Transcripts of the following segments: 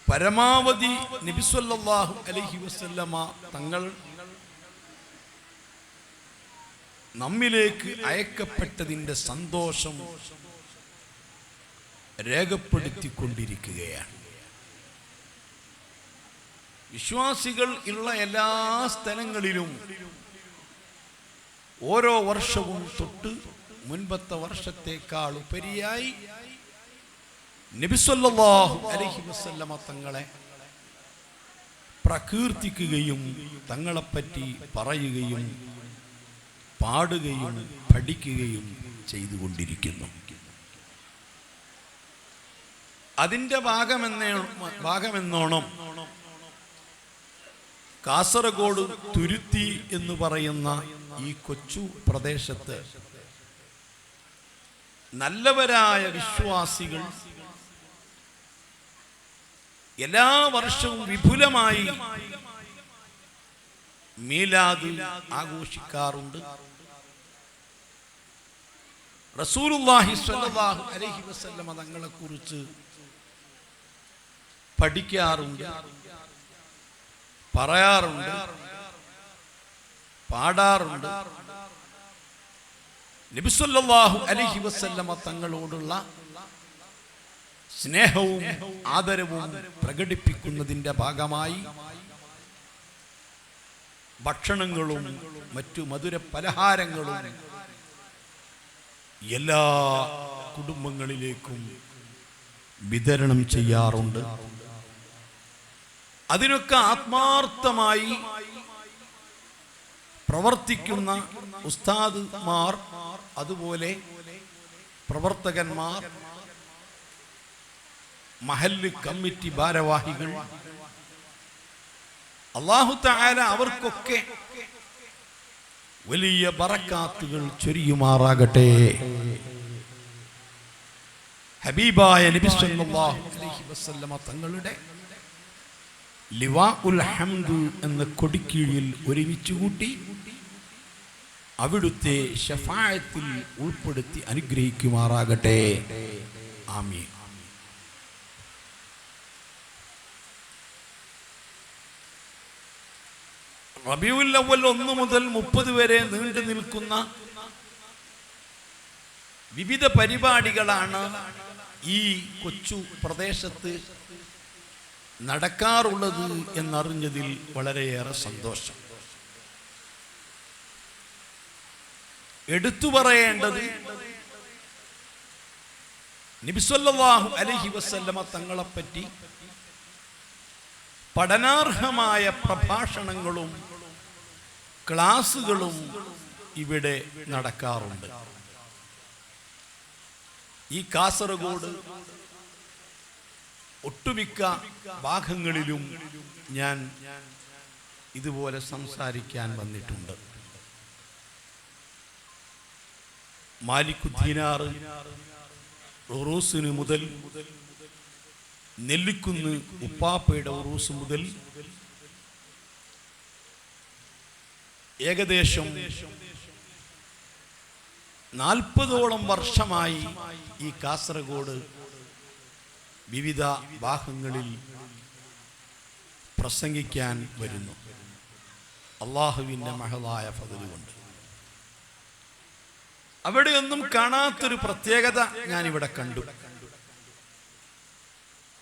പരമാവധി നബി സല്ലല്ലാഹു അലൈഹി വസല്ലമ തങ്ങൾ നമ്മിലേക്ക് അയക്കപ്പെട്ടതിൻ്റെ സന്തോഷം രേഖപ്പെടുത്തിക്കൊണ്ടിരിക്കുകയാണ്. വിശ്വാസികൾ ഉള്ള എല്ലാ സ്ഥലങ്ങളിലും ഓരോ വർഷവും തൊട്ട് മുൻപത്തെ വർഷത്തേക്കാൾ ഉപരിയായി നബി സല്ലല്ലാഹു അലൈഹി വസല്ലമ തങ്ങളെ പ്രകീർത്തിക്കുകയും തങ്ങളെപ്പറ്റി പറയുകയും പാടുകയും പഠിക്കുകയും ചെയ്തുകൊണ്ടിരിക്കുന്നു. അതിൻ്റെ ഭാഗമെന്നോണം കാസർഗോഡ് തുരുത്തി എന്ന് പറയുന്ന ഈ കൊച്ചു പ്രദേശത്ത് നല്ലവരായ വിശ്വാസികൾ എല്ലാ വർഷവും വിപുലമായി മീലാദ് ആഘോഷിക്കാറുണ്ട്. റസൂലുള്ളാഹി സ്വല്ലല്ലാഹു അലൈഹി വസല്ലമ തങ്ങളെ കുറിച്ച് പഠിക്കാറുണ്ട്, പറയാറുണ്ട്, പാടാറുണ്ട്. നബി സല്ലല്ലാഹു അലൈഹി വസല്ലമ തങ്ങളോടുള്ള സ്നേഹവും ആദരവും പ്രകടിപ്പിക്കുന്നതിൻ്റെ ഭാഗമായി ഭക്ഷണങ്ങളും മറ്റു മധുര പലഹാരങ്ങളും എല്ലാ കുടുംബങ്ങളിലേക്കും വിതരണം ചെയ്യാറുണ്ട്. അതിനൊക്കെ ആത്മാർത്ഥമായി പ്രവർത്തിക്കുന്ന ഉസ്താദുമാർ, അതുപോലെ പ്രവർത്തകന്മാർ, മഹല്ല് കമ്മിറ്റി ഭാരവാഹികൾ, അല്ലാഹു തആല അവർക്കൊക്കെ വലിയ ബറക്കാത്തുകൾ ചൊരിയുമാറാകട്ടെ. ഹബീബായ നബി സല്ലല്ലാഹു അലൈഹി വസല്ലമ തങ്ങളുടെ ലിവാഉൽ ഹംദ് എന്ന കൊടിക്കീഴിൽ ഒരുമിച്ച് കൂട്ടി അവിടുത്തെ ശഫാഅത്തിൽ ഉൾപ്പെടുത്തി അനുഗ്രഹിക്കുമാറാകട്ടെ. ആമീൻ. റബീഉൽ അവ്വൽ 1 മുതൽ 30 വരെ നീണ്ടു നിൽക്കുന്ന വിവിധ പരിപാടികളാണ് ഈ കൊച്ചു പ്രദേശത്ത് നടക്കാറുള്ളത് എന്നറിഞ്ഞതിൽ വളരെയേറെ സന്തോഷം. എടുത്തു പറയേണ്ടത് നബി സല്ലല്ലാഹു അലൈഹി വസല്ലമ തങ്ങളെപ്പറ്റി പഠനാർഹമായ പ്രഭാഷണങ്ങളും ക്ലാസുകളും ഇവിടെ നടക്കാറുണ്ട്. ഈ കാസർഗോഡ് ഒട്ടുമിക്ക ഭാഗങ്ങളിലും ഞാൻ ഇതുപോലെ സംസാരിക്കാൻ വന്നിട്ടുണ്ട്. മാലിക്കുദ്ദീനാർ ഉറൂസിന് മുതൽ, നെല്ലിക്കുന്ന് ഉപ്പാപ്പയുടെ ഉറൂസ് മുതൽ ഏകദേശം 40ഓളം വർഷമായി ഈ കാസർഗോഡ് വിവിധ ഭാഗങ്ങളിൽ പ്രസംഗിക്കാൻ വരുന്നു. അള്ളാഹുവിൻ്റെ മഹളായ ഫദ്ല് കൊണ്ട് അവിടെയൊന്നും കാണാത്തൊരു പ്രത്യേകത ഞാനിവിടെ കണ്ടു.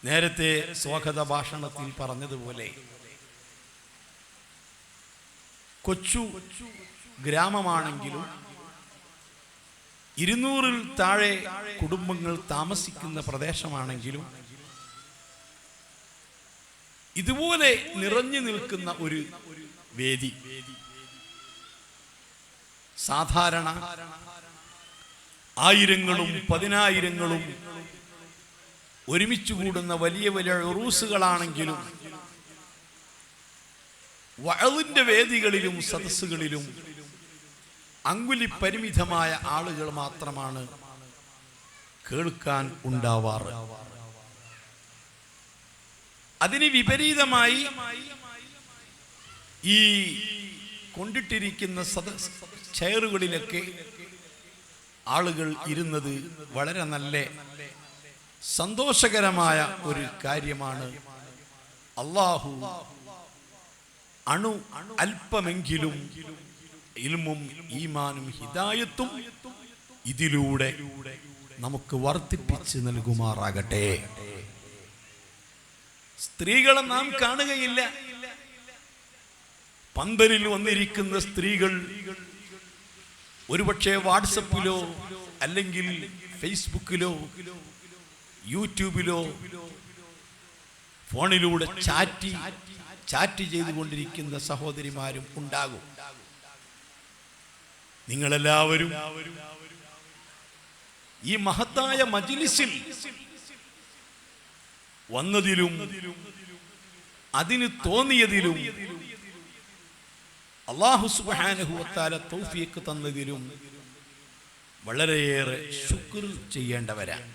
നേരത്തെ സ്വാഗത ഭാഷണത്തിൽ പറഞ്ഞതുപോലെ കൊച്ചു ഗ്രാമമാണെങ്കിലും 200-ൽ താഴെ കുടുംബങ്ങൾ താമസിക്കുന്ന പ്രദേശമാണെങ്കിലും ഇതുപോലെ നിറഞ്ഞു നിൽക്കുന്ന ഒരു വേദി സാധാരണ ആയിരങ്ങളും പതിനായിരങ്ങളും ഒരുമിച്ച് കൂടുന്ന വലിയ വലിയ ഉറൂസുകളാണെങ്കിലും വഅളിന്റെ വേദികളിലും സദസ്സുകളിലും അങ്കുലി പരിമിതമായ ആളുകൾ മാത്രമാണ് കേൾക്കാൻ ഉണ്ടാവാറ്. അതിന് വിപരീതമായി ഈ കൊണ്ടിട്ടിരിക്കുന്ന ചെയറുകളിലൊക്കെ ആളുകൾ ഇരുന്നത് വളരെ നല്ല സന്തോഷകരമായ ഒരു കാര്യമാണ് അല്ലാഹു അല്പമെങ്കിലും ഇൽമും ഈമാനും ഹിദായത്തും ഇതിലൂടെ നമുക്ക് വർദ്ധിപ്പിച്ച് നൽകുമാറാകട്ടെ. സ്ത്രീകളെ നാം കാണുകയില്ല. പന്തലിൽ വന്നിരിക്കുന്ന സ്ത്രീകൾ ഒരുപക്ഷെ വാട്സപ്പിലോ അല്ലെങ്കിൽ ഫേസ്ബുക്കിലോ യൂട്യൂബിലോ ഫോണിലൂടെ ചാറ്റ് ചെയ്തുകൊണ്ടിരിക്കുന്ന സഹോദരിമാരും ഉണ്ടാകും. നിങ്ങളെല്ലാവരും ഈ മഹത്തായ മജ്ലിസിൽ വന്നതിലും അതിന് തോന്നിയതിലും അല്ലാഹു സുബ്ഹാനഹു വ തആല തൗഫീഖ് തന്നതിലും വളരെയേറെ ശുക്ർ ചെയ്യേണ്ടവരാണ്.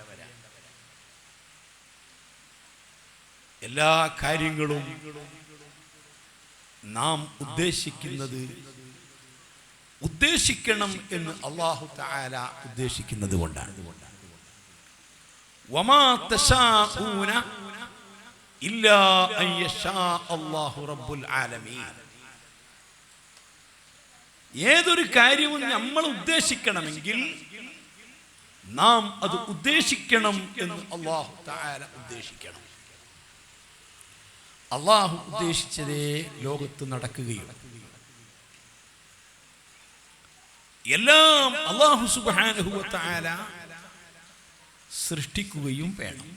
എല്ലാ കാര്യങ്ങളും നാം ഉദ്ദേശിക്കണം എന്ന് അല്ലാഹു തആല ഉദ്ദേശിക്കുന്നത് കൊണ്ടാണ്. വമാ തശാഊന ഇല്ലാ അൻ യശാ അല്ലാഹു റബ്ബുൽ ആലമീൻ. ഏതൊരു കാര്യവും നമ്മൾ ഉദ്ദേശിക്കണമെങ്കിൽ നാം അത് ഉദ്ദേശിക്കണം എന്ന് അല്ലാഹു തആല ഉദ്ദേശിക്കണം. അല്ലാഹു ഉദ്ദേശിച്ചതേ ലോകത്ത് നടക്കുകയും എല്ലാം അല്ലാഹു സുബ്ഹാനഹു വ തആല സൃഷ്ടിക്കുകയും വേണം.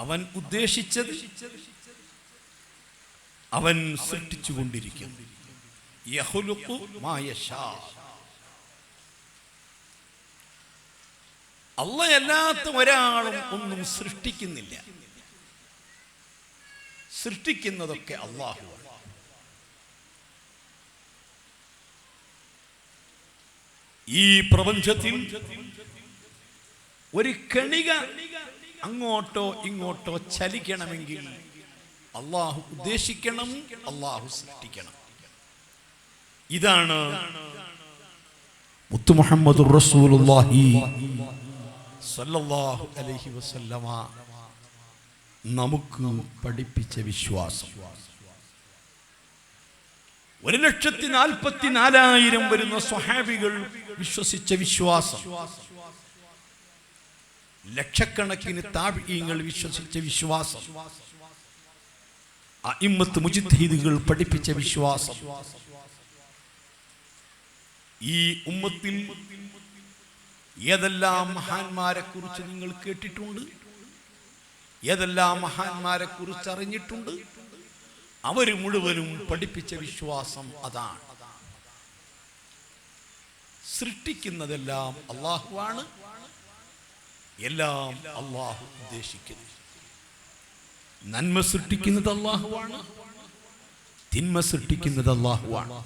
അവൻ ഉദ്ദേശിച്ചത് അവൻ സൃഷ്ടിച്ചുകൊണ്ടിരിക്കുന്നു. യഖ്ലുഖു മാ യശാ. അല്ലാഹ് അല്ലാത്ത ഒരാളും ഒന്നും സൃഷ്ടിക്കുന്നില്ല. സൃഷ്ടിക്കുന്നതൊക്കെ അല്ലാഹുവാണ്. ഈ പ്രപഞ്ചത്തിൽ ഒരു കണിക അങ്ങോട്ടോ ഇങ്ങോട്ടോ ചലിക്കണമെങ്കിൽ അല്ലാഹു ഉദ്ദേശിക്കണം, അല്ലാഹു സൃഷ്ടിക്കണം. ഇതാണ് മുത്തു മുഹമ്മദുർ റസൂലുള്ളാഹി സ്വല്ലല്ലാഹു അലൈഹി വസല്ലമ നമുക്ക് പഠിപ്പിച്ച വിശ്വാസം. 1,44,000 വരുന്ന സ്വഹാബികൾ വിശ്വസിച്ച വിശ്വാസം, ലക്ഷക്കണക്കിന് താബിഈങ്ങൾ വിശ്വസിച്ച വിശ്വാസം, അഇമ്മത്ത് മുജ്തഹിദുകൾ പഠിപ്പിച്ച വിശ്വാസം. ഈ ഉമ്മത്തിൽ ഏതെല്ലാം മഹാന്മാരെ കുറിച്ച് നിങ്ങൾ കേട്ടിട്ടുണ്ട്, ഏതെല്ലാം മഹാന്മാരെ കുറിച്ച് അറിഞ്ഞിട്ടുണ്ട്, അവർ മുഴുവനും പഠിപ്പിച്ച വിശ്വാസം അതാണ്. സൃഷ്ടിക്കുന്നതെല്ലാം അല്ലാഹുവാണ്, എല്ലാം അല്ലാഹു ഉദ്ദേശിക്കുന്നു. നന്മ സൃഷ്ടിക്കുന്നത് അല്ലാഹുവാണ്, തിന്മ സൃഷ്ടിക്കുന്നത് അല്ലാഹുവാണ്.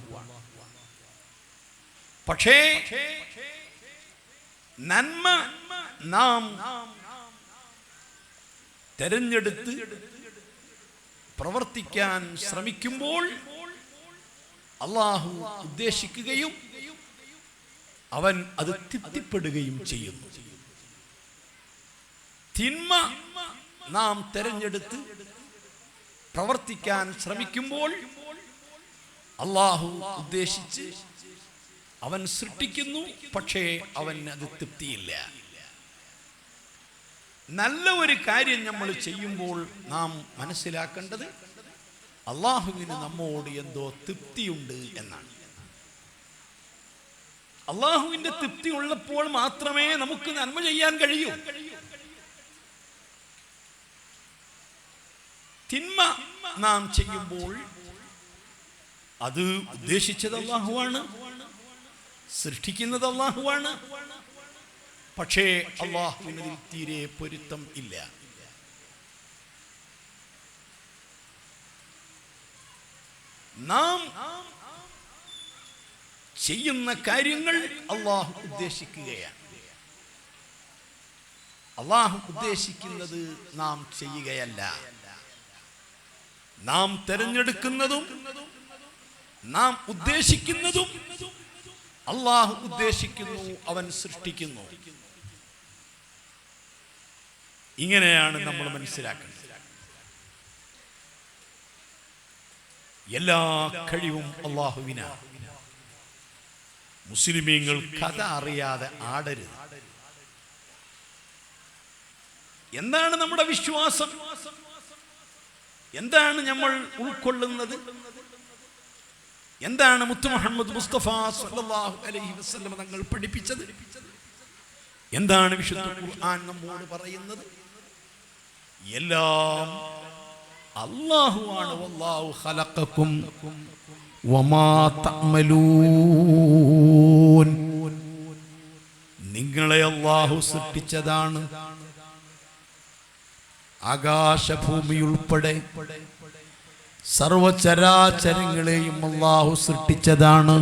പക്ഷേ നന്മ നാം തെരഞ്ഞെടുത്ത് പ്രവർത്തിക്കാൻ ശ്രമിക്കുമ്പോൾ അല്ലാഹു ഉദ്ദേശിക്കുകയും അവൻ അത് തൃപ്തിപ്പെടുകയും ചെയ്യുന്നു. തിന്മ നാം തെരഞ്ഞെടുത്ത് പ്രവർത്തിക്കാൻ ശ്രമിക്കുമ്പോൾ അല്ലാഹു ഉദ്ദേശിച്ച് അവൻ സൃഷ്ടിക്കുന്നു, പക്ഷേ അവൻ അത് തൃപ്തിയില്ല. നല്ല ഒരു കാര്യം നമ്മൾ ചെയ്യുമ്പോൾ നാം മനസ്സിലാക്കേണ്ടത് അല്ലാഹുവിന് നമ്മോട് എന്തോ തൃപ്തിയുണ്ട് എന്നാണ്. അല്ലാഹുവിന്റെ തൃപ്തി ഉള്ളപ്പോൾ മാത്രമേ നമുക്ക് നന്മ ചെയ്യാൻ കഴിയൂ. തിന്മ നാം ചെയ്യുമ്പോൾ അത് ഉദ്ദേശിച്ചത് അല്ലാഹുവാണ്, സൃഷ്ടിക്കുന്നത് അല്ലാഹുവാണ്. പക്ഷേ അല്ലാഹുവിന് തീരെ പൊരുത്തം ഇല്ല. നാം ചെയ്യുന്ന കാര്യങ്ങൾ അല്ലാഹു ഉദ്ദേശിക്കുകയാണ്. അല്ലാഹു ഉദ്ദേശിക്കുന്നത് നാം ചെയ്യുകയല്ല. നാം തിരഞ്ഞെടുക്കുന്നതും നാം ഉദ്ദേശിക്കുന്നതും അല്ലാഹു ഉദ്ദേശിക്കുന്നു, അവൻ സൃഷ്ടിക്കുന്നു. ഇങ്ങനെയാണ് നമ്മൾ മനസ്സിലാക്കേണ്ടത്. എല്ലാ കഴിവും അല്ലാഹുവിനാ. മുസ്ലിമീങ്ങൾ കഥ അറിയാതെ ആടരുത്. എന്താണ് നമ്മുടെ വിശ്വാസം? എന്താണ് നമ്മൾ ഉൾക്കൊള്ളുന്നത്? എന്താണ് മുത്ത് മുഹമ്മദ് മുസ്തഫ സല്ലല്ലാഹു അലൈഹി വസല്ലം തങ്ങൾ പഠിപ്പിച്ചത്? എന്താണ് വിശുദ്ധ ഖുർആൻ നമ്മോട് പറയുന്നത്? എല്ലാം അല്ലാഹുവാണ്. വല്ലാഹു ഖലഖക്കും വമാ തഅമലൂൻ. നിങ്ങളെ അല്ലാഹു സൃഷ്ടിച്ചതാണ്. ആകാശഭൂമി ഉൾപ്പെടെ സർവചരാചരങ്ങളെയും അല്ലാഹു സൃഷ്ടിച്ചതാണ്.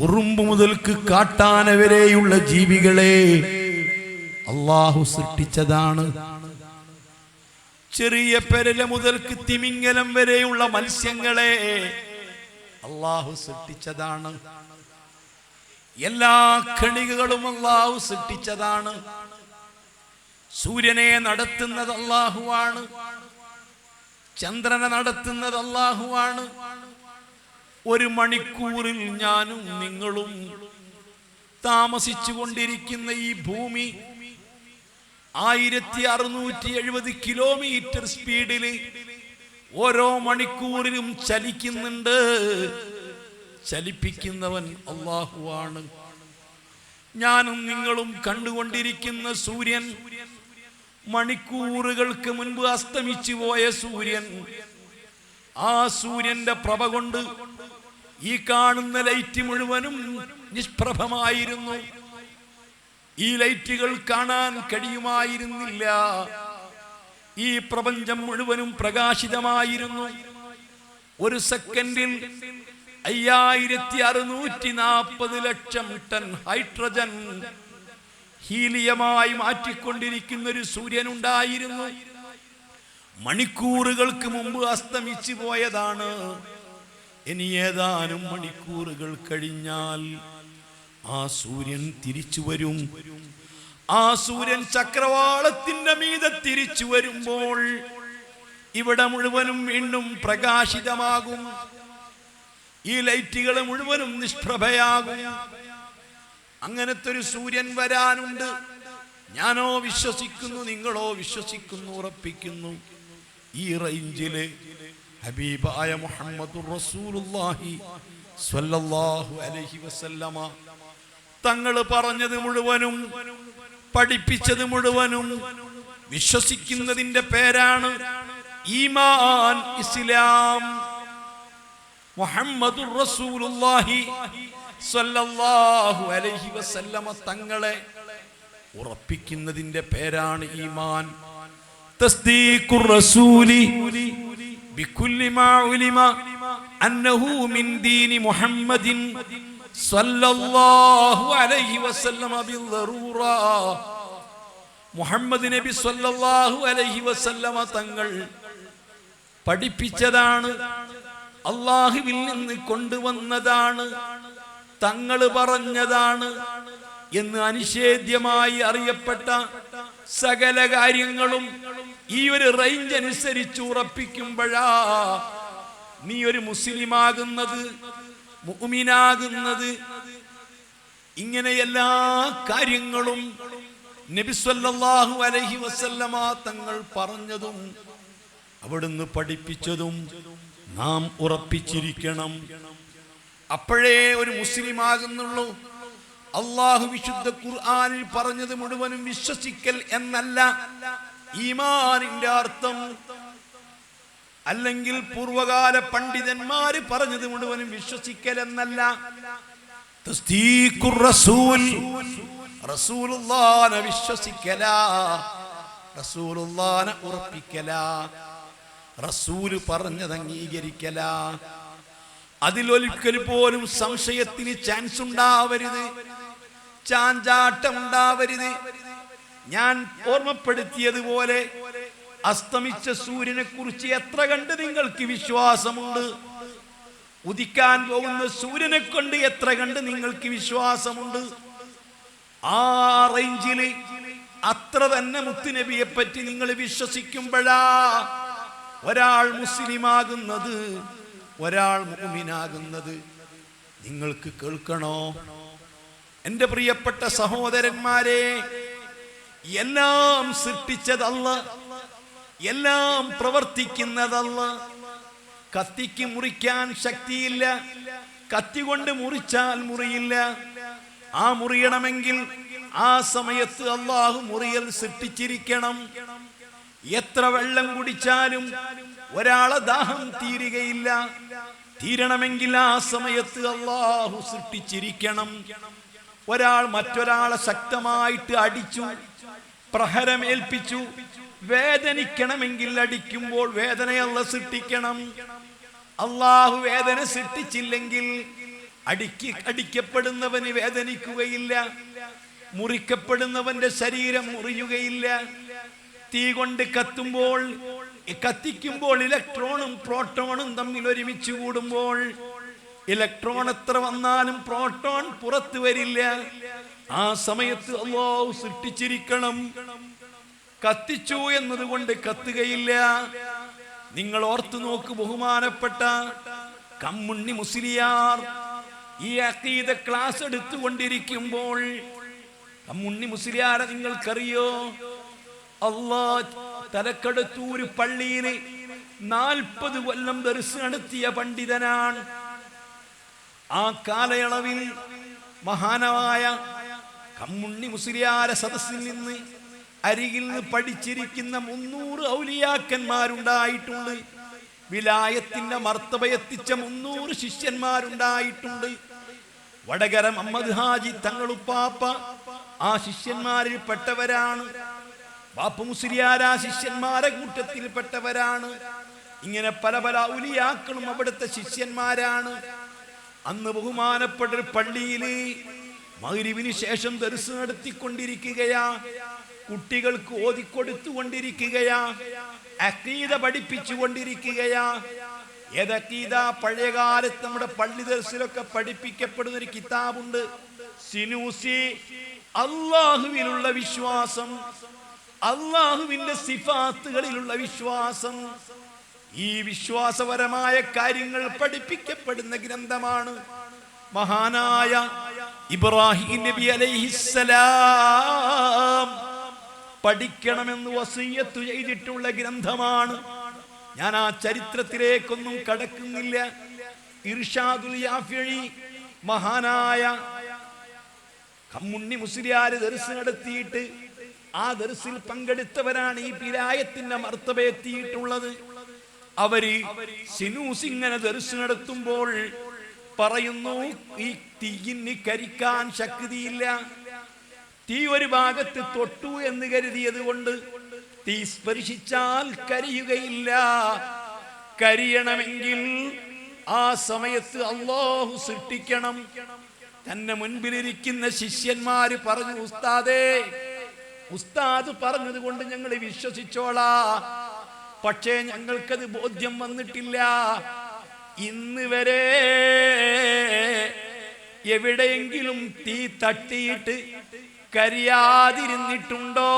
ഉറുമ്പ് മുതൽക്ക് കാട്ടാന വരെയുള്ള ജീവികളെ അല്ലാഹു സൃഷ്ടിച്ചതാണ്. ചെറിയ പെരല മുതൽക്ക് തിമിംഗലം വരെയുള്ള മത്സ്യങ്ങളെ അല്ലാഹു സൃഷ്ടിച്ചതാണ്. എല്ലാ കണികകളും അല്ലാഹു സൃഷ്ടിച്ചതാണ്. സൂര്യനെ നടത്തുന്നത് അല്ലാഹുവാണ്. ചന്ദ്രനെ നടത്തുന്നത് അല്ലാഹുവാണ്. ഒരു മണിക്കൂറിൽ ഞാനും നിങ്ങളും താമസിച്ചു കൊണ്ടിരിക്കുന്ന ഈ ഭൂമി 1670 കിലോമീറ്റർ സ്പീഡിൽ ഓരോ മണിക്കൂറിലും ചലിക്കുന്നുണ്ട്. ചലിപ്പിക്കുന്നവൻ അല്ലാഹുവാണ്. ഞാനും നിങ്ങളും കണ്ടുകൊണ്ടിരിക്കുന്ന സൂര്യൻ, മണിക്കൂറുകൾക്ക് മുൻപ് അസ്തമിച്ചു പോയ സൂര്യൻ, ആ സൂര്യന്റെ പ്രഭ കൊണ്ട് ഈ കാണുന്ന ലൈറ്റ് മുഴുവനും നിഷ്പ്രഭമായിരുന്നു. ഈ ലൈറ്റുകൾ കാണാൻ കഴിയുമായിരുന്നില്ല. ഈ പ്രപഞ്ചം മുഴുവനും പ്രകാശിതമായിരുന്നു. ഒരു സെക്കൻഡിൽ 5640 ലക്ഷം ടൺ ഹൈഡ്രജൻ ഹീലിയമായി മാറ്റിക്കൊണ്ടിരിക്കുന്ന ഒരു സൂര്യൻ ഉണ്ടായിരുന്നു. മണിക്കൂറുകൾക്ക് മുമ്പ് അസ്തമിച്ചു പോയതാണ്. ഇനി ഏതാനും മണിക്കൂറുകൾ കഴിഞ്ഞാൽ ആ സൂര്യൻ തിരിച്ചു വരും. ആ സൂര്യൻ ചക്രവാളത്തിന്റെ മീതെ തിരിച്ചു വരുമ്പോൾ ഇവിടെ മുഴുവനും വീണ്ടും പ്രകാശിതമാകും. ഈ ലൈറ്റുകൾ മുഴുവനും നിഷ്പ്രഭയാകും. അങ്ങനത്തെ ഒരു സൂര്യൻ വരാനുണ്ട്. ഞാനോ വിശ്വസിക്കുന്നു, നിങ്ങളോ വിശ്വസിക്കുന്നു, ഉറപ്പിക്കുന്നു. ഈ റേഞ്ചില് ഹബീബായ മുഹമ്മദുർ റസൂലുള്ളാഹി സ്വല്ലല്ലാഹു അലൈഹി വസല്ലമ തങ്ങൾ പറഞ്ഞത് മുഴുവനും, പഠിപ്പിച്ചത് മുഴുവനും വിശ്വസിക്കുന്നതിന്റെ പേരാണ് ഈമാൻ, ഇസ്ലാം. മുഹമ്മദുർ റസൂലുള്ളാഹി സ്വല്ലല്ലാഹു അലൈഹി വസല്ലമ തങ്ങളെ ഉറപ്പിക്കുന്നതിന്റെ പേരാണ് ഈമാൻ. തസ്ദീഖുർ റസൂലി ബികുല്ലി മാ ഉലിമ അന്നഹു മിൻ ദീനി മുഹമ്മദിൻ സ്വല്ലല്ലാഹു അലൈഹി വസല്ലമ ബിദ്ദറൂറ. മുഹമ്മദ് നബി സ്വല്ലല്ലാഹു അലൈഹി വസല്ലമ തങ്ങൾ പഠിപ്പിച്ചതാണ്, അല്ലാഹുവിൽ നിന്ന് കൊണ്ടുവന്നതാണ്, തങ്ങൾ പറഞ്ഞതാണ് എന്ന് അനിഷേധ്യമായി അറിയപ്പെട്ട സകല കാര്യങ്ങളും ഈ ഒരു റേഞ്ച് അനുസരിച്ച് ഉറപ്പിക്കുമ്പോഴാ നീ ഒരു മുസ്ലിമാകുന്നത്, മുഅ്മിനാകുന്നത്. ഇങ്ങനെ എല്ലാ കാര്യങ്ങളും നബി സല്ലല്ലാഹു അലൈഹി വസല്ലമ തങ്ങൾ പറഞ്ഞതും അവിടുന്ന് പഠിപ്പിച്ചതും നാം ഉറപ്പിച്ചിരിക്കണം. അപ്പോഴേ ഒരു മുസ്ലിമാകുന്നുള്ളൂ. അല്ലാഹു വിശുദ്ധ ഖുർആനിൽ പറഞ്ഞത് മുഴുവനും വിശ്വസിക്കൽ എന്നല്ല ഈമാനിന്റെ അർത്ഥം. അല്ലെങ്കിൽ പൂർവകാല പണ്ഡിതന്മാര് പറഞ്ഞത് മുഴുവനും വിശ്വസിക്കൽ എന്നല്ല. തസ്ദീഖുർ റസൂൽ, റസൂലുള്ളാഹിനെ വിശ്വസിക്കല, റസൂലുള്ളാഹിനെ ഉറപ്പിക്കല, റസൂൽ പറഞ്ഞത് അംഗീകരിക്കല. അതിലൊരിക്കൽ പോലും സംശയത്തിന് ചാൻസ് ഉണ്ടാവരുത്, ചാഞ്ചാട്ടം ഉണ്ടാവരുത്. ഞാൻ ഓർമ്മപ്പെടുത്തിയതുപോലെ അസ്തമിച്ച സൂര്യനെ കുറിച്ച് എത്ര കണ്ട് നിങ്ങൾക്ക് വിശ്വാസമുണ്ട്? ഉദിക്കാൻ പോകുന്ന സൂര്യനെ കൊണ്ട് എത്ര കണ്ട് നിങ്ങൾക്ക് വിശ്വാസമുണ്ട്? ആ റേഞ്ചില് അത്ര തന്നെ മുത്തുനബിയെ പറ്റി നിങ്ങൾ വിശ്വസിക്കുമ്പോഴാ ഒരാൾ മുസ്ലിമാകുന്നത്, ഒരാൾ മുഅ്മിനാകുന്നത് നിങ്ങൾക്ക് കേൾക്കണോ? എൻ്റെ പ്രിയപ്പെട്ട സഹോദരന്മാരെ, എല്ലാം സൃഷ്ടിച്ചത് അല്ലാഹ്, എല്ലാം പ്രവർത്തിക്കുന്നത് അല്ലാഹ്. കത്തിക്ക് മുറിക്കാൻ ശക്തിയില്ല, കത്തി കൊണ്ട് മുറിച്ചാൽ മുറിയില്ല. ആ മുറിയണമെങ്കിൽ ആ സമയത്ത് അല്ലാഹു മുറിയൽ സൃഷ്ടിച്ചിരിക്കണം. എത്ര വെള്ളം കുടിച്ചാലും ഒരാളെ ദാഹം തീരുകയില്ല. തീരണമെങ്കിൽ ആ സമയത്ത് അല്ലാഹു സൃഷ്ടിച്ചിരിക്കണം. ഒരാൾ മറ്റൊരാളെ ശക്തമായിട്ട് അടിച്ചു, പ്രഹരമേൽപ്പിച്ചു, വേദനിക്കണമെങ്കിൽ അടിക്കുമ്പോൾ വേദന അല്ലാഹു സൃഷ്ടിക്കണം. അല്ലാഹു വേദന സൃഷ്ടിച്ചില്ലെങ്കിൽ അടിക്കപ്പെടുന്നവന് വേദനിക്കുകയില്ല, മുറിക്കപ്പെടുന്നവന്റെ ശരീരം മുറിയുകയില്ല. തീ കൊണ്ട് കത്തിക്കുമ്പോൾ ഇലക്ട്രോണും പ്രോട്ടോണും തമ്മിൽ ഒരുമിച്ച് കൂടുമ്പോൾ ഇലക്ട്രോൺ എത്ര വന്നാലും പ്രോട്ടോൺ പുറത്തു വരില്ല. ആ സമയത്ത് അല്ലാഹു സൃഷ്ടിച്ചിരിക്കണം. കത്തിച്ചു എന്നതുകൊണ്ട് കത്തുകയില്ല. നിങ്ങൾ ഓർത്തു നോക്ക്, ബഹുമാനപ്പെട്ട കമ്മുണ്ണി മുസ്ലിയാർ ഈ അഖീദ ക്ലാസ് എടുത്തുകൊണ്ടിരിക്കുമ്പോൾ, കമ്മുണ്ണി മുസ്ലിയാരെ നിങ്ങൾക്കറിയോ? അല്ലാഹ് തലക്കടത്തൂര് പള്ളിയിൽ 40 കൊല്ലം ദർസ് നടത്തിയ പണ്ഡിതനാണ്. ആ കാലയളവിൽ മഹാനായ കമ്മുണ്ണി മുസ്ലിയാരെ സദസ്സിൽ നിന്ന് അരികിൽ നിന്ന് പഠിച്ചിരിക്കുന്ന 300 ഔലിയാക്കന്മാരുണ്ടായിട്ടുണ്ട്. വിലായത്തിന്റെ മർത്തബ എത്തിച്ച 300 ശിഷ്യന്മാരുണ്ടായിട്ടുണ്ട്. വടകര മുഹമ്മദ് ഹാജി തങ്ങളുപ്പാപ്പ ആ ശിഷ്യന്മാരിൽ പെട്ടവരാണ്. ബാപ്പ മുസ്ലിയാർ ആ ശിഷ്യന്മാരെ കൂട്ടത്തിൽ പെട്ടവരാണ്. ഇങ്ങനെ പല പല ഔലിയാക്കളും അവിടുത്തെ ശിഷ്യന്മാരാണ്. അന്ന് ബഹുമാനപ്പെട്ട പള്ളിയില് മഗ്‌രിബിന് ശേഷം ദർസ് നടത്തിക്കൊണ്ടിരിക്കുകയാ, കുട്ടികൾക്ക് ഓതിക്കൊടുത്തുകൊണ്ടിരിക്കുകയാ, അഖീദ പഠിപ്പിച്ചു കൊണ്ടിരിക്കുകയാ. ഏതഖീദ? പഴയകാലത്ത് നമ്മുടെ പള്ളി ദർസിലൊക്കെ പഠിപ്പിക്കപ്പെടുന്ന ഒരു കിതാബുണ്ട്, സിനൂസി. അല്ലാഹുവിലുള്ള വിശ്വാസം, അല്ലാഹുവിന്റെ സിഫാത്തുകളിലുള്ള വിശ്വാസം. ഈ വിശ്വാസപരമായ കാര്യങ്ങൾ പഠിപ്പിക്കപ്പെടുന്ന ഗ്രന്ഥമാണ്. മഹാനായ ഇബ്രാഹിം നബി അലൈഹിസ്സലാം പഠിക്കണമെന്ന് വസിയ്യത്ത് ചെയ്തിട്ടുള്ള ഗ്രന്ഥമാണ്. ഞാൻ ആ ചരിത്രത്തിലേക്കൊന്നും കടക്കുന്നില്ല. ഇർഷാദുൽ യാഫിഈ മഹാനായ കമ്മുണ്ണി മുസ്ലിയാർ ദർസ് നടത്തിയിട്ട് ആ ദർസിൽ പങ്കെടുത്തവരാണ് ഈ വിലായത്തിന്റെ മർത്തബ എത്തിയിട്ടുള്ളത്. അവര് സിനൂസ് ഇങ്ങനെ ദർസ് നടത്തുമ്പോൾ പറയുന്നു, ഈ തീയിന് കരിക്കാൻ ശക്തിയില്ല. തീ ഒരു ഭാഗത്ത് തൊട്ടു എന്ന് കരുതിയത് കൊണ്ട് തീ സ്പർശിച്ചാൽ കരിയുകയില്ല. കരിയണമെങ്കിൽ ആ സമയത്ത് അല്ലാഹു സൃഷ്ടിക്കണം. തന്നെ മുൻപിലിരിക്കുന്ന ശിഷ്യന്മാര് പറഞ്ഞു, ഉസ്താദേ, ഉസ്താദ് പറഞ്ഞത് കൊണ്ട് ഞങ്ങൾ വിശ്വസിച്ചോളാ, പക്ഷേ ഞങ്ങൾക്കത് ബോധ്യം വന്നിട്ടില്ല. ഇന്ന് വരെ എവിടെയെങ്കിലും തീ തട്ടിയിട്ട് കരിയാതിരുന്നിട്ടുണ്ടോ?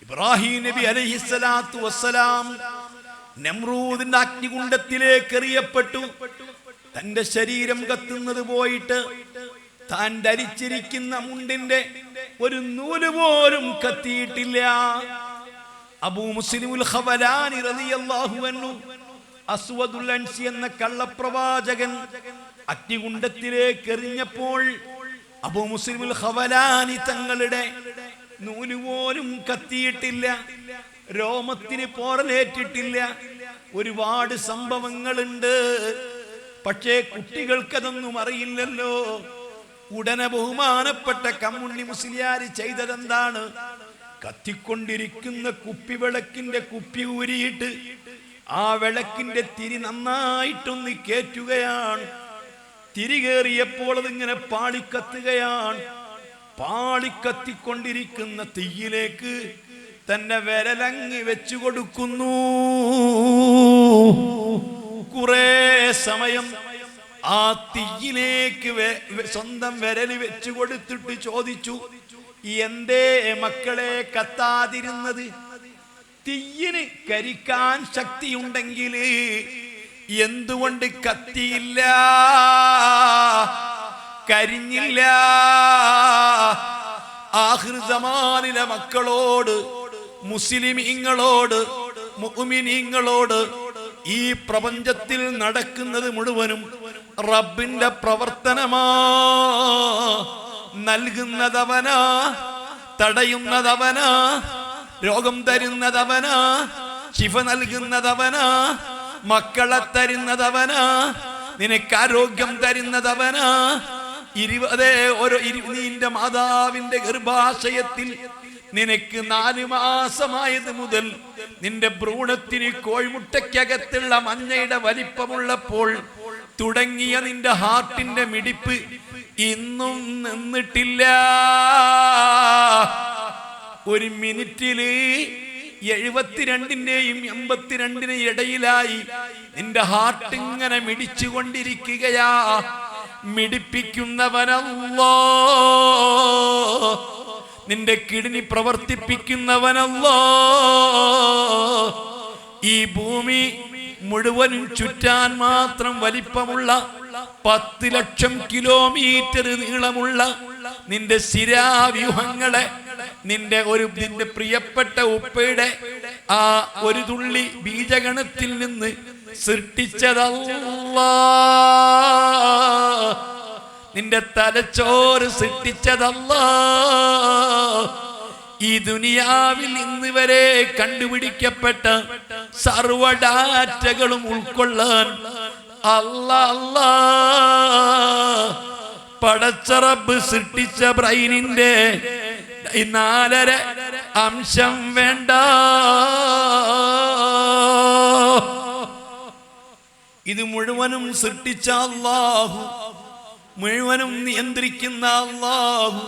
ഇബ്രാഹിം നബി അലൈഹിസ്സലാത്തു വസ്സലാം നമ്രൂദിന്റെ അഗ്നികുണ്ഡത്തിലേക്ക് എറിയപ്പെട്ടു. തന്റെ ശരീരം കത്തുന്നത് പോയിട്ട് താൻ ധരിച്ചിരിക്കുന്ന മുണ്ടിന്റെ ഒരു നൂല് പോലും കത്തിയിട്ടില്ല. അബൂ മുസ്ലിമുൽ ഖവലാനി റളിയല്ലാഹു അൻഹു, അസ്വദുൽ അൻസി എന്ന കള്ളപ്രവാചകൻ അഗ്നികുണ്ഡത്തിലേക്ക് എറിഞ്ഞപ്പോൾ അബൂ മുസ്ലിമുൽ ഖവലാനി തങ്ങളുടെ നൂല് പോലും കത്തിയിട്ടില്ല, രോമത്തിന് പോറലേറ്റിട്ടില്ല. ഒരുപാട് സംഭവങ്ങളുണ്ട്. പക്ഷേ കുട്ടികൾക്കതൊന്നും അറിയില്ലല്ലോ. ഉടനെ ബഹുമാനപ്പെട്ട കമ്മുണ്ണി മുസ്ലിയാർ ചെയ്തതെന്താണ്? കത്തിക്കൊണ്ടിരിക്കുന്ന കുപ്പിവിളക്കിന്റെ കുപ്പി ഊരിയിട്ട് ആ വിളക്കിന്റെ തിരി നന്നായിട്ടൊന്ന് കേറ്റുകയാണ്. തിരികേറിയപ്പോൾ അതിങ്ങനെ പാളിക്കത്തുകയാണ്. പാളിക്കത്തിക്കൊണ്ടിരിക്കുന്ന തീയിലേക്ക് തന്നെ വിരലങ്ങി വെച്ചു കൊടുക്കുന്നു. കുറെ സമയം ആ തീയിലേക്ക് സ്വന്തം വിരല് വെച്ചു കൊടുത്തിട്ട് ചോദിച്ചു, എന്തേ മക്കളെ കത്താതിരുന്നത്? തീയിന് കരിക്കാൻ ശക്തിയുണ്ടെങ്കിൽ എന്തുകൊണ്ട് കത്തിയില്ല, കരിഞ്ഞില്ല? ആഖിർ സമാനിലെ മക്കളോട്, മുസ്ലിമീങ്ങളോട്, മുഅ്മിനീങ്ങളോട്, ഈ പ്രപഞ്ചത്തിൽ നടക്കുന്നത് മുഴുവനും റബ്ബിന്റെ പ്രവർത്തനമാ. നൽകുന്നതവനാ, തടയുന്നതവനാ, രോഗം തരുന്നതവനാ, ശിഫ നൽകുന്നതവനാ, മക്കളെ തരുന്നതവനാ, നിനക്ക് ആരോഗ്യം തരുന്നതവനാ. നിന്റെ മാതാവിന്റെ ഗർഭാശയത്തിൽ നിനക്ക് 4 മാസമായത് മുതൽ നിന്റെ ഭ്രൂണത്തിന് കോഴിമുട്ടയ്ക്കകത്തുള്ള മഞ്ഞയുടെ വലിപ്പമുള്ളപ്പോൾ തുടങ്ങിയ നിന്റെ ഹാർട്ടിന്റെ മിടിപ്പ് ഇന്നും നിന്നിട്ടില്ല. ഒരു മിനിറ്റില് 72ന്റെയും 82ന്റെയും ഇടയിലായി നിന്റെ ഹാർട്ട് ഇങ്ങനെ മിടിച്ചുകൊണ്ടിരിക്കുകയാ. മിടിപ്പിക്കുന്നവനല്ലോ, നിന്റെ കിഡ്നി പ്രവർത്തിപ്പിക്കുന്നവനല്ലോ. ഈ ഭൂമി മുഴുവനും ചുറ്റാൻ മാത്രം വലിപ്പമുള്ള 10 ലക്ഷം കിലോമീറ്റർ നീളമുള്ള നിന്റെ ശിരാവ്യൂഹങ്ങളെ നിന്റെ പ്രിയപ്പെട്ട ഉപ്പയുടെ ആ ഒരു തുള്ളി ബീജഗണത്തിൽ നിന്ന് സൃഷ്ടിച്ചതല്ലാ. നിന്റെ തലച്ചോറ് സൃഷ്ടിച്ചതല്ലാ. ഈ ദുനിയാവിൽ ഇന്ന് വരെ കണ്ടുപിടിക്കപ്പെട്ട സർവ ഡാറ്റകളും ഉൾക്കൊള്ളാൻ അല്ലാ പടച്ച റബ്ബ് സൃഷ്ടിച്ച ബ്രെയിനിന്റെ 4.5 അംശം വേണ്ട. ഇത് മുഴുവനും സൃഷ്ടിച്ച അല്ലാഹു, മുഴുവനും നിയന്ത്രിക്കുന്ന അല്ലാഹു,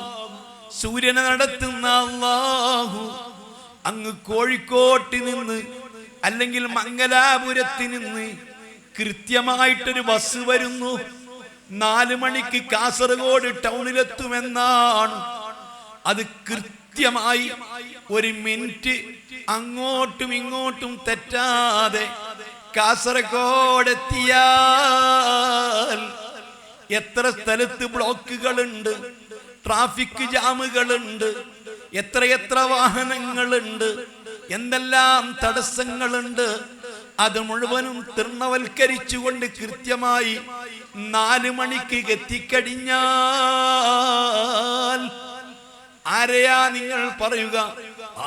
സൂര്യനെ നടത്തുന്ന അല്ലാഹു അങ്ങ് കോഴിക്കോട്ട് നിന്ന് അല്ലെങ്കിൽ മംഗലാപുരത്ത് നിന്ന് കൃത്യമായിട്ടൊരു ബസ് വരുന്നു. 4 മണിക്ക് കാസർഗോഡ് ടൗണിലെത്തുമെന്നാണ്. അത് കൃത്യമായി 1 മിനിറ്റ് അങ്ങോട്ടും ഇങ്ങോട്ടും തെറ്റാതെ കാസർഗോഡ് എത്തിയാൽ എത്ര സ്ഥലത്ത് ബ്ലോക്കുകളുണ്ട്, ട്രാഫിക് ജാമുകളുണ്ട്, എത്രയെത്ര വാഹനങ്ങളുണ്ട്, എന്തെല്ലാം തടസ്സങ്ങളുണ്ട്. അത് മുഴുവനും തൃണവൽക്കരിച്ചുകൊണ്ട് കൃത്യമായി 4 മണിക്ക് എത്തിക്കഴിഞ്ഞാൽ ആരെയാ നിങ്ങൾ പറയുക?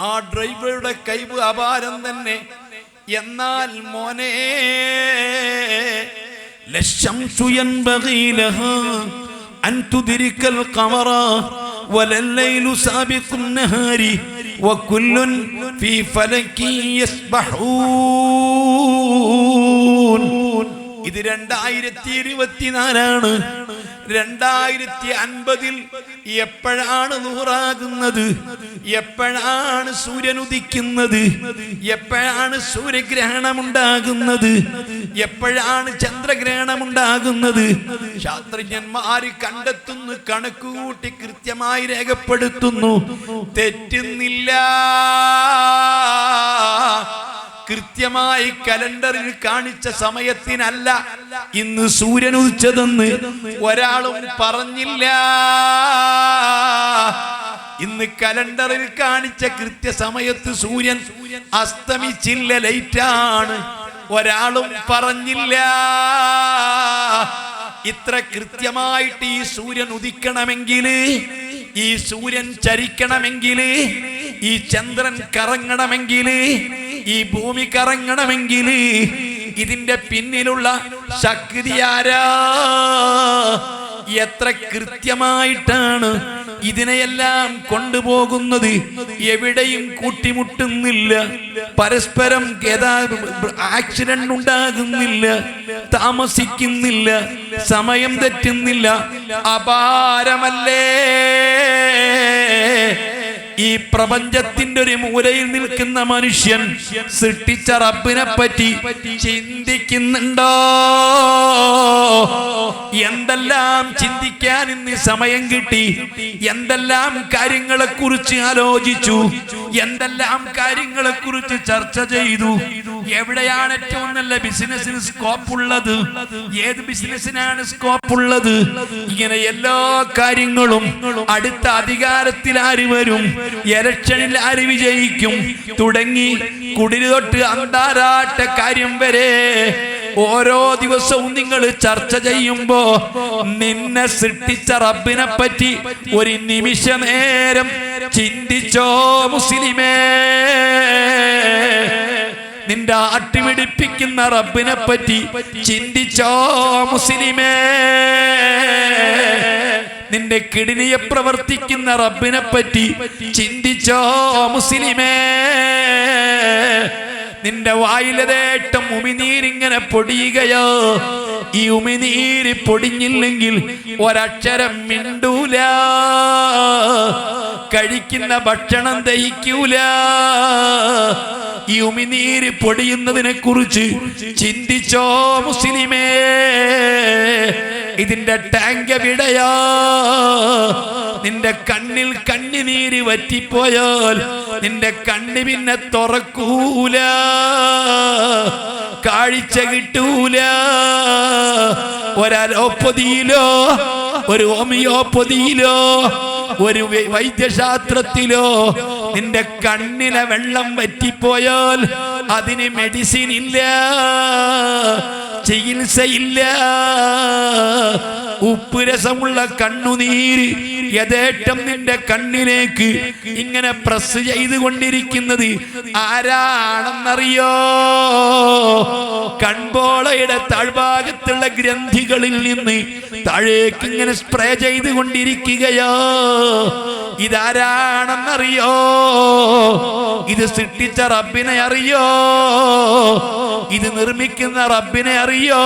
ആ ഡ്രൈവറുടെ കൈവ് അപാരം തന്നെ. എന്നാൽ മോനെ, ലശംസു യൻബഗി ലഹാ അൻ തുദ്രികൽ ഖമറ വലല്ലൈലു സാബിഖുൻ നഹാരി വകുല്ലുൻ ഫീ ഫലകി യസ്ബഹൂൻ. ഇത് 2024 ആണ്. 2050 എപ്പോഴാണ് നൂറാകുന്നത്? എപ്പോഴാണ് സൂര്യൻ ഉദിക്കുന്നത്? എപ്പോഴാണ് സൂര്യഗ്രഹണം ഉണ്ടാകുന്നത്? എപ്പോഴാണ് ചന്ദ്രഗ്രഹണം ഉണ്ടാകുന്നത്? ശാസ്ത്രജ്ഞന്മാര് കണ്ടെത്തുന്നു, കണക്കുകൂട്ടി കൃത്യമായി രേഖപ്പെടുത്തുന്നു. തെറ്റുന്നില്ല. കൃത്യമായി കലണ്ടറിൽ കാണിച്ച സമയത്തിനല്ല ഇന്ന് സൂര്യൻ ഉദിച്ചതെന്ന് ഒരാളും പറഞ്ഞില്ല. ഇന്ന് കലണ്ടറിൽ കാണിച്ച കൃത്യസമയത്ത് സൂര്യൻ അസ്തമിച്ചില്ല, ലൈറ്റാണ്. ഒരാളും പറഞ്ഞില്ല. ഇത്ര കൃത്യമായിട്ട് ഈ സൂര്യൻ ഉദിക്കണമെങ്കിൽ, ഈ സൂര്യൻ ചരിക്കണമെങ്കിൽ, ഈ ചന്ദ്രൻ കറങ്ങണമെങ്കിൽ, ഈ ഭൂമി കറങ്ങണമെങ്കിൽ ഇതിന്റെ പിന്നിലുള്ള ശക്തി ആരാ? എത്ര കൃത്യമായിട്ടാണ് ഇതിനെയെല്ലാം കൊണ്ടുപോകുന്നത്. എവിടെയും കൂട്ടിമുട്ടുന്നില്ല, പരസ്പരം ആക്സിഡന്റ് ഉണ്ടാകുന്നില്ല, താമസിക്കുന്നില്ല, സമയം തെറ്റുന്നില്ല. അപാരമല്ലേ? ഈ പ്രപഞ്ചത്തിന്റെ ഒരു മൂലയിൽ നിൽക്കുന്ന മനുഷ്യൻ സൃഷ്ടിച്ച റബ്ബിനെ പറ്റി ചിന്തിക്കുന്നുണ്ടോ? എന്തെല്ലാം ചിന്തിക്കാൻ ഇന്ന് സമയം കിട്ടി, എന്തെല്ലാം കാര്യങ്ങളെ കുറിച്ച് ആലോചിച്ചു, എന്തെല്ലാം കാര്യങ്ങളെ കുറിച്ച് ചർച്ച ചെയ്തു. എവിടെയാണ് ഏറ്റവും നല്ല ബിസിനസിന് സ്കോപ്പ് ഉള്ളത്, ഏത് ബിസിനസിനാണ് സ്കോപ്പ് ഉള്ളത്, ഇങ്ങനെ എല്ലാ കാര്യങ്ങളും, അടുത്ത അധികാരത്തിൽ ആര് വരും, ഇലക്ഷനിൽ ആര് വിജയിക്കും തുടങ്ങി കുടില് തൊട്ട് അന്താരാഷ്ട്ര കാര്യം വരെ ഓരോ ദിവസവും നിങ്ങൾ ചർച്ച ചെയ്യുമ്പോ നിന്നെ സൃഷ്ടിച്ച റബ്ബിനെ പറ്റി ഒരു നിമിഷ നേരം ചിന്തിച്ചോ മുസ്ലിമേ? നിന്റെ അട്ടിമിടിപ്പിക്കുന്ന റബ്ബിനെ പറ്റി ചിന്തിച്ചോ മുസ്ലിമേ? നിന്റെ കിഡ്നിയെ പ്രവർത്തിക്കുന്ന റബ്ബിനെ പറ്റി ചിന്തിച്ചോ മുസ്ലിമേ? നിന്റെ വായിലേറ്റം ഉമിനീരിങ്ങനെ പൊടിയുകയോ, ഈ ഉമിനീര് പൊടിഞ്ഞില്ലെങ്കിൽ ഒരക്ഷരം മിണ്ടൂല, കഴിക്കുന്ന ഭക്ഷണം ദഹിക്കൂല. ഈ ഉമിനീര് പൊടിയുന്നതിനെ കുറിച്ച് ചിന്തിച്ചോ മുസ്ലിമേ? ഇതിന്റെ ടാങ്ക് എവിടെയാ? നിന്റെ കണ്ണിൽ കണ്ണുനീര് വറ്റിപ്പോയാൽ നിന്റെ കണ്ണ് പിന്നെ തുറക്കൂല, കാഴ്ച കിട്ടൂല. ഒരലോപ്പതിയിലോ ഒരു ഹോമിയോപ്പതിയിലോ ഒരു വൈദ്യശാസ്ത്രത്തിലോ നിന്റെ കണ്ണിലെ വെള്ളം വറ്റിപ്പോയാൽ അതിന് മെഡിസിൻ ഇല്ല, ചികിത്സയില്ല. ഉപ്പുരസമുള്ള കണ്ണുനീര് യഥേഷ്ടം നിന്റെ കണ്ണിലേക്ക് ഇങ്ങനെ പ്രസ് ചെയ്തുകൊണ്ടിരിക്കുന്നത് ആരാണെന്നറിയോ? കൺപോളയുടെ താഴ്ഭാഗത്തുള്ള ഗ്രന്ഥികളിൽ നിന്ന് താഴേക്ക് ഇങ്ങനെ സ്പ്രേ ചെയ്തുകൊണ്ടിരിക്കുകയോ. ഇതാരാണെന്നറിയോ? ഇത് സൃഷ്ടിച്ച റബ്ബിനെ അറിയോ? ഇത് നിർമ്മിക്കുന്ന റബ്ബിനെ അറിയോ?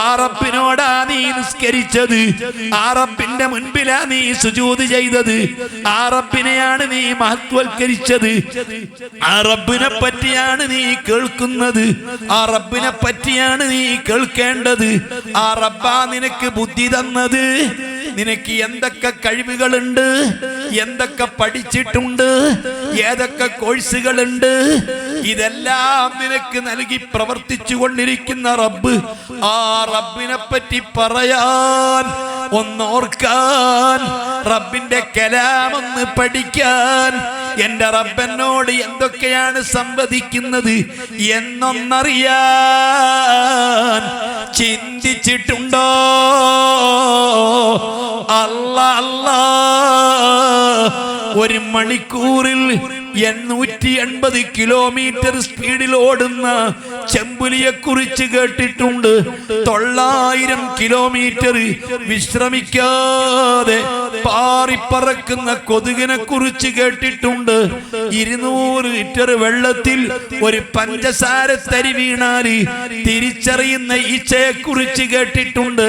ആ റബ്ബിനോടാ നീ നിസ്കരിച്ചത്, ആ റബ്ബിന്റെ മുൻപിലാ നീ സുജൂദ് ചെയ്തത്, ആ റബ്ബിനെയാണ് നീ മഹത്വൽക്കരിച്ചത്, ആ റബ്ബിനെ പറ്റിയാണ് നീ കേൾക്കുന്നത്, ആ റബ്ബിനെ പറ്റിയാണ് നീ കേൾക്കേണ്ടത്. ആ റബ്ബാ നിനക്ക് ബുദ്ധി തന്നത്. നിനക്ക് എന്തൊക്കെ കഴിവുകളുണ്ട്, എന്തൊക്കെ പഠിച്ചിട്ടുണ്ട്, ഏതൊക്കെ കോഴ്സുകളുണ്ട്, ഇതെല്ലാം നിനക്ക് നൽകി പ്രവർത്തിച്ചു കൊണ്ടിരിക്കുന്ന റബ്ബ്. ആ റബ്ബിനെ പറ്റി പറയാൻ, ഒന്നോർക്കാൻ, റബ്ബിന്റെ കലാമൊന്ന് പഠിക്കാൻ, എന്റെ റബ്ബനോട് എന്തൊക്കെയാണ് സംവദിക്കുന്നത് എന്നൊന്നറിയാൻ ചിന്തിച്ചിട്ടുണ്ടോ? അല്ലാ അല്ലാ, ഒരു മണിക്കൂറിൽ 880 കിലോമീറ്റർ സ്പീഡിൽ ഓടുന്ന ചെമ്പുലിയെ കുറിച്ച് കേട്ടിട്ടുണ്ട്. 900 കിലോമീറ്റർ വിശ്രമിക്കാതെ പാറിപ്പറക്കുന്ന കൊതുകിനെ കുറിച്ച് കേട്ടിട്ടുണ്ട്. 200 ലിറ്റർ വെള്ളത്തിൽ ഒരു പഞ്ചസാര തരി വീണാല് തിരിച്ചറിയുന്ന ഈച്ചയെ കുറിച്ച് കേട്ടിട്ടുണ്ട്.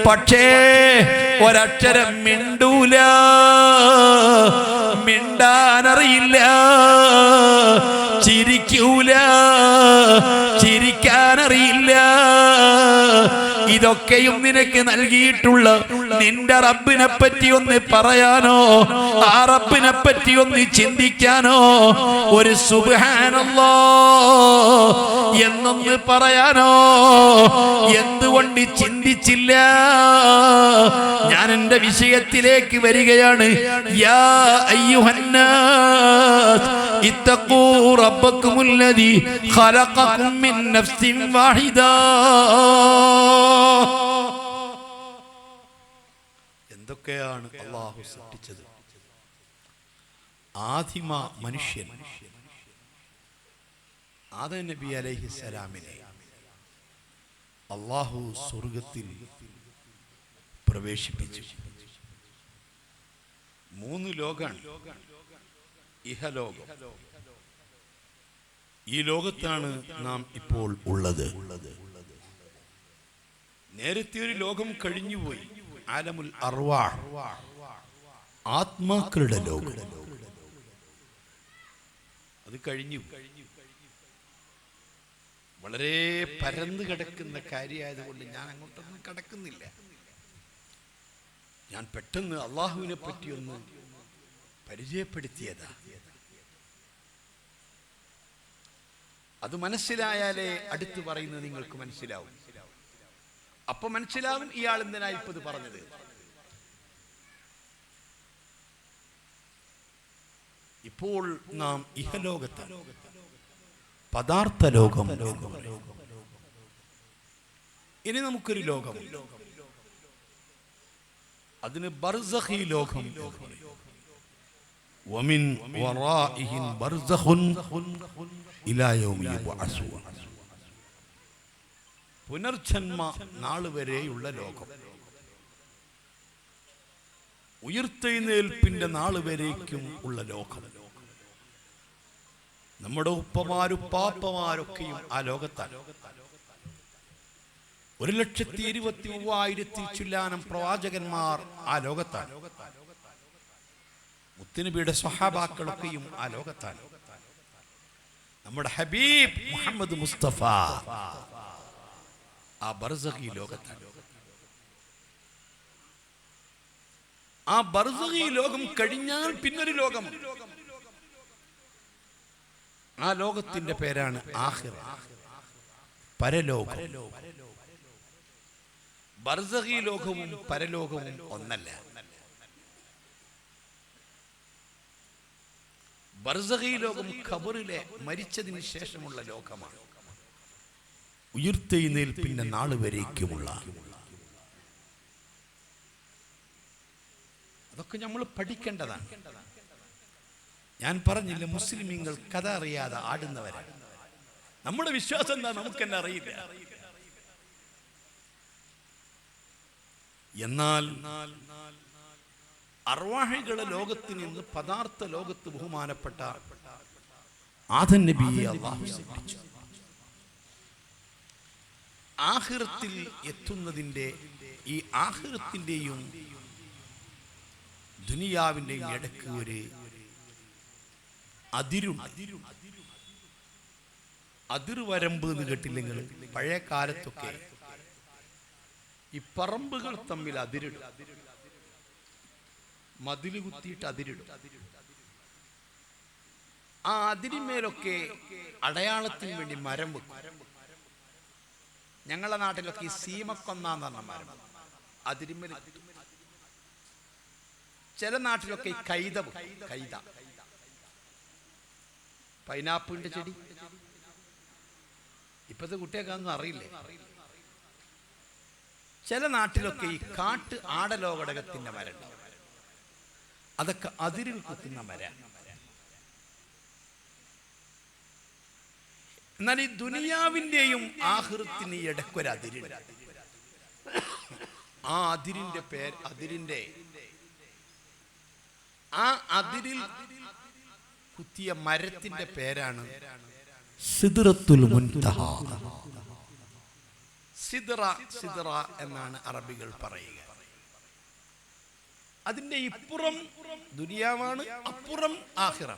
പക്ഷേ ഒരക്ഷരം മിണ്ടൂല, മിണ്ടാനറിയില്ല, ചിരിക്കൂല, ചിരിക്കാനറിയില്ല. ഇതൊക്കെയും നിനക്ക് നൽകിയിട്ടുള്ള നിന്റെ റബ്ബിനെ പറ്റി ഒന്ന് പറയാനോ, ആ റബ്ബിനെ പറ്റി ഒന്ന് ചിന്തിക്കാനോ, ഒരു സുബ്ഹാനല്ലാഹ് എന്നൊന്ന് പറയാനോ എന്തുകൊണ്ട് ചിന്തിച്ചില്ല? ഞാൻ എന്റെ വിഷയത്തിലേക്ക് വരികയാണ്. യാ അയ്യുഹന്നാസ് ഇത്തഖൂ റബ്ബക്കുമുല്ലദീ ഖലഖകും മിൻ നഫ്സിൻ വാഹിദ. എന്തൊക്കെയാണ് അല്ലാഹു സൃഷ്ടിച്ചത്? ആദിമ മനുഷ്യൻ ആദം നബി അലൈഹിസ്സലാമിനെ അല്ലാഹു സ്വർഗ്ഗത്തിൽ പ്രവേശിപ്പിച്ചു. 3 ലോകമാണ്. ഇഹലോകം, ഈ ലോകത്താണ് നാം ഇപ്പോൾ ഉള്ളത്. നേരത്തെ ഒരു ലോകം കഴിഞ്ഞുപോയി, ആലമുൽ അർവാഹ്. ആത്മാക്കളുടെ ലോകം. അത് കഴിഞ്ഞു. വളരെ പരന്നു കിടക്കുന്ന കാര്യമായതുകൊണ്ട് ഞാൻ അങ്ങോട്ടൊന്നും കടക്കുന്നില്ല. ഞാൻ പെട്ടെന്ന് അള്ളാഹുവിനെ പറ്റി ഒന്ന് പരിചയപ്പെടുത്തിയതാ. അത് മനസ്സിലായാലേ അടുത്ത് പറയുന്നത് നിങ്ങൾക്ക് മനസ്സിലാവും. അപ്പൊ മനസ്സിലാവും ഇയാൾ എന്തിനാ ഇപ്പൊ ഇത് പറഞ്ഞത്. ഇപ്പോൾ നാം ഇഹലോകത്ത് പദാർത്ഥ ലോകം. ഇനി നമുക്കൊരു ലോകം, അതിന് ബർസഖി ലോകം. വമിൻ വറാഇഹിൻ ബർസഖുൻ ഇലാ യൗമി യുബ്അസൂൻ. പുനർജന്മ നാൾ വരെയുള്ള ലോകം, ഉയർത്തെഴുന്നേൽപ്പിന്റെ നാൾ വരേക്കും ഉള്ള ലോകം. നമ്മുടെ ഉപ്പമാരും പാപ്പമാരൊക്കെയും ആ ലോകത്താണ്. 1,23,000 ചില്ലാനം പ്രവാചകന്മാർ ആ ലോകത്താണ്. മുത്തുനബിയുടെ സ്വഹാബാക്കളൊക്കെയും ആ ലോകത്താണ്. നമ്മുടെ ഹബീബ് മുഹമ്മദ് മുസ്തഫ ആ ബർസഖി ലോകത്താണ്. ആ ബർസഖി ലോകം കഴിഞ്ഞാൽ പിന്നൊരു ലോകം. ആ ലോകത്തിന്റെ പേരാണ് ആഖിറ, പരലോകം. ബർസഖി ലോകവും പരലോകവും ഒന്നല്ല. ബർസഖി ലോകം ഖബറിലെ മരിച്ചതിന് ശേഷമുള്ള ലോകമാണ്. ഉയർത്തെഴുന്നേൽപ്പിന്റെ നാൾ വരേക്കുമുള്ള. അതൊക്കെ നമ്മൾ പഠിക്കേണ്ടതാണ്. ഞാൻ പറഞ്ഞില്ല, മുസ്ലിമീങ്ങൾ കഥ അറിയാതെ ആടുന്നവരാണ്. നമ്മുടെ വിശ്വാസം എന്താ നമുക്കെന്നെ അറിയില്ല. എന്നാൽ അർവാഹികളുടെ ലോകത്തിൽ നിന്ന് പദാർത്ഥ ലോകത്ത് ബഹുമാനപ്പെട്ട ആദം നബിയെ അല്ലാഹു സൃഷ്ടിച്ചു. ആഖിറത്തിൽ എത്തുന്നതിന്റെ, ഈ ആഖിറത്തിന്റെയും ദുനിയാവിന്റെയും ഇടയ്ക്ക് ഒരു അതിർവരമ്പ് എന്ന് കേട്ടില്ലെങ്കിൽ, പഴയ കാലത്തൊക്കെ ഈ പറമ്പുകൾ തമ്മിൽ അതിരിടും, മതില് കുത്തിയിട്ട് അതിരിടും. ആ അതിരിന്മേലൊക്കെ അടയാളത്തിന് വേണ്ടി മരം വെക്കും. ഞങ്ങളുടെ നാട്ടിലൊക്കെ ഈ സീമക്കൊന്നാന്ന് പറഞ്ഞ മരം അതിരിന്മേൽ. ചില നാട്ടിലൊക്കെ ഈ കൈത, പൈനാപ്പിളിന്റെ ചെടി. ഇപ്പത്തെ കുട്ടികൾക്കൊന്നും അറിയില്ലേ. ചില നാട്ടിലൊക്കെ ഈ കാട്ട് ആടലോകടകത്തിന്റെ മരം, അതൊക്കെ അതിരിൽ കുത്തുന്ന മരം. എന്നാൽ ഈ ദുനിയാവിന്റെയും ആഖിറത്തിന് ഇടയ്ക്കൊരു അതിരുണ്ട്. ആ അതിരിന്റെ പേര്, ആ അതിരിൽ കുത്തിയ മരത്തിന്റെ പേരാണ് സിദ്റത്തുൽ മുൻതഹ. സിദ്റ എന്നാണ് അറബികൾ പറയുക. അതിന്റെ ഇപ്പുറം ദുനിയാവാണ്, അപ്പുറം ആഖിറ.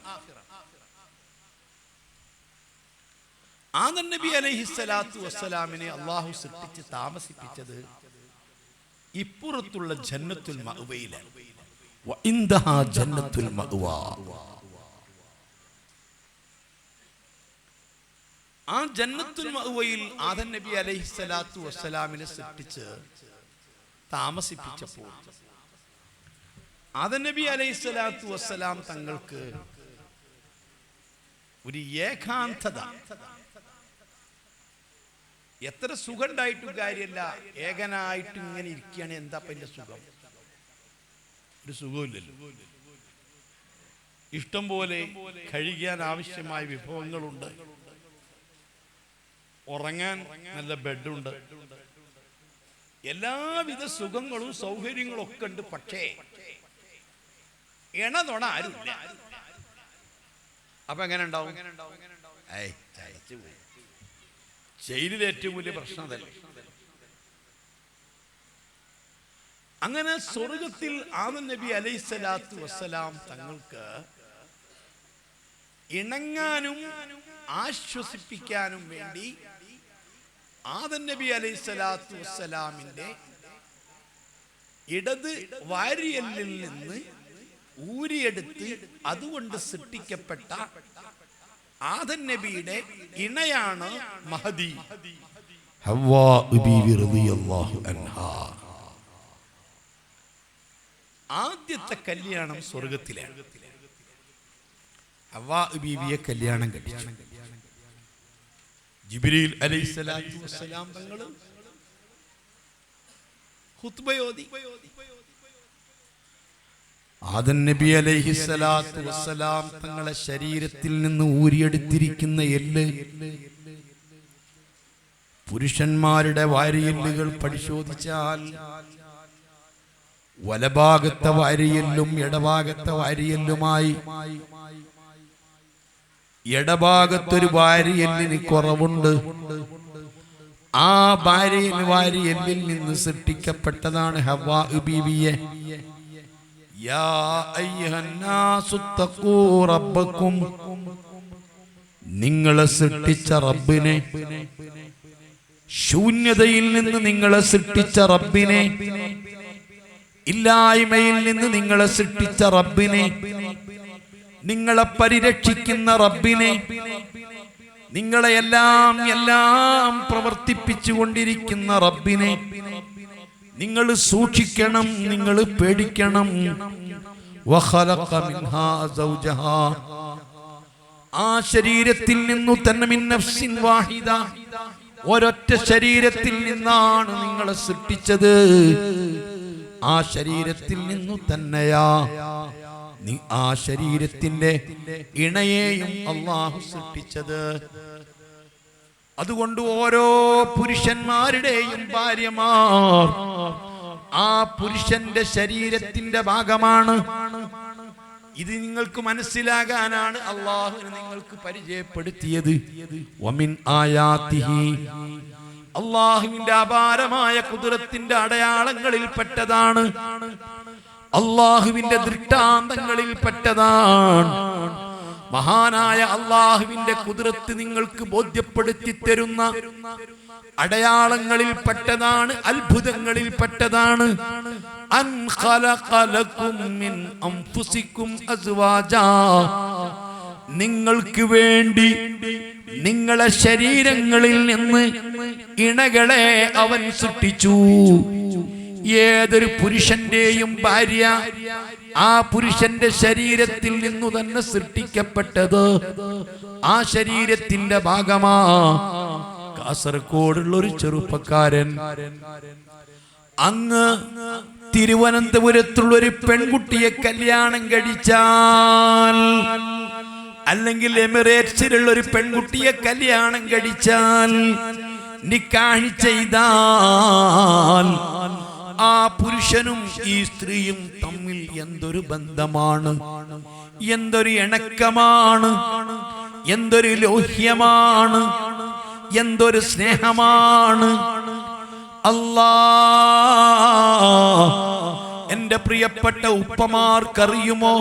ആദം നബി അലൈഹിസ്സലാത്തു വസ്സലാമിനെ അള്ളാഹു സൃഷ്ടിച്ച് താമസിപ്പിച്ചത് ഇപ്പുറത്തുള്ള ജന്നത്തുൽ മഅ്വയിലാണ്. വഇൻദഹാ ജന്നത്തുൽ മഅ്വാ. ആ ജന്നത്തുൽ മഅ്വയിൽ ആദം നബി അലൈഹിസ്സലാത്തു വസ്സലാമിനെ സൃഷ്ടിച്ച് താമസിപ്പിച്ചപ്പോൾ ആദം നബി അലൈഹിസ്സലാത്തു വസ്സലാം തങ്ങൾക്ക് ഒരു ഏകാന്തത. എത്ര സുഖം ഉണ്ടായിട്ടും കാര്യമല്ല, ഏകനായിട്ട് ഇങ്ങനെ ഇരിക്കുകയാണ്. എന്താ എന്റെ സുഖം? ഒരു സുഖമില്ലല്ലോ. ഇഷ്ടം പോലെ കഴിക്കാൻ ആവശ്യമായ വിഭവങ്ങളുണ്ട്, ഉറങ്ങാൻ നല്ല ബെഡുണ്ട്, എല്ലാവിധ സുഖങ്ങളും സൗകര്യങ്ങളും ഒക്കെ ഉണ്ട്. പക്ഷേ എണതൊണ ആരുമില്ല. അപ്പൊ എങ്ങനെ ഉണ്ടാവും? ജയിലിൽ ഏറ്റവും വലിയ പ്രശ്നം അതല്ലേ. അങ്ങനെ സ്വർഗത്തിൽ ആദം നബി അലൈഹിസ്സലാത്തു വസ്സലാം തങ്ങൾക്ക് ഇണങ്ങാനും ആശ്വസിപ്പിക്കാനും വേണ്ടി ആദം നബി അലൈഹിസ്സലാത്തു വസ്സലാമിന്റെ ഇടത് വാരിയല്ലിൽ നിന്ന് ഊരിയെടുത്ത് അതുകൊണ്ട് സൃഷ്ടിക്കപ്പെട്ട ആദം നബിയുടെ ഇണയാണ് മഹദി. ഹവ്വാ ബീവി റളിയല്ലാഹു അൻഹാ. ആദ്യത്തെ കല്യാണം സ്വർഗത്തിലാണ്. ഹവ്വാ ബീവിയെ കല്യാണം കഴിച്ചു. ജിബ്രീൽ അലൈഹിസ്സലാത്തു വസ്സലാം തങ്ങൾ ഖുത്ബയോതി. ആദം നബി അലൈഹിസ്സലാത്തു വസ്സലാം തങ്ങളെ ശരീരത്തിൽ നിന്ന് ഊരിയെടുത്തിരിക്കുന്ന എല്ല് പുരുഷന്മാരുടെ വാരിയെല്ലുകൾ പരിശോധിച്ചാൽ വലഭാഗത്തെ വാരിയെല്ലും ഇടഭാഗത്തെ വാരിയെല്ലുമായി ഇടഭാഗത്തൊരു വാരിയെല്ലിന് കുറവുണ്ട്. ആ വാരിയെല്ലിൽ നിന്ന് സൃഷ്ടിക്കപ്പെട്ടതാണ് ഹവ്വാ ബീവിയെ. യാ അയ്യുഹന്നാസു തഖൂ റബ്ബക്കും, നിങ്ങളെ സൃഷ്ടിച്ച റബ്ബിനെ, ശൂന്യതയിൽ നിന്ന് നിങ്ങളെ സൃഷ്ടിച്ച റബ്ബിനെ, ഇല്ലായ്മയിൽ നിന്ന് നിങ്ങളെ സൃഷ്ടിച്ച റബ്ബിനെ, നിങ്ങളെ പരിരക്ഷിക്കുന്ന റബ്ബിനെ, നിങ്ങളെ എല്ലാം പ്രവർത്തിപ്പിച്ചു കൊണ്ടിരിക്കുന്ന റബ്ബിനെ നിങ്ങൾ സൂക്ഷിക്കണം, നിങ്ങൾ പേടിക്കണം. വഖലഖ മിൻഹാ സൗജഹാ, ആ ശരീരത്തിൽ നിന്നു തന്നെ മിൻ നഫ്സിൻ വാഹിദ, ഒരൊറ്റ ശരീരത്തിൽ നിന്നാണ് നിങ്ങളെ സൃഷ്ടിച്ചത്. ആ ശരീരത്തിൽ നിന്നു തന്നെയാ ആ ശരീരത്തിന്റെ ഇണയെയും അല്ലാഹു സൃഷ്ടിച്ചത്. അതുകൊണ്ട് ഓരോ പുരുഷന്മാരുടെയും ഭാര്യമാർ ആ പുരുഷന്റെ ശരീരത്തിന്റെ ഭാഗമാണ്. ഇത് നിങ്ങൾക്ക് മനസ്സിലാകാനാണ് അല്ലാഹു നിങ്ങൾക്ക് പരിചയപ്പെടുത്തിയത്. വമിൻ ആയാതിഹി, അല്ലാഹുവിന്റെ അപാരമായ ഖുദ്റത്തിന്റെ അടയാളങ്ങളിൽ പെട്ടതാണ്, അല്ലാഹുവിന്റെ ദൃഷ്ടാന്തങ്ങളിൽ പെട്ടതാണ്. മഹാനായ അല്ലാഹുവിന്റെ ഖുദ്റത്ത് നിങ്ങൾക്ക് ബോധ്യപ്പെടുത്തി തരുന്ന അടയാളങ്ങളിൽ പെട്ടതാണ്, അത്ഭുതങ്ങളിൽ പെട്ടതാണ്. അൻ ഖലഖ ലക്കും മിൻ അൻഫുസിക്കും അസ്വാജാ, നിങ്ങൾക്ക് വേണ്ടി നിങ്ങളെ ശരീരങ്ങളിൽ നിന്ന് ഇണകളെ അവൻ സൃഷ്ടിച്ചു. ഏതൊരു പുരുഷന്റെയും ഭാര്യ ആ പുരുഷന്റെ ശരീരത്തിൽ നിന്നു തന്നെ സൃഷ്ടിക്കപ്പെട്ടത്, ആ ശരീരത്തിന്റെ ഭാഗമാ. കാസർഗോഡുള്ള ഒരു ചെറുപ്പക്കാരൻ അങ്ങ് തിരുവനന്തപുരത്തുള്ള ഒരു പെൺകുട്ടിയെ കല്യാണം കഴിച്ചാൽ, അല്ലെങ്കിൽ എമിറേറ്റ്സിലുള്ള ഒരു പെൺകുട്ടിയെ കല്യാണം കഴിച്ചാൽ, നിക്കാഹ് ചെയ്താൽ, ആ പുരുഷനും ഈ സ്ത്രീയും തമ്മിൽ എന്തൊരു ബന്ധമാണ്, എന്തൊരു ഇണക്കമാണ്, എന്തൊരു ലോഹ്യമാണ്, എന്തൊരു സ്നേഹമാണ്. അല്ലാ, എന്റെ പ്രിയപ്പെട്ട ഉപ്പമാർക്കറിയുമോ,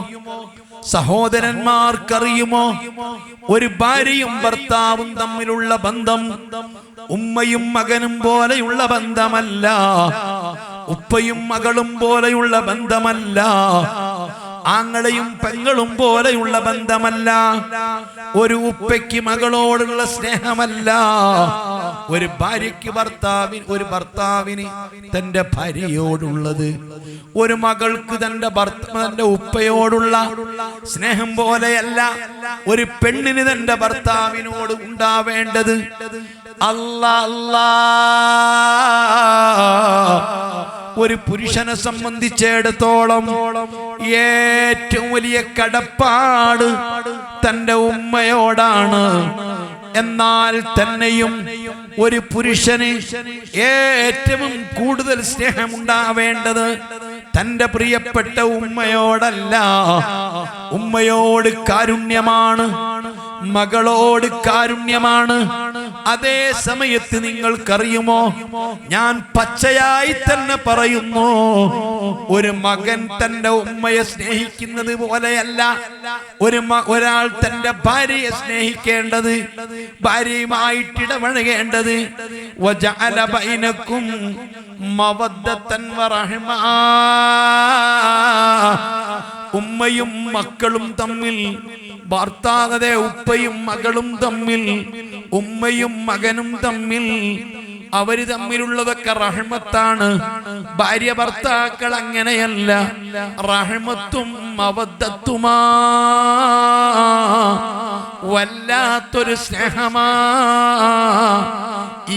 സഹോദരന്മാർക്കറിയുമോ, ഒരു ഭാര്യയും ഭർത്താവും തമ്മിലുള്ള ബന്ധം ഉമ്മയും മകനും പോലെയുള്ള ബന്ധമല്ല, ഉപ്പയും മകളും പോലെയുള്ള ബന്ധമല്ല, ആങ്ങളെയും പെങ്ങളും പോലെയുള്ള ബന്ധമല്ല, ഒരു ഉപ്പയ്ക്ക് മകളോടുള്ള സ്നേഹമല്ല, ഒരു ഭാര്യയ്ക്ക് ഒരു ഭർത്താവിന് തന്റെ ഭാര്യയോടുള്ളത്, ഒരു മകൾക്ക് തന്റെ ഉപ്പയോടുള്ള സ്നേഹം പോലെയല്ല ഒരു പെണ്ണിന് തന്റെ ഭർത്താവിനോട് ഉണ്ടാവേണ്ടത്. അല്ലാ, ഒരു പുരുഷനെ സംബന്ധിച്ചിടത്തോളം ഏറ്റവും വലിയ കടപ്പാട് തന്റെ ഉമ്മയോടാണ്. എന്നാൽ തന്നെയും ഒരു പുരുഷന് ഏറ്റവും കൂടുതൽ സ്നേഹമുണ്ടാവേണ്ടത് തന്റെ പ്രിയപ്പെട്ട ഉമ്മയോടല്ല, ഉമ്മയോട് കാരുണ്യമാണ്, മകളോട് കാരുണ്യമാണ്, അതേ സമയത്ത് നിങ്ങൾക്കറിയുമോ, ഞാൻ പച്ചയായി തന്നെ പറയുന്നു, ഒരു മകൻ തന്റെ ഉമ്മയെ സ്നേഹിക്കുന്നത് പോലെയല്ല ഒരാൾ തന്റെ ഭാര്യയെ സ്നേഹിക്കേണ്ടത്, ഭാര്യയുമായിട്ട് ഇടപഴകേണ്ടത്. വജഅല ബൈനക്കും മവദ്ദതൻ വറഹ്മ, ഉമ്മയും മക്കളും തമ്മിൽ, ഭർത്താവേ ഉപ്പയും മകളും തമ്മിൽ, ഉമ്മയും മകനും തമ്മിൽ, അവര് തമ്മിലുള്ളതൊക്കെ റഹ്മത്താണ്. ഭാര്യ ഭർത്താക്കൾ അങ്ങനെയല്ല, റഹ്മത്തും മവദ്ദത്തുമാ, വല്ലാത്തൊരു സ്നേഹമാ,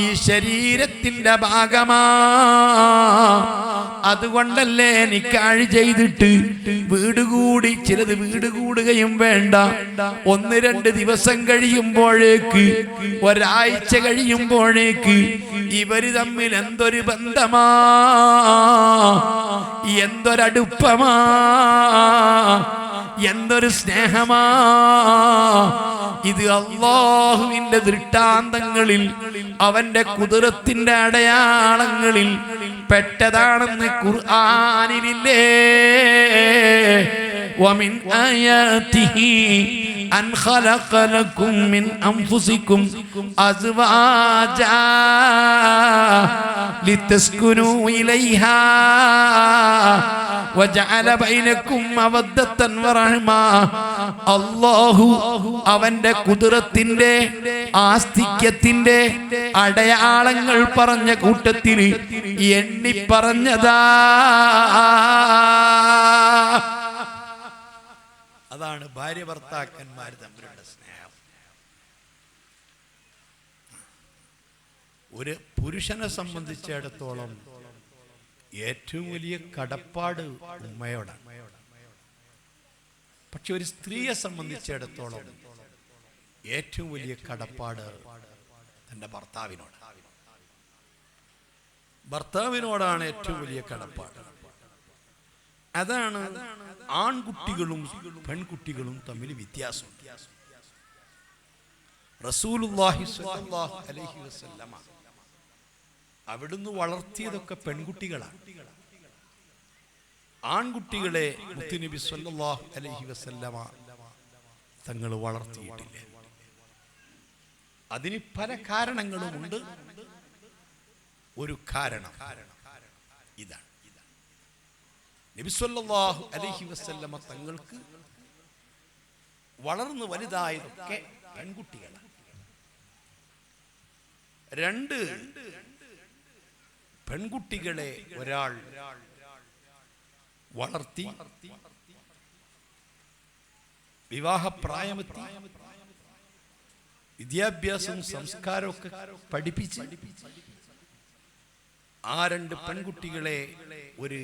ഈ ശരീരത്തിന്റെ ഭാഗമാ. അതുകൊണ്ടല്ലേ നിക്കാഹ് ചെയ്തിട്ട് വീടുകൂടി, ചിലത് വീട് കൂടുകയും വേണ്ട, 1-2 ദിവസം കഴിയുമ്പോഴേക്ക്, ഒരാഴ്ച കഴിയുമ്പോഴേക്ക് ഇവര് തമ്മിൽ എന്തൊരു ബന്ധമാ, എന്തൊരടുപ്പമാ, എന്തൊരു സ്നേഹമാ. ഇത് അല്ലാഹുവിന്റെ ദൃഷ്ടാന്തങ്ങളിൽ, അവന്റെ ഖുദ്റത്തിന്റെ അടയാളങ്ങളിൽ പെട്ടതാണെന്ന് ഖുർആനിലില്ലേ. വമിൻ ആയാതിഹി അൻ ഖലഖ ലക്കും മിൻ അൻഫുസികും അസ്വാജാ ലിതസ്കുനൂ ഇലൈഹാ വജഅല ബൈനക്കും മവദ്ദതൻ വറഹ്മ. അല്ലാഹു അവന്റെ ഖുദ്റത്തിന്റെ, ആസ്തിക്യത്തിന്റെ അടയാളങ്ങൾ പറഞ്ഞ കൂട്ടത്തിൽ എണ്ണി പറഞ്ഞതാ. അതാണ് ഭാര്യ ഭർത്താക്കന്മാർ തമ്മിലുള്ള സ്നേഹം. ഒരു പുരുഷനെ സംബന്ധിച്ചിടത്തോളം ഏറ്റവും വലിയ കടപ്പാട് ഉമ്മയോടാണ്. പക്ഷെ ഒരു സ്ത്രീയെ സംബന്ധിച്ചിടത്തോളം ഏറ്റവും വലിയ കടപ്പാട് തൻ്റെ ഭർത്താവിനോടാണ് ഏറ്റവും വലിയ കടപ്പാട്. അതാണ് ആൺകുട്ടികളും പെൺകുട്ടികളും തമ്മിൽ വ്യത്യാസം. റസൂലുള്ളാഹി സ്വല്ലല്ലാഹു അലൈഹി വസല്ലമ അവിടുന്ന് വളർത്തിയതൊക്കെ പെൺകുട്ടികളാണ്. ആൺകുട്ടികളെ മുത്തുനബി സ്വല്ലല്ലാഹു അലൈഹി വസല്ലമ തങ്ങൾ വളർത്തിയിട്ടില്ല. അതിന് പല കാരണങ്ങളുമുണ്ട്. ഒരു കാരണം ഇതാണ്, നബി സല്ലല്ലാഹു അലൈഹി വസല്ലമ തങ്ങൾക്ക് വളർന്നു വലുതായതൊക്കെ പെൺകുട്ടികളാണ്. 2 പെൺകുട്ടികളെ ഒരാൾ വളർത്തി വിവാഹപ്രായമെത്തി വിദ്യാഭ്യാസവും സംസ്കാരമൊക്കെ പഠിപ്പിച്ച് ആ 2 പെൺകുട്ടികളെ ഒരു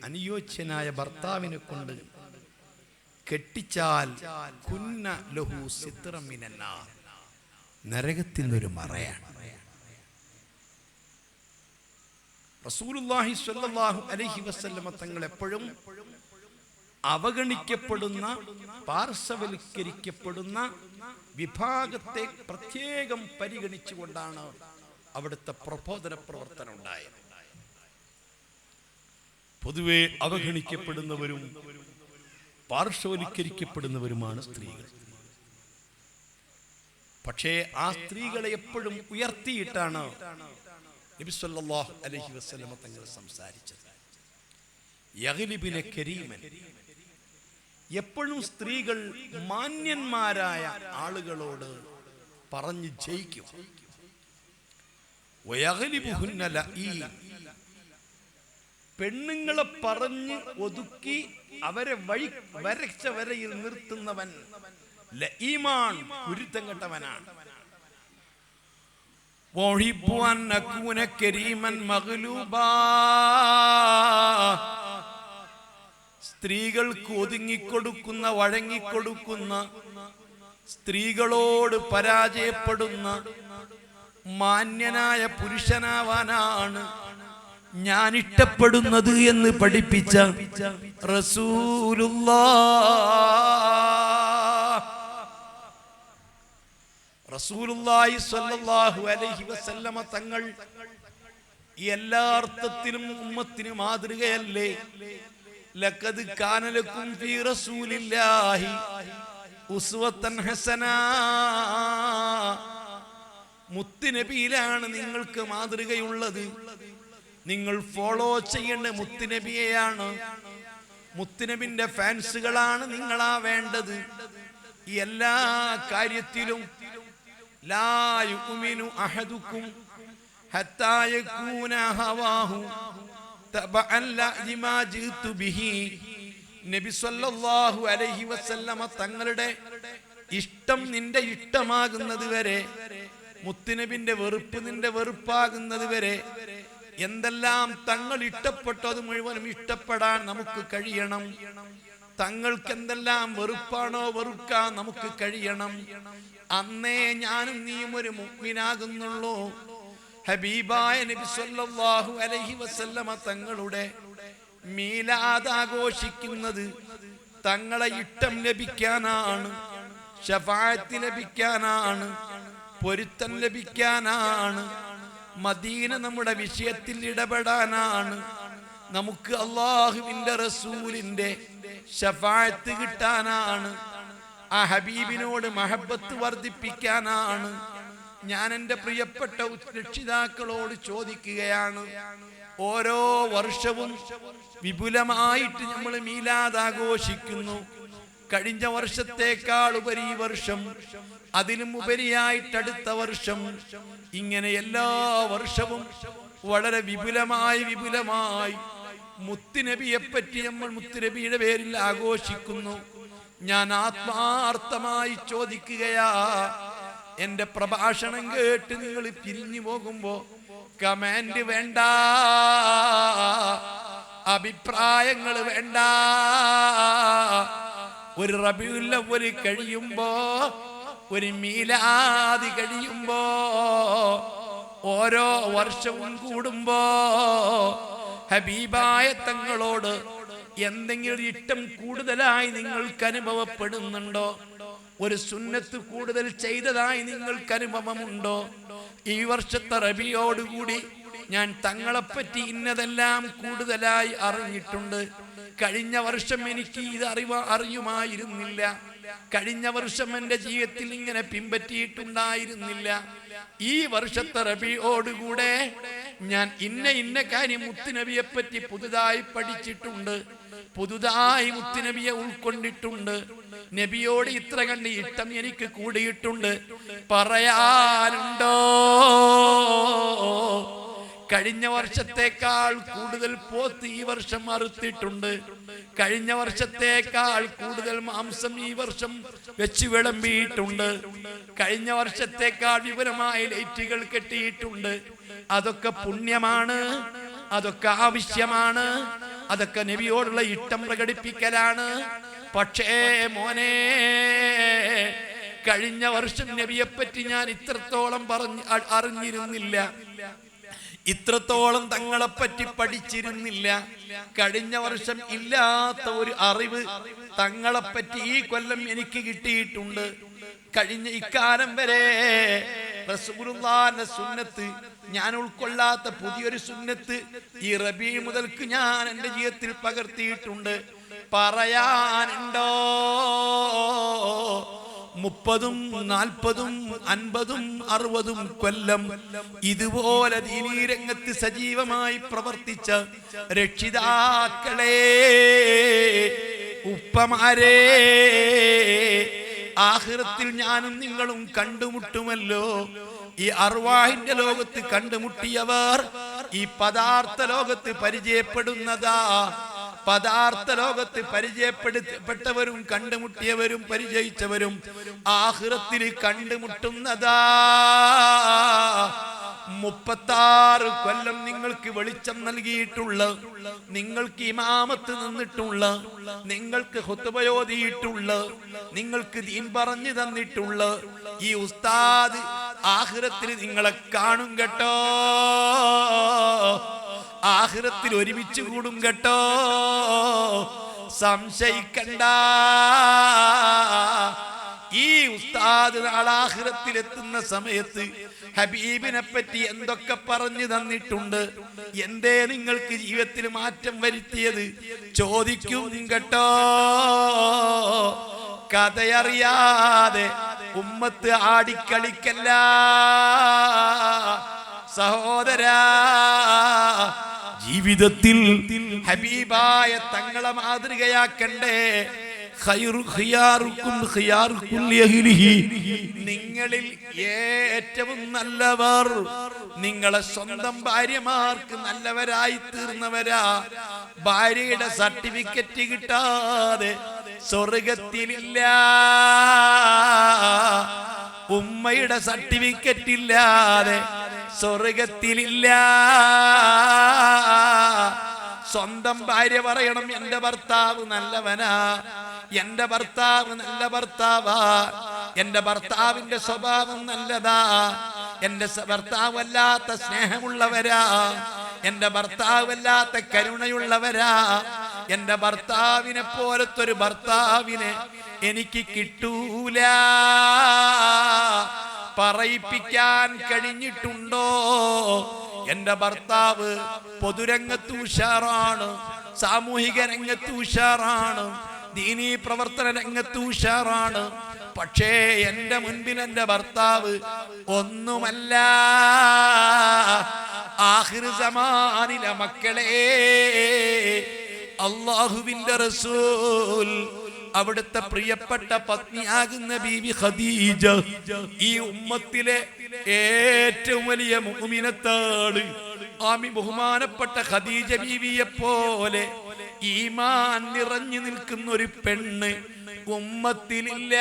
അനുയോജ്യനായ ഭർത്താവിനെ കൊണ്ട് കെട്ടിച്ചാൽ കുന്ന ലഹു സിത്റം മിനന്നാർ, നരകത്തിൽ നിന്നൊരു മറയാണ്. റസൂലുള്ളാഹി സ്വല്ലല്ലാഹു അലൈഹി വസല്ലമ തങ്ങൾ എപ്പോഴും അവഗണിക്കപ്പെടുന്ന, പാർശ്വവൽക്കരിക്കപ്പെടുന്ന വിഭാഗത്തെ പ്രത്യേകം പരിഗണിച്ചുകൊണ്ടാണ് അവിടുത്തെ പ്രബോധന പ്രവർത്തനം ഉണ്ടായത്. പൊതുവെ അവഗണിക്കപ്പെടുന്നവരും പാർശ്വവൽക്കരിക്കപ്പെടുന്നവരുമാണ് സ്ത്രീകൾ. പക്ഷേ ആ സ്ത്രീകളെ എപ്പോഴും ഉയർത്തിയിട്ടാണ് നബി സല്ലല്ലാഹു അലൈഹി വസല്ലമ തങ്ങൾ സംസാരിച്ചത്. യഗ്ലിബിന കരീമൻ, എപ്പോഴും സ്ത്രീകൾ മാന്യന്മാരായ ആളുകളോട് പറഞ്ഞു ജയിക്കും. വയഗ്ലിബുഹുന്ന ലഈൻ, പെണ്ണുങ്ങളെ പറഞ്ഞ് ഒതുക്കി അവരെ വരച്ച വരയിൽ നിർത്തുന്നവൻ ലഈമാൻ, കുരുത്തം കെട്ടവനാണ്. സ്ത്രീകൾക്ക് ഒതുങ്ങിക്കൊടുക്കുന്ന, വഴങ്ങിക്കൊടുക്കുന്ന, സ്ത്രീകളോട് പരാജയപ്പെടുന്ന മാന്യനായ പുരുഷനാവാനാണ് ഞാൻ ഇഷ്ടപ്പെടുന്നത് എന്ന് പഠിപ്പിച്ച റസൂലുള്ളാഹി സ്വല്ലല്ലാഹു അലൈഹി വസല്ലമ തങ്ങൾ എല്ലാ അർത്ഥത്തിലും ഉമ്മത്തിന് മാതൃകയല്ലേ? ലഖദ് കാന ലക്കും ഫീ റസൂലില്ലാഹി ഉസ്വത്തൻ ഹസന. മുത്തുനബിയിലാണ് നിങ്ങൾക്ക് മാതൃകയുള്ളത്. നിങ്ങൾ ഫോളോ ചെയ്യേണ്ട മുത്തുനബിയെയാണ്. മുത്തുനബിന്റെ ഫാൻസുകളാണ് നിങ്ങളാവേണ്ടത്. എല്ലാ കാര്യത്തിലും ലാ യുഅ്മിനു അഹദുക്കും ഹത്താ യകൂന ഹവാഹു തബഅൻ ലിമാ ജിതു ബിഹി. നബി സല്ലല്ലാഹു അലൈഹി വസല്ലമ തങ്ങളുടെ ഇഷ്ടം നിന്റെ ഇഷ്ടമാകുന്നത് വരെ, മുത്തുനബിന്റെ വെറുപ്പ് നിന്റെ വെറുപ്പാകുന്നത് വരെ എന്തെല്ലാം തങ്ങൾ ഇഷ്ടപ്പെട്ടത് മുഴുവനും ഇഷ്ടപ്പെടാൻ നമുക്ക് കഴിയണം. തങ്ങൾക്ക് എന്തെല്ലാം വെറുപ്പാണോ വെറുക്കാൻ നമുക്ക് കഴിയണം. അന്നേ ഞാനും നീയും ഒരു മുഅ്മിനാകുന്നുള്ളൂ. ഹബീബായ നബി സല്ലല്ലാഹു അലൈഹി വസല്ലമ തങ്ങളുടെ മീലാദ് ആഘോഷിക്കുന്നത് തങ്ങളെ ഇഷ്ടം ലഭിക്കാനാണ്, ശഫാഅത്ത് ലഭിക്കാനാണ്, പൊരുത്തം ലഭിക്കാനാണ്. മദീന നമ്മുടെ വിഷയത്തിൽ ഇടപെടാനാണ്. നമുക്ക് അല്ലാഹുവിന്റെ റസൂലിന്റെ ശഫാഅത്ത് കിട്ടാനാണ്. ആ ഹബീബിനോട് മഹബത്ത് വർദ്ധിപ്പിക്കാനാണ്. ഞാൻ എൻ്റെ പ്രിയപ്പെട്ട രക്ഷിതാക്കളോട് ചോദിക്കുകയാണ്, ഓരോ വർഷവും വിപുലമായിട്ട് നമ്മൾ മീലാദ് ആഘോഷിക്കുന്നു. കഴിഞ്ഞ വർഷത്തേക്കാൾ ഉപരി ഈ വർഷം, അതിലും ഉപരിയായിട്ട് അടുത്ത വർഷം, ഇങ്ങനെ എല്ലാ വർഷവും വളരെ വിപുലമായി മുത്തുനബിയെ പറ്റി നമ്മൾ മുത്തുനബിയുടെ പേരിൽ ആഘോഷിക്കുന്നു. ഞാൻ ആത്മാർത്ഥമായി ചോദിക്കുകയാ, എന്റെ പ്രഭാഷണം കേട്ട് നിങ്ങൾ പിരിഞ്ഞു പോകുമ്പോ കമന്റ് വേണ്ട, അഭിപ്രായങ്ങൾ വേണ്ട. ഒരു റബീഉൽ അവ്വൽ കഴിയുമ്പോ, ഒരു മീലാദ് കഴിയുമ്പോ, ഓരോ വർഷവും കൂടുമ്പോ ഹബീബായ തങ്ങളോട് എന്തെങ്കിലും ഇഷ്ടം കൂടുതലായി നിങ്ങൾക്ക് അനുഭവപ്പെടുന്നുണ്ടോ? ഒരു സുന്നത്ത് കൂടുതൽ ചെയ്തതായി നിങ്ങൾക്ക് അനുഭവമുണ്ടോ? ഈ വർഷത്തെ റബിയോടുകൂടി ഞാൻ തങ്ങളെപ്പറ്റി ഇന്നതെല്ലാം കൂടുതലായി അറിഞ്ഞിട്ടുണ്ട്. കഴിഞ്ഞ വർഷം എനിക്ക് ഇത് അറിയുമായിരുന്നില്ല. കഴിഞ്ഞ വർഷം എൻ്റെ ജീവിതത്തിൽ ഇങ്ങനെ പിൻപറ്റിയിട്ടുണ്ടായിരുന്നില്ല. ഈ വർഷത്തെ റബിയോടുകൂടെ ഞാൻ ഇന്ന കാര്യം മുത്തുനബിയെ പറ്റി പുതുതായി പഠിച്ചിട്ടുണ്ട്, പുതുതായി മുത്തുനബിയെ ഉൾക്കൊണ്ടിട്ടുണ്ട്. നബിയോട് ഇത്ര കണ്ട് ഇഷ്ടം എനിക്ക് കൂടിയിട്ടുണ്ട്. പറയാനുണ്ടോ? കഴിഞ്ഞ വർഷത്തേക്കാൾ കൂടുതൽ പോത്ത് ഈ വർഷം അറുത്തിട്ടുണ്ട്. കഴിഞ്ഞ വർഷത്തേക്കാൾ കൂടുതൽ മാംസം ഈ വർഷം വെച്ച് വിളമ്പിയിട്ടുണ്ട്. കഴിഞ്ഞ വർഷത്തേക്കാൾ വിപുലമായ ലൈറ്റുകൾ കെട്ടിയിട്ടുണ്ട്. അതൊക്കെ പുണ്യമാണ്, അതൊക്കെ ആവശ്യമാണ്, അതൊക്കെ നബിയോടുള്ള ഇഷ്ടം പ്രകടിപ്പിക്കലാണ്. പക്ഷേ മോനെ, കഴിഞ്ഞ വർഷം നബിയെപ്പറ്റി ഞാൻ ഇത്രത്തോളം അറിഞ്ഞിരുന്നില്ല, ഇത്രത്തോളം തങ്ങളെപ്പറ്റി പഠിച്ചിരുന്നില്ല. കഴിഞ്ഞ വർഷം ഇല്ലാത്ത ഒരു അറിവ് തങ്ങളെപ്പറ്റി ഈ കൊല്ലം എനിക്ക് കിട്ടിയിട്ടുണ്ട്. കഴിഞ്ഞ ഇക്കാലം വരെ റസൂലുള്ളാഹിന്റെ സുന്നത്ത് ഞാൻ ഉൾക്കൊള്ളാത്ത പുതിയൊരു സുന്നത്ത് ഈ റബീ മുതൽക്ക് ഞാൻ എൻ്റെ ജീവിതത്തിൽ പകർത്തിയിട്ടുണ്ട്. പറയാനുണ്ടോ? 30, 40, 50, 60 കൊല്ലം ഇതുപോലെ ദീനീ രംഗത്ത് സജീവമായി പ്രവർത്തിച്ച രക്ഷിതാക്കളെ, ഉപ്പമാരെ, ആഖിറത്തിൽ ഞാനും നിങ്ങളും കണ്ടുമുട്ടുമല്ലോ. ഈ അർവാഹിന്റെ ലോകത്ത് കണ്ടുമുട്ടിയവർ ഈ പദാർത്ഥ ലോകത്ത് പരിചയപ്പെടുന്നതാ. പദാർത്ഥ ലോകത്ത് പരിചയപ്പെട്ടവരും കണ്ടുമുട്ടിയവരും പരിചയിച്ചവരും ആഖിറത്തിൽ കണ്ടുമുട്ടുന്നതാ. 36 കൊല്ലം നിങ്ങൾക്ക് വെളിച്ചം നൽകിയിട്ടുള്ള, നിങ്ങൾക്ക് ഇമാമത്ത് നിന്നിട്ടുള്ള, നിങ്ങൾക്ക് ഖുത്ബയോദിയിട്ടുള്ള, നിങ്ങൾക്ക് ദീൻ പറഞ്ഞു തന്നിട്ടുള്ള ഈ ഉസ്താദ് ആഖിറത്തിൽ നിങ്ങളെ കാണും കേട്ടോ. ആഖിറത്തിൽ ഒരുമിച്ച് കൂടും കേട്ടോ, സംശയിക്കണ്ട. ഈ ഉസ്താദ് ആഖിറത്തിലെത്തുന്ന സമയത്ത് ഹബീബിനെ പറ്റി എന്തൊക്കെ പറഞ്ഞു തന്നിട്ടുണ്ട്, എന്തേ നിങ്ങൾക്ക് ജീവിതത്തിൽ മാറ്റം വരുത്തിയത് ചോദിക്കും കേട്ടോ. കഥയറിയാതെ ഉമ്മത്ത് ആടിക്കളിക്കല്ല സഹോദരാ. ജീവിതത്തിൽ ഹബീബായ തങ്ങളെ മാതൃകയാക്കണ്ടേ. നിങ്ങളിൽ ഏറ്റവും നല്ലവർ നിങ്ങളെ സ്വന്തം ഭാര്യമാർക്ക് നല്ലവരായി തീർന്നവരാ. ഭാര്യയുടെ സർട്ടിഫിക്കറ്റ് കിട്ടാതെ സ്വർഗത്തിലില്ല, ഉമ്മയുടെ സർട്ടിഫിക്കറ്റ് ഇല്ലാതെ സ്വർഗത്തിലില്ല. സ്വന്തം ഭാര്യ പറയണം, എന്റെ ഭർത്താവ് നല്ലവനാ, എന്റെ ഭർത്താവ് നല്ല ഭർത്താവാ, എന്റെ ഭർത്താവിന്റെ സ്വഭാവം നല്ലതാ, എന്റെ ഭർത്താവ് വല്ലാത്ത സ്നേഹമുള്ളവരാ, എന്റെ ഭർത്താവ് വല്ലാത്ത കരുണയുള്ളവരാ, എന്റെ ഭർത്താവിനെ പോലത്തൊരു ഭർത്താവിനെ എനിക്ക് കിട്ടൂല. പറയിപ്പിക്കാൻ കഴിഞ്ഞിട്ടുണ്ടോ? എന്റെ ഭർത്താവ് പൊതുരംഗത്ത് ഉഷാറാണ്, സാമൂഹിക രംഗത്ത് ഉഷാറാണ്, ദീനീ പ്രവർത്തന രംഗത്ത് ഉഷാറാണ്. പക്ഷേ എന്റെ മുൻപിൽ എന്റെ ഭർത്താവ് ഒന്നുമല്ല. ആഖിർ സമാനിലെ മക്കളെ, അല്ലാഹുവിന്റെ റസൂൽ അവിടുത്തെ പ്രിയപ്പെട്ട പത്നിയാകുന്ന ബീവി ഖദീജ ഈ ഉമ്മത്തിലെ ഏറ്റവും വലിയ മുഅ്മിനത്താണ്. ആമി ബഹുമാനപ്പെട്ട ഖദീജ ബീവിയെ പോലെ ഈമാൻ നിറഞ്ഞു നിൽക്കുന്ന ഒരു പെണ്ണ് ഉമ്മത്തിലില്ല.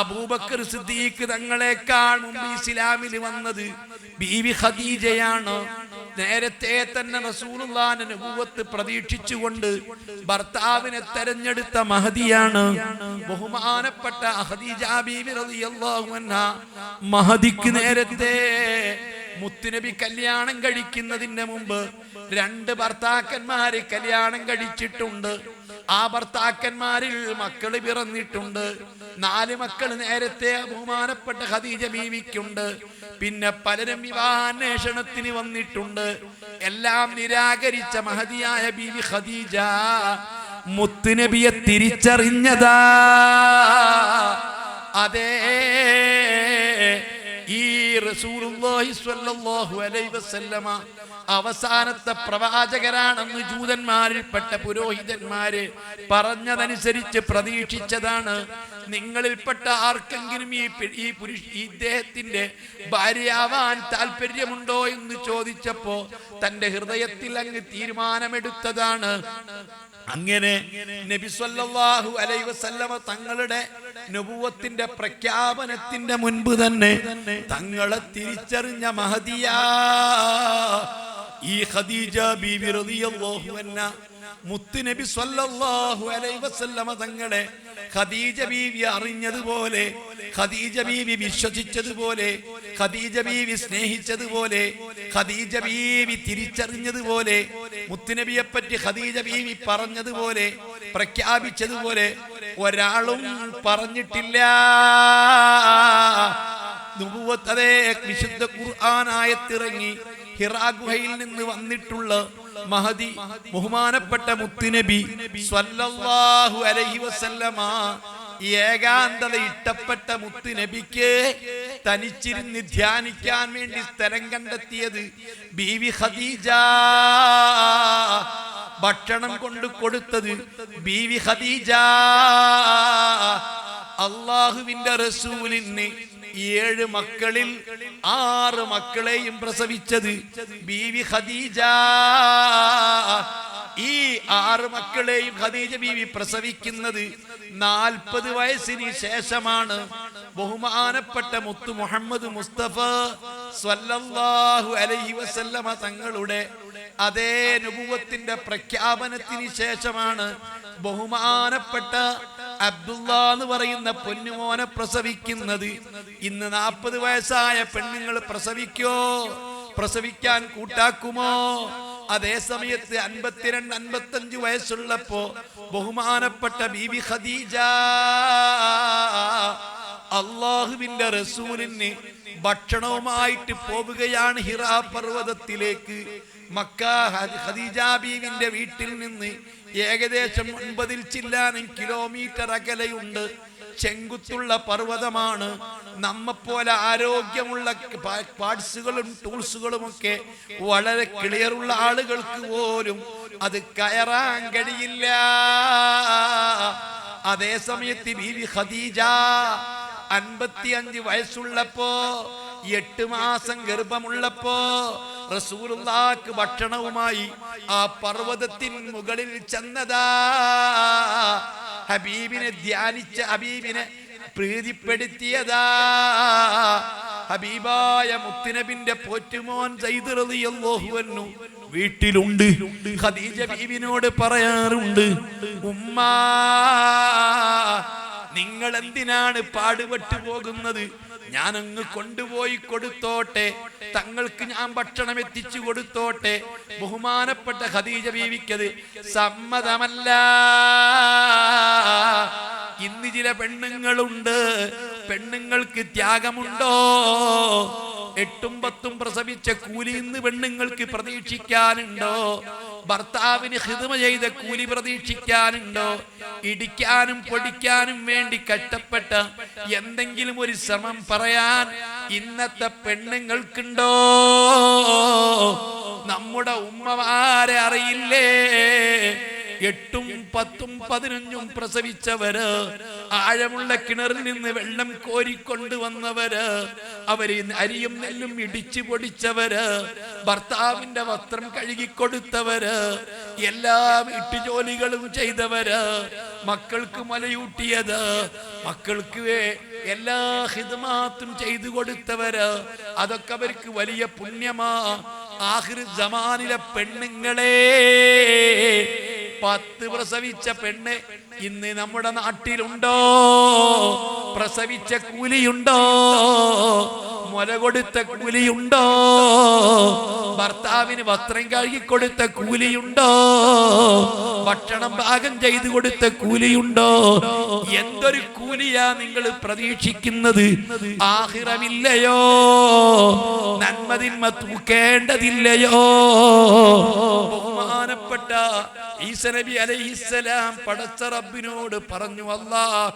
അബൂബക്കർ സിദ്ദീഖ് തങ്ങളെക്കാൾ മുമ്പ് ഇസ്ലാമിൽ വന്നത് ബീവി ഖദീജയാണ്. നേരത്തെ തന്നെ റസൂലുള്ളാഹിന്റെ നബുവത്ത് പ്രതീക്ഷിച്ചുകൊണ്ട് ഭർത്താവിനെ തെരഞ്ഞെടുത്ത മഹദിയാണ് ബഹുമാനപ്പെട്ട ഖദീജ ബീവി റളിയല്ലാഹു അൻഹാ. മഹദിക്ക് നേരത്തെ മുത്തുനബി കല്യാണം കഴിക്കുന്നതിന് മുമ്പ് 2 ഭർത്താക്കന്മാരെ കല്യാണം കഴിച്ചിട്ടുണ്ട്. ആ ഭർത്താക്കന്മാരിൽ മക്കള് പിറന്നിട്ടുണ്ട്. 4 മക്കൾ നേരത്തെ ബഹുമാനപ്പെട്ട ഖദീജ ബീവിക്കുണ്ട്. പിന്നെ പലരും വിവാഹാന്വേഷണത്തിന് വന്നിട്ടുണ്ട്. എല്ലാം നിരാകരിച്ച മഹദിയായ ബീവി ഖദീജ മുത്തുനബിയെ തിരിച്ചറിഞ്ഞതാ. അതേ, ഈ റസൂലുള്ളാഹി സ്വല്ലല്ലാഹു അലൈഹി വസല്ലമ അവസാനത്തെ പ്രവാചകരാണെന്ന് ജൂതന്മാരിൽപ്പെട്ട പുരോഹിതന്മാര് പറഞ്ഞതനുസരിച്ച് പ്രതീക്ഷിച്ചതാണ്. നിങ്ങളിൽപ്പെട്ട ആർക്കെങ്കിലും ഇദ്ദേഹത്തിന്റെ ഭാര്യയാവാൻ താല്പര്യമുണ്ടോ എന്ന് ചോദിച്ചപ്പോ തന്റെ ഹൃദയത്തിൽ അങ്ങ് തീരുമാനമെടുത്തതാണ്. അങ്ങനെ നബി സല്ലല്ലാഹു അലൈഹി വസല്ലമ തങ്ങളുടെ നബുവത്തിന്റെ പ്രഖ്യാപനത്തിന്റെ മുൻപ് തന്നെ തങ്ങളെ തിരിച്ചറിഞ്ഞ മഹദിയാ ഈ ഖദീജ ബീവി റളിയല്ലാഹു അൻഹാ മുത്തുനബി സല്ലല്ലാഹു അലൈഹി വസല്ലമ തങ്ങളെ ഖദീജ ബീവി അറിഞ്ഞതുപോലെ, ഖദീജ ബീവി വിശ്വസിച്ചതുപോലെ, ഖദീജ ബീവി സ്നേഹിച്ചതുപോലെ, ഖദീജ ബീവി തിരിച്ചറിഞ്ഞതുപോലെ, മുത്തുനബിയെ പറ്റി ഖദീജ ബീവി പറഞ്ഞതുപോലെ, പ്രഖ്യാപിച്ചതുപോലെ ഒരാളും പറഞ്ഞിട്ടില്ല. നബുവത്ത് അതേ വിശുദ്ധ ഖുർആൻ ആയത്തിറങ്ങി ഹിറാ ഗുഹയിൽ നിന്ന് വന്നിട്ടുള്ള മഹദി ബഹുമാനപ്പെട്ട മുത്തുനബി സ്വല്ലല്ലാഹു അലൈഹി വസല്ലമ ഏകാന്തത ഇഷ്ടപ്പെട്ട മുത്തുനബിക്ക് തനിച്ചിരുന്ന് ധ്യാനിക്കാൻ വേണ്ടി സ്ഥലം കണ്ടെത്തിയത് ബീവി ഖദീജ. ഭക്ഷണം കൊണ്ട് കൊടുത്തത് ബീവി ഖദീജ. അല്ലാഹുവിന്റെ റസൂലിന് 7 മക്കളിൽ 6 മക്കളെയും പ്രസവിച്ചത് ബീവി ഖദീജ. ഈ 6 മക്കളെയും ഖദീജ ബീവി പ്രസവിക്കുന്നത് 40 വയസ്സിന് ശേഷമാണ്. ബഹുമാനപ്പെട്ട മുത്തു മുഹമ്മദ് മുസ്തഫ സ്വല്ലല്ലാഹു അലൈഹി വസല്ലമ തങ്ങളുടെ അതേ നബുവത്തിന്റെ പ്രഖ്യാപനത്തിന് ശേഷമാണ് ബഹുമാനപ്പെട്ട അബ്ദുള്ള എന്ന് പറയുന്ന പൊന്നുമോനെ പ്രസവിക്കുന്നത്. ഇന്ന് 40 വയസ്സായ പെണ്ണുങ്ങൾ പ്രസവിക്കോ? പ്രസവിക്കാൻ കൂട്ടാക്കുമോ? അതേ സമയത്ത് 52-55 വയസ്സുള്ളപ്പോ ബഹുമാനപ്പെട്ട ബീബി ഖദീജ അള്ളാഹുവിന്റെ റസൂലിന് ഭക്ഷണവുമായിട്ട് പോവുകയാണ് ഹിറാ പർവ്വതത്തിലേക്ക്. മക്ക ഖദീജ ബീവിന്റെ വീട്ടിൽ നിന്ന് ഏകദേശം 9 ചില്ലാനും കിലോമീറ്റർ അകലെയുണ്ട്. ചെങ്കുത്തുള്ള പർവ്വതമാണ്. നമ്മെപ്പോലെ ആരോഗ്യമുള്ള പാർട്സുകളും ടൂൾസുകളും ഒക്കെ വളരെ ക്ലിയറുള്ള ആളുകൾക്ക് പോലും അത് കയറാൻ കഴിയില്ല. അതേ സമയത്ത് ബീവി ഖദീജ 55 വയസ്സുള്ളപ്പോ 8 മാസം ഗർഭമുള്ളപ്പോ റസൂലുള്ളാഹിക്ക് ഭക്ഷണവുമായി ആ പർവ്വതത്തിന് മുകളിൽ ചെന്നതാ. ഹബീബിനെ ധ്യാനിച്ച, ഹബീബിനെ പ്രീതിപ്പെടുത്തിയതാ. ഹബീബായ മുത്തുനബിന്റെ പോറ്റുമോൻ സയ്യിദ് റളിയല്ലാഹു അൻഹു വീട്ടിലുണ്ട്. ഖദീജ ബീവിനോട് പറയാറുണ്ട്, ഉമ്മാ നിങ്ങൾ എന്തിനാണ് പാടുപെട്ടു പോകുന്നത്? ഞാൻ അങ്ങ് കൊണ്ടുപോയി കൊടുത്തോട്ടെ, തങ്ങൾക്ക് ഞാൻ ഭക്ഷണം എത്തിച്ചു കൊടുത്തോട്ടെ. ബഹുമാനപ്പെട്ട ഖദീജ ബീവിക്കത് സമ്മതമല്ല. ഇന്ന് ചില പെണ്ണുങ്ങളുണ്ട്, പെണ്ണുങ്ങൾക്ക് ത്യാഗമുണ്ടോ? 8ഉം 10ഉം പ്രസവിച്ച കൂലി ഇന്ന് പെണ്ണുങ്ങൾക്ക് പ്രതീക്ഷിക്കാനുണ്ടോ? ഭർത്താവിന് ഖിദ്മ ചെയ്ത കൂലി പ്രതീക്ഷിക്കാനുണ്ടോ? ഇടിക്കാനും പൊടിക്കാനും വേണ്ടി കഷ്ടപ്പെട്ട എന്തെങ്കിലും ഒരു ശ്രമം പറയാൻ ഇന്നത്തെ പെണ്ണുങ്ങൾക്കുണ്ടോ? നമ്മുടെ ഉമ്മമാരെ അറിയില്ലേ? 8ഉം 10ഉം 15ഉം പ്രസവിച്ചവര്, ആഴമുള്ള കിണറിൽ നിന്ന് വെള്ളം കോരിക്കൊണ്ടുവന്നവര്, അവര് അരിയും നെല്ലും ഇടിച്ചു പൊടിച്ചവര്, ഭർത്താവിന്റെ വസ്ത്രം കഴുകിക്കൊടുത്തവര്, എല്ലാ വീട്ടുജോലികളും ചെയ്തവര്, മക്കൾക്ക് മലയൂട്ടിയത്, മക്കൾക്ക് എല്ലാ ഖിദ്മാത്തും ചെയ്തു കൊടുത്തവര്, അതൊക്കെ അവർക്ക് വലിയ പുണ്യമാ. ആഖിർ സമാനിലെ പെണ്ണുങ്ങളെ, 10 പ്രസവിച്ച പെണ്ണ് ഇന്ന് നമ്മുടെ നാട്ടിലുണ്ടോ? പ്രസവിച്ച കൂലിയുണ്ടോ? മുല കൊടുത്ത കൂലിയുണ്ടോ? ഭർത്താവിന് വസ്ത്രം കഴുകിക്കൊടുത്ത കൂലിയുണ്ടോ? ഭക്ഷണം പാകം ചെയ്തു കൊടുത്ത കൂലിയുണ്ടോ? എന്തൊരു കൂലിയാ നിങ്ങൾ പ്രതീക്ഷിക്കുന്നത്? ആഖിറമില്ലയോ? നന്മതിന്മ തൂക്കേണ്ടതില്ലയോ? ബഹുമാനപ്പെട്ട ഈസാ നബി അലൈഹിസ്സലാം പടച്ച റബ്ബിനോട് പറഞ്ഞു, അല്ലാഹ്,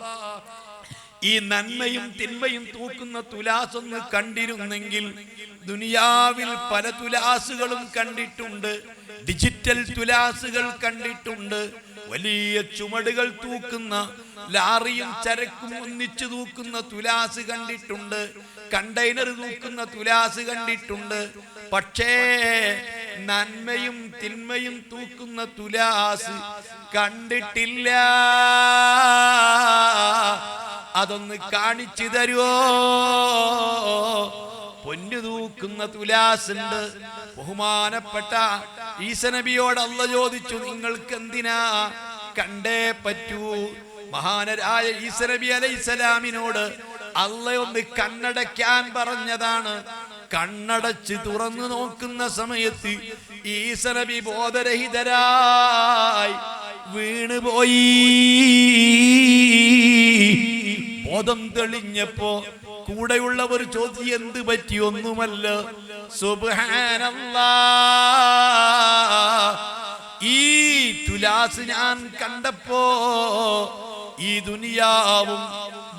ഈ നന്മയും തിന്മയും തൂക്കുന്ന തുലാസൊന്ന് കണ്ടിരുന്നെങ്കിൽ. ദുനിയാവിൽ പല തുലാസുകളും കണ്ടിട്ടുണ്ട്, ഡിജിറ്റൽ തുലാസുകൾ കണ്ടിട്ടുണ്ട്, വലിയ ചുമടുകൾ തൂക്കുന്ന, ലാറിയും ചരക്കും ഒന്നിച്ചു തൂക്കുന്ന തുലാസ് കണ്ടിട്ടുണ്ട്, കണ്ടെയ്നർ തൂക്കുന്ന തുലാസ് കണ്ടിട്ടുണ്ട്. പക്ഷേ നന്മയും തിന്മയും തൂക്കുന്ന തുലാസ് കണ്ടിട്ടില്ല. അതൊന്ന് കാണിച്ചു തരുവോ? പൊന്നു തൂക്കുന്ന തുലാസുണ്ട്. ബഹുമാനപ്പെട്ട ഈസാ നബിയോട് അല്ലാഹ് ചോദിച്ചു, നിങ്ങൾക്ക് എന്തിനാ? കണ്ടേ പറ്റൂ. മഹാനരായ ഈസാ നബി അലൈഹിസ്സലാമിനോട് അല്ലാഹ് ഒന്ന് കണ്ണടയ്ക്കാൻ പറഞ്ഞതാണ്. കണ്ണടച്ച് തുറന്നു നോക്കുന്ന സമയത്ത് ഈസാ നബി ബോധരഹിതരായി വീണുപോയി. ബോധം തെളിഞ്ഞപ്പോ കൂടെയുള്ളവർ ചോദ്യം, എന്ത് പറ്റി? ഒന്നുമല്ല. സുബ്ഹാനല്ലാഹ്, ഈ തുലാസ് ഞാൻ കണ്ടപ്പോ ഈ ദുനിയാവും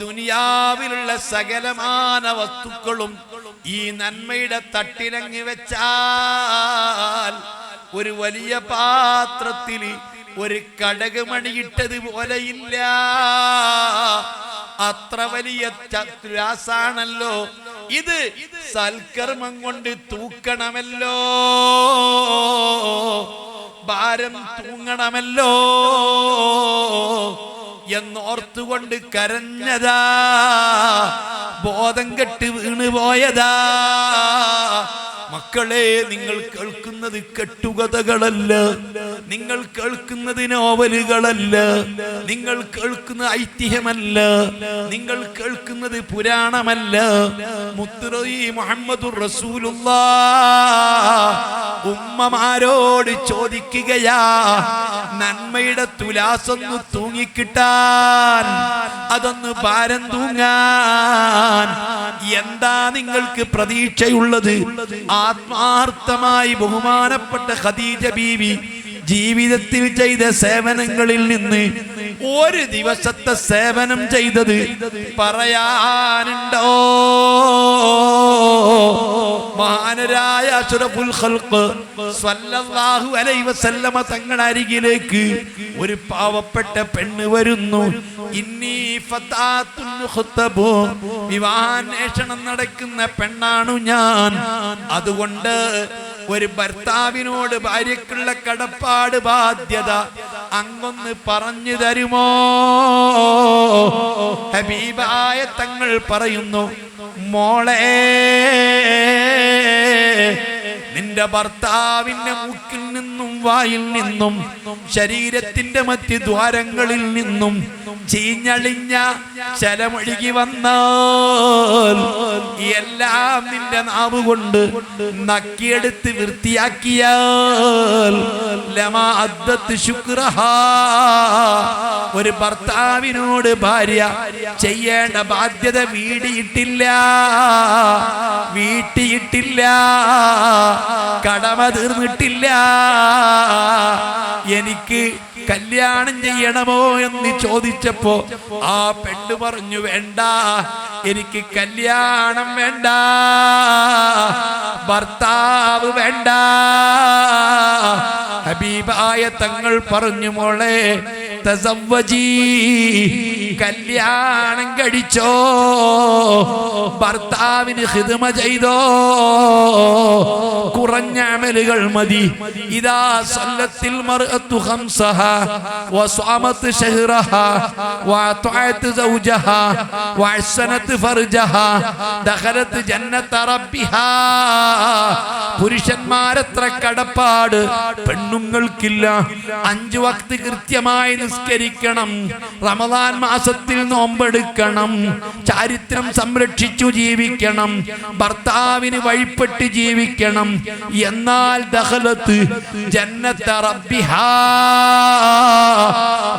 ദുനിയാവിലുള്ള സകലമാന വസ്തുക്കളും ഈ നന്മയുടെ തട്ടിലങ്ങി വെച്ചാൽ ഒരു വലിയ പാത്രത്തിൽ ഒരു കടകമണിയിട്ടത് പോലെയില്ല. അത്ര വലിയ തുലാസാണല്ലോ ഇത്. സൽക്കർമ്മം കൊണ്ട് തൂക്കണമല്ലോ, ഭാരം തൂങ്ങണമല്ലോ എന്നോർത്തുകൊണ്ട് കരഞ്ഞതാ. ബോധം കെട്ട് വീണുപോയതാ. മക്കളെ, നിങ്ങൾ കേൾക്കുന്നത് കെട്ടുകഥകളല്ല, നിങ്ങൾ കേൾക്കുന്നത് നോവലുകളല്ല, നിങ്ങൾ കേൾക്കുന്ന ഐതിഹ്യമല്ല, നിങ്ങൾ കേൾക്കുന്നത് പുരാണമല്ല. മുത്തുനബി മുഹമ്മദുർ റസൂലുള്ളാഹ് ഉമ്മമാരോട് ചോദിക്കുകയാ, നന്മയുടെ തുലാസൊന്ന് തൂങ്ങിക്കിട്ടാൻ, അതൊന്ന് ഭാരം തൂങ്ങാൻ എന്താ നിങ്ങൾക്ക് പ്രതീക്ഷയുള്ളത്? ആത്മാർത്ഥമായി ബഹുമാനപ്പെട്ട ഖദീജ ബീവി ജീവിതത്തിൽ ചെയ്ത സേവനങ്ങളിൽ നിന്ന് ഒരു ദിവസത്തെ സേവനം ചെയ്തത് പറയാനുണ്ടോ? മഹാനരായ അഷ്റഫുൽ ഖൽഖ് സ്വല്ലല്ലാഹു അലൈഹി വസല്ലമ തങ്ങളുടെ അരികിലേക്ക് ഒരു പാവപ്പെട്ട പെണ്ണ് വരുന്നു. ഇന്നി ഫതാത്തുൻ ഖുതബു, വിവാഹാന്വേഷണം നടക്കുന്ന പെണ്ണാണു ഞാൻ. അതുകൊണ്ട് ഒരു ഭർത്താവിനോട് ഭാര്യക്കുള്ള കടപ്പാട് ബാധ്യത അങ്ങൊന്ന് പറഞ്ഞു തരുമോ? ഹബീബായ തങ്ങൾ പറയുന്നു, മോളെ, നിന്റെ ഭർത്താവിന്റെ മൂക്കിൽ നിന്നും വായിൽ നിന്നും ശരീരത്തിന്റെ മറ്റ് ദ്വാരങ്ങളിൽ നിന്നും ചീഞ്ഞളിഞ്ഞ ശലമൊഴുകി വന്നാൽ എല്ലാം നിന്റെ നാവ് കൊണ്ട് നക്കിയെടുത്ത് വൃത്തിയാക്കിയാൽ ലമാ അദ്ദത്ത് ശുക്രഹാ, ഒരു ഭർത്താവിനോട് ഭാര്യ ചെയ്യേണ്ട ബാധ്യത വീടിയിട്ടില്ല, കടമ തീർന്നിട്ടില്ല. എനിക്ക് കല്യാണം ചെയ്യണമോ എന്ന് ചോദിച്ചപ്പോ ആ പെണ്ണ് പറഞ്ഞു, വേണ്ട, എനിക്ക് കല്യാണം വേണ്ട, ഭർത്താവ് വേണ്ട. ഹബീബായ തങ്ങൾ പറഞ്ഞു, മോളെ, തസവ്വജി, കല്യാണം കഴിച്ചോ, ഭർത്താവിന് ഖിദ്മ ചെയ്തോ, കുറഞ്ഞ അമലുകൾ മതി. ഇദാ സല്ലത്തിൽ മർഅത്തു ഖംസഹാ വസ്വമത് ശഹ്റഹാ വഅതഅത് സൗജഹാ വഅഹ്സനത് ഫർജഹാ ദഖലത് ജന്നത റബ്ബിഹാ. പുരുഷന്മാരത്ര കടപ്പാട് പെണ്ണുങ്ങൾക്കില്ല. 5 വക്ത് കൃത്യമായി നിസ്കരിക്കണം, റമദാൻ മാസത്തിൽ നോമ്പെടുക്കണം, ചാരിത്രം സംരക്ഷിച്ചു ജീവിക്കണം, ഭർത്താവിന് വഴിപ്പെട്ട് ജീവിക്കണം. എന്നാൽ ദഖലത്ത് ജന്നത റബ്ബിഹാ.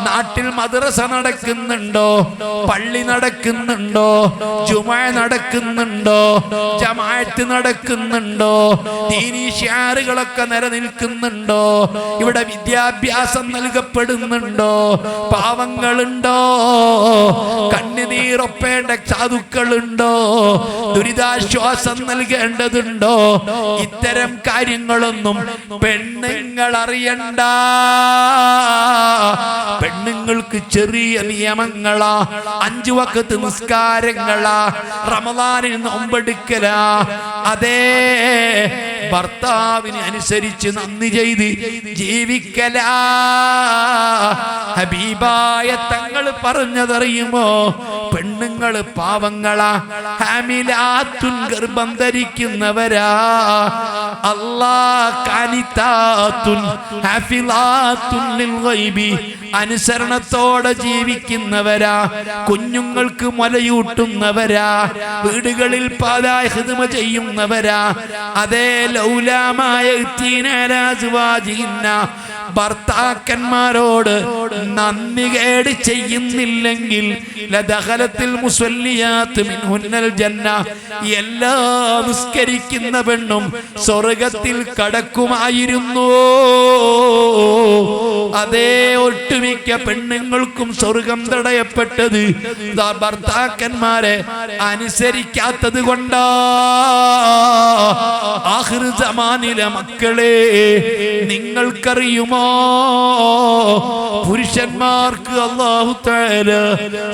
നാട്ടിൽ മദ്രസ നടക്കുന്നുണ്ടോ, പള്ളി നടക്കുന്നുണ്ടോ, ജുമുഅ നടക്കുന്നുണ്ടോ, ജമാഅത്ത് നടക്കുന്നുണ്ടോ, ദീനീ ശിആറുകളൊക്കെ നിലനിൽക്കുന്നുണ്ടോ, ഇവിടെ വിദ്യാഭ്യാസം നൽകപ്പെടുന്നുണ്ടോ, പാവങ്ങളുണ്ടോ, കണ്ണുനീരൊപ്പേണ്ട സാധുക്കളുണ്ടോ, ദുരിതാശ്വാസം നൽകേണ്ടതുണ്ടോ? ഇത്തരം കാര്യങ്ങളൊന്നും പെണ്ണുങ്ങൾ അറിയണ്ട. പെണ്ണുങ്ങൾക്ക് ചെറിയ നിയമങ്ങളാ, 5 വക്ത് നിസ്കാരങ്ങളാ, റമദാനിൽ നോമ്പെടുക്കലാ. അതേ, ഭർത്താവിന് അനുസരിച്ച് നന്ദി ചെയ്ത് ജീവിക്കലാ. ഹബീബായ തങ്ങൾ പറഞ്ഞതറിയുമോ? പെണ്ണുങ്ങൾ പാവങ്ങളാ, ഹാമിലാത്തുൻ, ഗർഭം ധരിക്കുന്നവരാ, അല്ലാഹ് കാനിതാത്തുൻ ഹാഫിളാത്തുൻ ലിൽ ഗൈബി, അനുസരണത്തോടെ ജീവിക്കുന്നവരാ, കുഞ്ഞുങ്ങൾക്ക് മുലയൂട്ടുന്നവരാ, വീടുകളിൽ പാലായി ഖിദ്മ ചെയ്യുന്നവരാ. അതേ, ലൗലാമായ ഭർത്താക്കന്മാരോട് നന്ദി കേട് ചെയ്യുന്നില്ലെങ്കിൽ ലദഖലത്തിൽ മുസല്ലിയാത്ത് മിൻഹുന്നൽ ജന്ന, എല്ലാ നിസ്കരിക്കുന്ന പെണ്ണും സ്വർഗത്തിൽ കടക്കുമായിരുന്നു. അതേ, ഒട്ടുമിക്ക പെണ്ണുങ്ങൾക്കും സ്വർഗം തടയപ്പെട്ടത് ഭർത്താക്കന്മാരെ അനുസരിക്കാത്തത് കൊണ്ടാ. ആഖിർ സമാനിലെ മക്കളെ, നിങ്ങൾക്കറിയുമോ, പുരുഷന്മാർക്ക് അല്ലാഹു തആല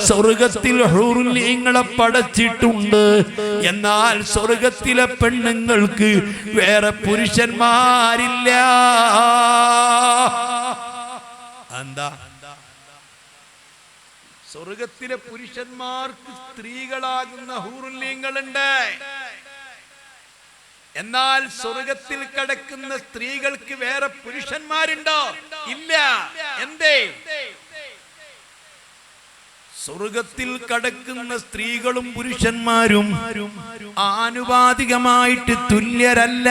സ്വർഗത്തിൽ ഹൂറുൽ ഈങ്ങളെ പടച്ചിട്ടുണ്ട്. എന്നാൽ സ്വർഗത്തിലെ പെണ്ണുങ്ങൾക്ക് വേറെ പുരുഷന്മാരില്ല. എന്താ? സ്വർഗത്തിലെ പുരുഷന്മാർക്ക് സ്ത്രീകളാകുന്ന ഹൂറുൽ ഈങ്ങളുണ്ട്. എന്നാൽ സ്വർഗത്തിൽ കടക്കുന്ന സ്ത്രീകൾക്ക് വേറെ പുരുഷന്മാരുണ്ടോ? ഇല്ല. എന്തേ? സ്വർഗത്തിൽ കടക്കുന്ന സ്ത്രീകളും പുരുഷന്മാരും ആനുപാതികമായിട്ട് തുല്യരല്ല.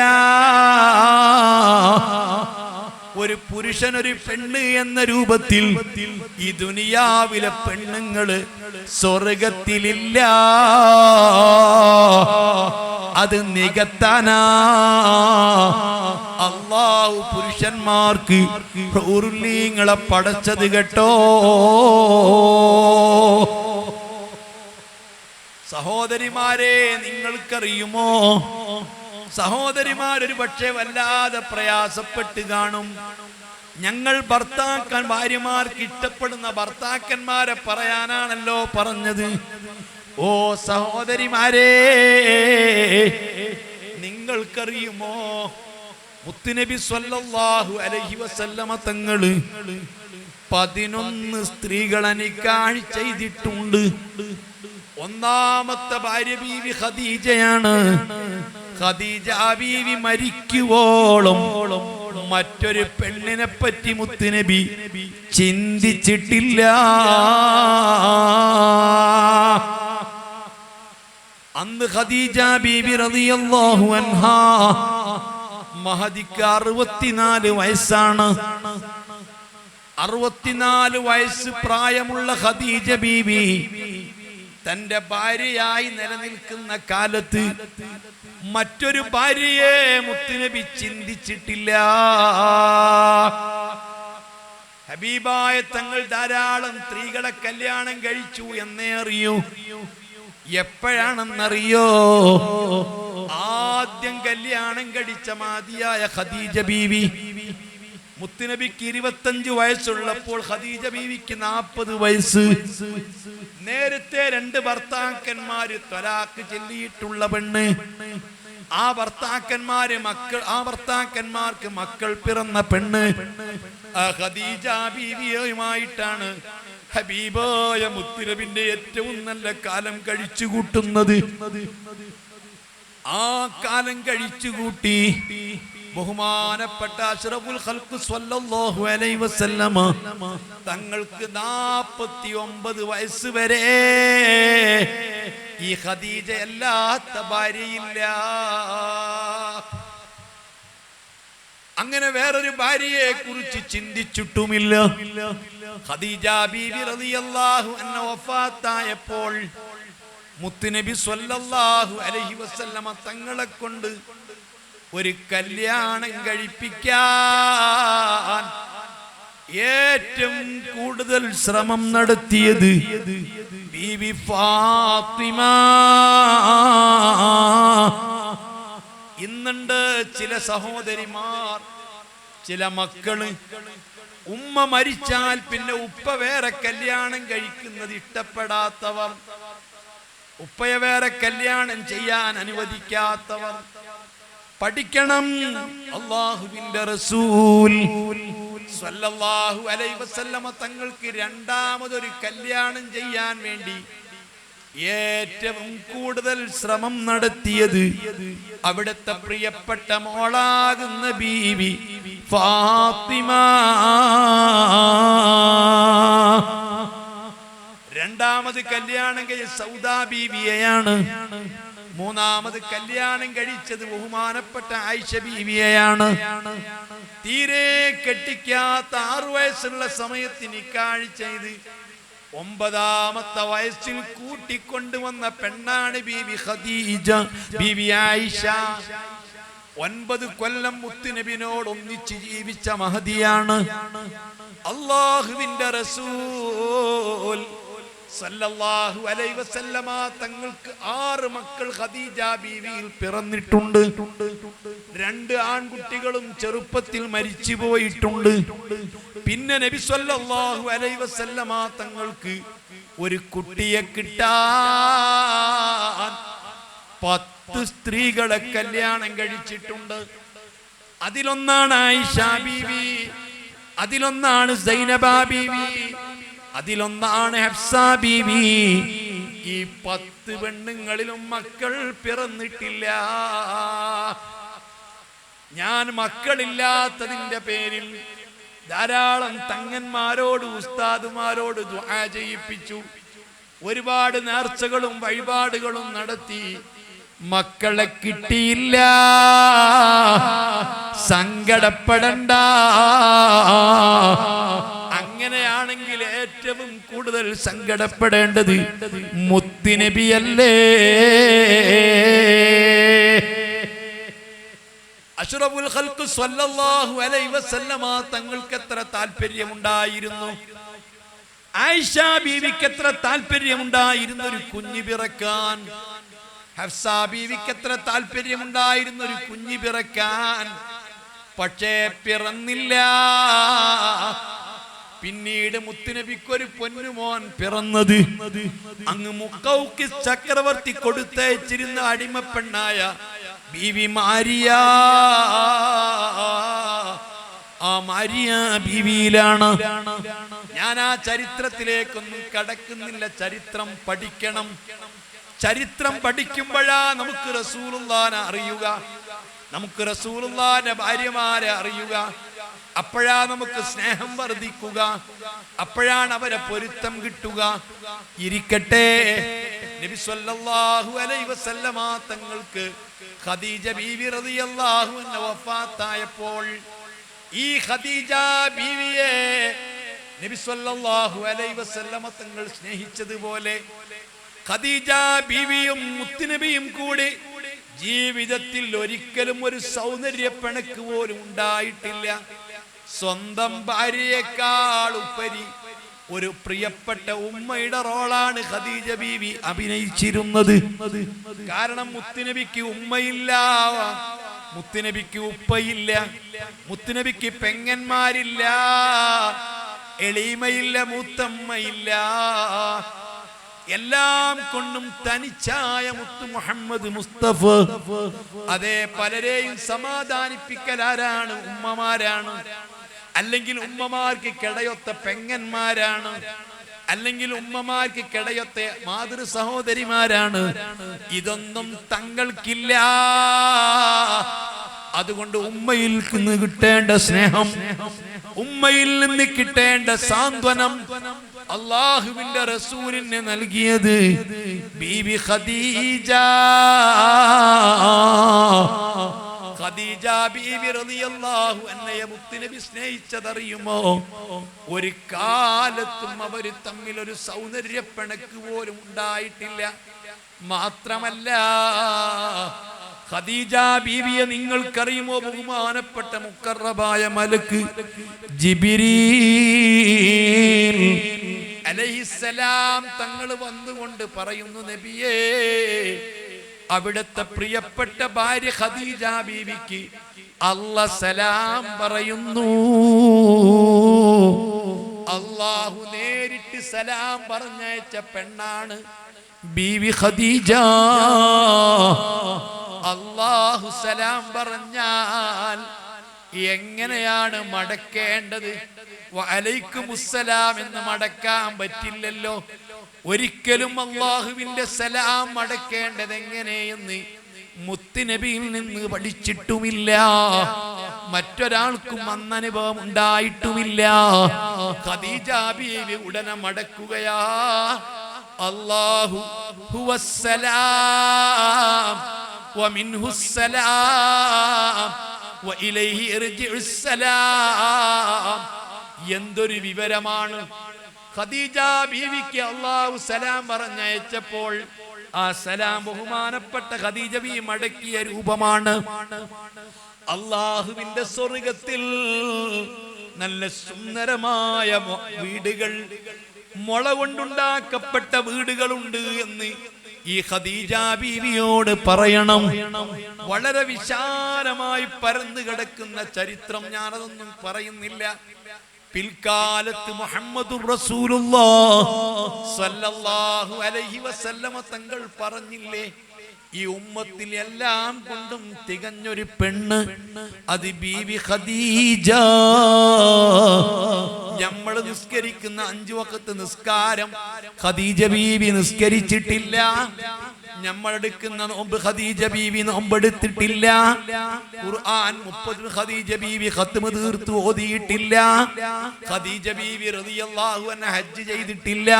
ഒരു പുരുഷൻ ഒരു പെണ്ണ് എന്ന രൂപത്തിൽ ഈ ദുനിയാവിലെ പെണ്ണുങ്ങള് സ്വർഗത്തിലില്ല. അത് നികത്താനാ അല്ലാഹു പുരുഷന്മാർക്ക് ഹൂറുല്ലീങ്ങളെ പടച്ചത് കേട്ടോ. സഹോദരിമാരെ, നിങ്ങൾക്കറിയുമോ, സഹോദരിമാരൊരു പക്ഷേ വല്ലാതെ പ്രയാസപ്പെട്ട് കാണും. ഞങ്ങൾ ഭാര്യമാർക്ക് ഇഷ്ടപ്പെടുന്ന ഭർത്താക്കന്മാരെ പറയാനാണല്ലോ പറഞ്ഞത്. ഓ സഹോദരിമാരെ, നിങ്ങൾക്കറിയുമോ, മുത്തുനബി സ്വല്ലല്ലാഹു അലൈഹി വസല്ലമ തങ്ങള് 11 സ്ത്രീകളെ നിക്കാഹ് ചെയ്തിട്ടുണ്ട്. ഒന്നാമത്തെ ഭാര്യ ബീവി ഖദീജയാണ്. ഖദീജ ബീവി മരിക്കുവോളം മറ്റൊരു പെണ്ണിനെ പറ്റി മുത്തുനബി ചിന്തിച്ചിട്ടില്ല. അന്ന് ഖദീജ ബീബി റളിയല്ലാഹു അൻഹാ മഹദിക്ക് 64 വയസ്സാണ്. 64 വയസ്സ് പ്രായമുള്ള ഖദീജ ബീബി തന്റെ ഭാര്യയായി നിലനിൽക്കുന്ന കാലത്ത് മറ്റൊരു ഭാര്യയെ മുത്തുനബി ചിന്തിച്ചിട്ടില്ല. ഹബീബായ തങ്ങൾ ധാരാളം സ്ത്രീകളെ കല്യാണം കഴിച്ചു എന്നേ അറിയൂ. എപ്പോഴാണെന്നറിയോ? ആദ്യം കല്യാണം കഴിച്ച മഹദിയായ ഖദീജ ബീവി മുത്തുനബിക്ക് 25 വയസ്സുള്ളപ്പോൾ ഖദീജ ബീവിക്ക് 40 വയസ്സ്. നേരത്തെ 2 ഭർത്താക്കന്മാര് ത്വലാഖ് ചൊല്ലിയിട്ടുള്ള പെണ്ണ്. ആ ഭർത്താക്കന്മാർക്ക് മക്കൾ പിറന്ന പെണ്ണ്. ഖദീജ ബീവിയുമായിട്ടാണ് ഹബീബായ മുത്തുനബിന്റെ ഏറ്റവും നല്ല കാലം കഴിച്ചു കൂട്ടുന്നത്. ആ കാലം കഴിച്ചുകൂട്ടി ബഹുമാനപ്പെട്ട അഷ്റഫുൽ ഖൽഖ് സ്വല്ലല്ലാഹു അലൈഹി വസല്ലമ തങ്ങൾക്ക് 49 വയസ്സ് വരെ ഈ ഖദീജ അല്ലാത്ത ഭാര്യയില്ല. അങ്ങനെ വേറൊരു ഭാര്യയെ കുറിച്ച് ചിന്തിച്ചിട്ടുമില്ല. ഖദീജ ബീവി റളിയല്ലാഹു അൻഹ വഫാത്തായപ്പോൾ മുത്തുനബി സ്വല്ലല്ലാഹു അലൈഹി വസല്ലമ തങ്ങളെ കൊണ്ട് ഒരു കല്യാണം കഴിപ്പിക്കാൻ ഏറ്റവും കൂടുതൽ ശ്രമം നടത്തിയത് ബീവി ഫാത്തിമ. ഇന്നുണ്ട് ചില സഹോദരിമാർ, ചില മക്കള് ഉമ്മ മരിച്ചാൽ പിന്നെ ഉപ്പ വേറെ കല്യാണം കഴിക്കുന്നത് ഇഷ്ടപ്പെടാത്തവർ, ഉപ്പയെ വേറെ കല്യാണം ചെയ്യാൻ അനുവദിക്കാത്തവർ. പഠിക്കണം. അല്ലാഹുവിന്റെ റസൂൽ സ്വല്ലല്ലാഹു അലൈഹി വസല്ലമ തങ്ങൾക്ക് രണ്ടാമതൊരു കല്യാണം ചെയ്യാൻ വേണ്ടി ഏറ്റവും കൂടുതൽ ശ്രമം നടത്തിയത് അവിടുത്തെ പ്രിയപ്പെട്ട മോളാകുന്ന ബീവി ഫാത്തിമ. രണ്ടാമത് കല്യാണം കഴിച്ച സൗദാ ബീവിയെയാണ്. മൂന്നാമത് കല്യാണം കഴിച്ചത് ബഹുമാനപ്പെട്ട ആയിഷ ബീവിയെയാണ്. തീരെ കെട്ടിക്കാത്ത 6 വയസ്സുള്ള സമയത്ത് നിക്കാഹ് ചെയ്ത് 9ാമത്തെ വയസ്സിൽ കൂട്ടിക്കൊണ്ടുവന്ന പെണ്ണാണ് ബീവി ഖദീജ ബീവി ആയിഷ. 9 കൊല്ലം മുത്തുനബിനോട് ഒന്നിച്ച് ജീവിച്ച മഹദിയാണ്. അല്ലാഹുവിന്റെ റസൂൽ സല്ലല്ലാഹു അലൈഹി വസല്ലമ തങ്ങൾക്ക് 6 മക്കൾ ഖദീജ ബീവിയിൽ പിറന്നിട്ടുണ്ട്. 2 ആൺകുട്ടികളും ചെറുപ്പത്തിൽ മരിച്ചു പോയിട്ടുണ്ട്. പിന്നെ നബി സല്ലല്ലാഹു അലൈഹി വസല്ലമ തങ്ങൾക്ക് ഒരു കുട്ടിയെ കിട്ടാൻ 10 സ്ത്രീകളെ കല്യാണം കഴിച്ചിട്ടുണ്ട്. അതിലൊന്നാണ് ആയിഷ ബീവി, അതിലൊന്നാണ് സൈനബ ബീവി, അതിലൊന്നാണ് ഹഫ്സ ബീവി. ഈ 10 പെണ്ണുങ്ങളിലും മക്കൾ പിറന്നിട്ടില്ല. ഞാൻ മക്കളില്ലാത്തതിന്റെ പേരിൽ ധാരാളം തങ്ങന്മാരോട് ഉസ്താദുമാരോട് ദുആ ചെയ്യിപ്പിച്ചു. ഒരുപാട് നേർച്ചകളും വഴിപാടുകളും നടത്തി. മക്കളെ കിട്ടിയില്ല. സങ്കടപ്പെടണ്ട. അങ്ങനെയാണെങ്കിൽ ഏറ്റവും കൂടുതൽ സങ്കടപ്പെടേണ്ടത് മുത്തുനബിയല്ലേ. അഷ്റഫുൽ ഖൽഖ് സ്വല്ലല്ലാഹു അലൈഹി വസല്ലമ തങ്ങൾക്ക് എത്ര താല്പര്യമുണ്ടായിരുന്നു, ആയിഷ ബീവിക്ക് എത്ര താല്പര്യമുണ്ടായിരുന്നു ഒരു കുഞ്ഞ് പിറക്കാൻ, ഹഫ്സ ബീവിക്ക് എത്ര താല്പര്യമുണ്ടായിരുന്നു ഒരു കുഞ്ഞ് പിറക്കാൻ. പക്ഷേ പിറന്നില്ല. പിന്നീട് മുത്തുനബിക്കൊരു പൊന്നുമോൻ പിറന്നത് അങ്ങ് മുഖൗഖിസ് ചക്രവർത്തി കൊടുത്തയച്ചിരുന്ന അടിമപ്പെണ്ണായ ബീവി മാരിയ. ആ മാരിയ ബീവിയിലാണ്. ഞാൻ ആ ചരിത്രത്തിലേക്കൊന്നും കടക്കുന്നില്ല. ചരിത്രം പഠിക്കണം. ചരിത്രം പഠിക്കുമ്പോഴാ നമുക്ക് റസൂലുള്ളാഹിനെ അറിയുക, നമുക്ക് റസൂലുള്ളാഹിന്റെ ഭാര്യമാരെ അറിയുക. അപ്പോഴാ നമുക്ക് സ്നേഹം വർദ്ധിക്കുക, അപ്പോഴാണ് അവരെ പൊരുത്തം കിട്ടുക. ഇരിക്കട്ടെ, നബി സല്ലല്ലാഹു അലൈഹി വസല്ലമ തങ്ങൾക്ക് ഖദീജ ബീവി റളിയല്ലാഹു അൻഹ വഫാത്തായപ്പോൾ ഈ ഖദീജ ബീവിയെ നബി സല്ലല്ലാഹു അലൈഹി വസല്ലമ തങ്ങൾ സ്നേഹിച്ചതുപോലെ ഖദീജ ബീവിയും മുത്തുനബിയും കൂടി ജീവിതത്തിൽ ഒരിക്കലും ഒരു സൗന്ദര്യ പിണക്ക് പോലും ഉണ്ടായിട്ടില്ല. സ്വന്തം ഭാര്യയെക്കാൾ ഉപരി ഒരു പ്രിയപ്പെട്ട ഉമ്മയുടെ റോളാണ് ഖദീജ ബീവി അഭിനയിച്ചിരുന്നത്. കാരണം മുത്തുനബിക്ക് ഉമ്മയില്ല, മുത്തുനബിക്ക് ഉപ്പയില്ല, മുത്തുനബിക്ക് പെങ്ങന്മാരില്ല, എളീമയില്ല, മൂത്തമ്മയില്ല. എല്ലാം കൊണ്ടും തനിച്ചായ മുത്തു മുഹമ്മദ് മുസ്തഫ. അതേ, പലരെയും സമാധാനിപ്പിക്കലാരാണ്? ഉമ്മമാരാണ്. അല്ലെങ്കിൽ ഉമ്മമാർക്ക് കിടയൊത്ത പെങ്ങന്മാരാണ്, അല്ലെങ്കിൽ ഉമ്മമാർക്ക് കിടയൊത്ത മാതൃ സഹോദരിമാരാണ്. ഇതൊന്നും തങ്ങൾക്കില്ല. അതുകൊണ്ട് ഉമ്മയിൽ നിന്ന് കിട്ടേണ്ട സ്നേഹം, ഉമ്മയിൽ നിന്ന് കിട്ടേണ്ട സാന്ത്വനം അല്ലാഹുവിന്റെ റസൂലിനെ നൽകിയത് ബീവി ഖദീജ. ഖദീജ ബീവി റളിയല്ലാഹു അൻഹയെ മുത്തുനബി സ്നേഹിച്ചതറിയുമോ? ഒരു കാലത്തും അവർ തമ്മിൽ ഒരു സൗന്ദര്യ പിണക്ക് പോലും ഉണ്ടായിട്ടില്ല. മാത്രമല്ല, ഖദീജ ബീവിയെ നിങ്ങൾക്കറിയുമോ? ബഹുമാനപ്പെട്ട മുഖറബായ മലക്ക് ജിബ്രീൽ അലൈഹിസ്സലാം തങ്ങൾ വന്നുകൊണ്ട് പറയുന്നു, നബിയേ, അവിടുത്തെ പ്രിയപ്പെട്ട ഭാര്യ ഖദീജ ബീവിക്ക് അല്ലാഹ് സലാം പറയുന്നു. അല്ലാഹു നേരിട്ട് സലാം പറഞ്ഞയച്ച പെണ്ണാണ് ബീവി ഖദീജ. അല്ലാഹു സലാം പറഞ്ഞാൽ എങ്ങനെയാണ് മടക്കേണ്ടത്? വഅലൈക്കുമുസ്സലാം എന്ന് മടക്കാൻ പറ്റില്ലല്ലോ. ഒരിക്കലും അല്ലാഹുവിന്റെ സലാം മടക്കേണ്ടത് എങ്ങനെയെന്ന് മുത്തുനബിയിൽ നിന്ന് പഠിച്ചിട്ടുമില്ല, മറ്റൊരാൾക്കും അന്നനുഭവം ഉണ്ടായിട്ടുമില്ല. ഖദീജ ബീവി ഉടനെ മടക്കുകയാ, അല്ലാഹു ഹുവസ്സലാം വമിൻഹുസ്സലാം വഇലൈഹി ഇർജിഉസ്സലാം. എന്തൊരു വിവരമാണ്! ഖദീജ ബീവിക്ക് അല്ലാഹു സലാം പറഞ്ഞയച്ചപ്പോൾ ആ സലാം ബഹുമാനപ്പെട്ട ഖദീജ ബീവി മടക്കിയ രൂപമാണ്. അല്ലാഹുവിന്റെ സ്വർഗ്ഗത്തിൽ നല്ല സുന്ദരമായ വീടുകൾ, മുള കൊണ്ടുണ്ടാക്കപ്പെട്ട വീടുകളുണ്ട് എന്ന് ഈ ഖദീജ ബീവിയോട് പറയണം. വളരെ വിശാലമായി പരന്നു കിടക്കുന്ന ചരിത്രം, ഞാനതൊന്നും പറയുന്നില്ല. പിൽക്കാലത്ത് മുഹമ്മദുർ റസൂലുള്ളാഹി സ്വല്ലല്ലാഹു അലൈഹി വസല്ലമ തങ്ങൾ പറഞ്ഞില്ലേ, ഈ ഉമ്മത്തിൽ എല്ലാം കൊണ്ടും തികഞ്ഞൊരു പെണ്ണ്, അത് ബീവി ഖദീജ. നമ്മൾ നിസ്കരിക്കുന്ന 5 വഖത്ത് നിസ്കാരം ഖദീജ ബീവി നിസ്കരിച്ചിട്ടില്ല. നമ്മളെടുക്കുന്ന നോമ്പ് ഖദീജ ബീവി നോമ്പെടുത്തിട്ടില്ല. ഖുർആൻ 30 ഖദീജ ബീവി ഖത്മ് തീർത്ത് ഓതിയിട്ടില്ല. ഖദീജ ബീവി റളിയല്ലാഹു അൻഹ ഹജ്ജ് ചെയ്തിട്ടില്ല.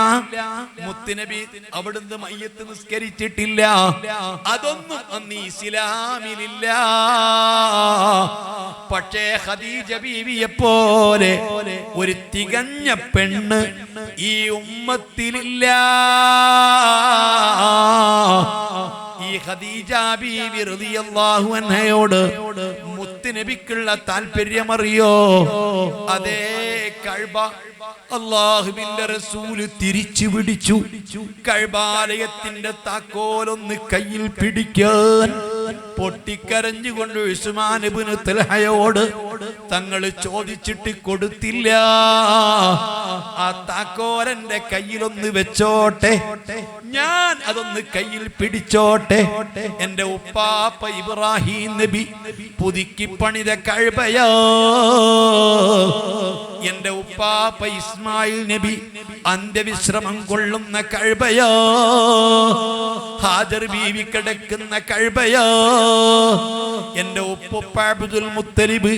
മുത്തുനബി അവിടുന്ന് മയ്യത്ത് നിസ്കരിച്ചിട്ടില്ല. അതൊന്നും അന്ന് ഇസ്ലാമിലില്ല. പക്ഷേ ഖദീജ ബീവിയെ പോലെ ഒരു തികഞ്ഞ പെണ്ണ് ഈ ഉമ്മത്തിലില്ല. ഈ ഖദീജ ബീവി റളിയല്ലാഹു അൻഹയോട് മുത്തുനബിക്കുള്ള താല്പര്യമറിയോ? അതേ കഅബ അല്ലാഹുവിന്റെ റസൂൽ തിരിച്ചു പിടിച്ചു. കഅബാലയത്തിന്റെ താക്കോലൊന്ന് കയ്യിൽ പിടിക്കാൻ പൊട്ടിക്കരഞ്ഞുകൊണ്ട് ഉസ്മാൻ ഇബ്നു തൽഹയോട് തങ്ങൾ ചോദിച്ചിട്ട് കൊടുത്തില്ല. ആ താക്കോലന്റെ കയ്യിലൊന്ന് വെച്ചോട്ടെ, ഞാൻ അതൊന്ന് കയ്യിൽ പിടിച്ചോട്ടെ. എന്റെ ഉപ്പാപ്പ ഇബ്രാഹിം നബി പുതുക്കി പണിത കഅബയാ, എന്റെ ഉപ്പാപ്പ ഇസ്മായിൽ നബി അന്ത്യവിശ്രമം കൊള്ളുന്ന കഅബയാ, ഹാജർ ബീവി കിടക്കുന്ന കഅബയാ, എന്റെ ഉപ്പുപ്പ അബ്ദുൽ മുത്തലിബ്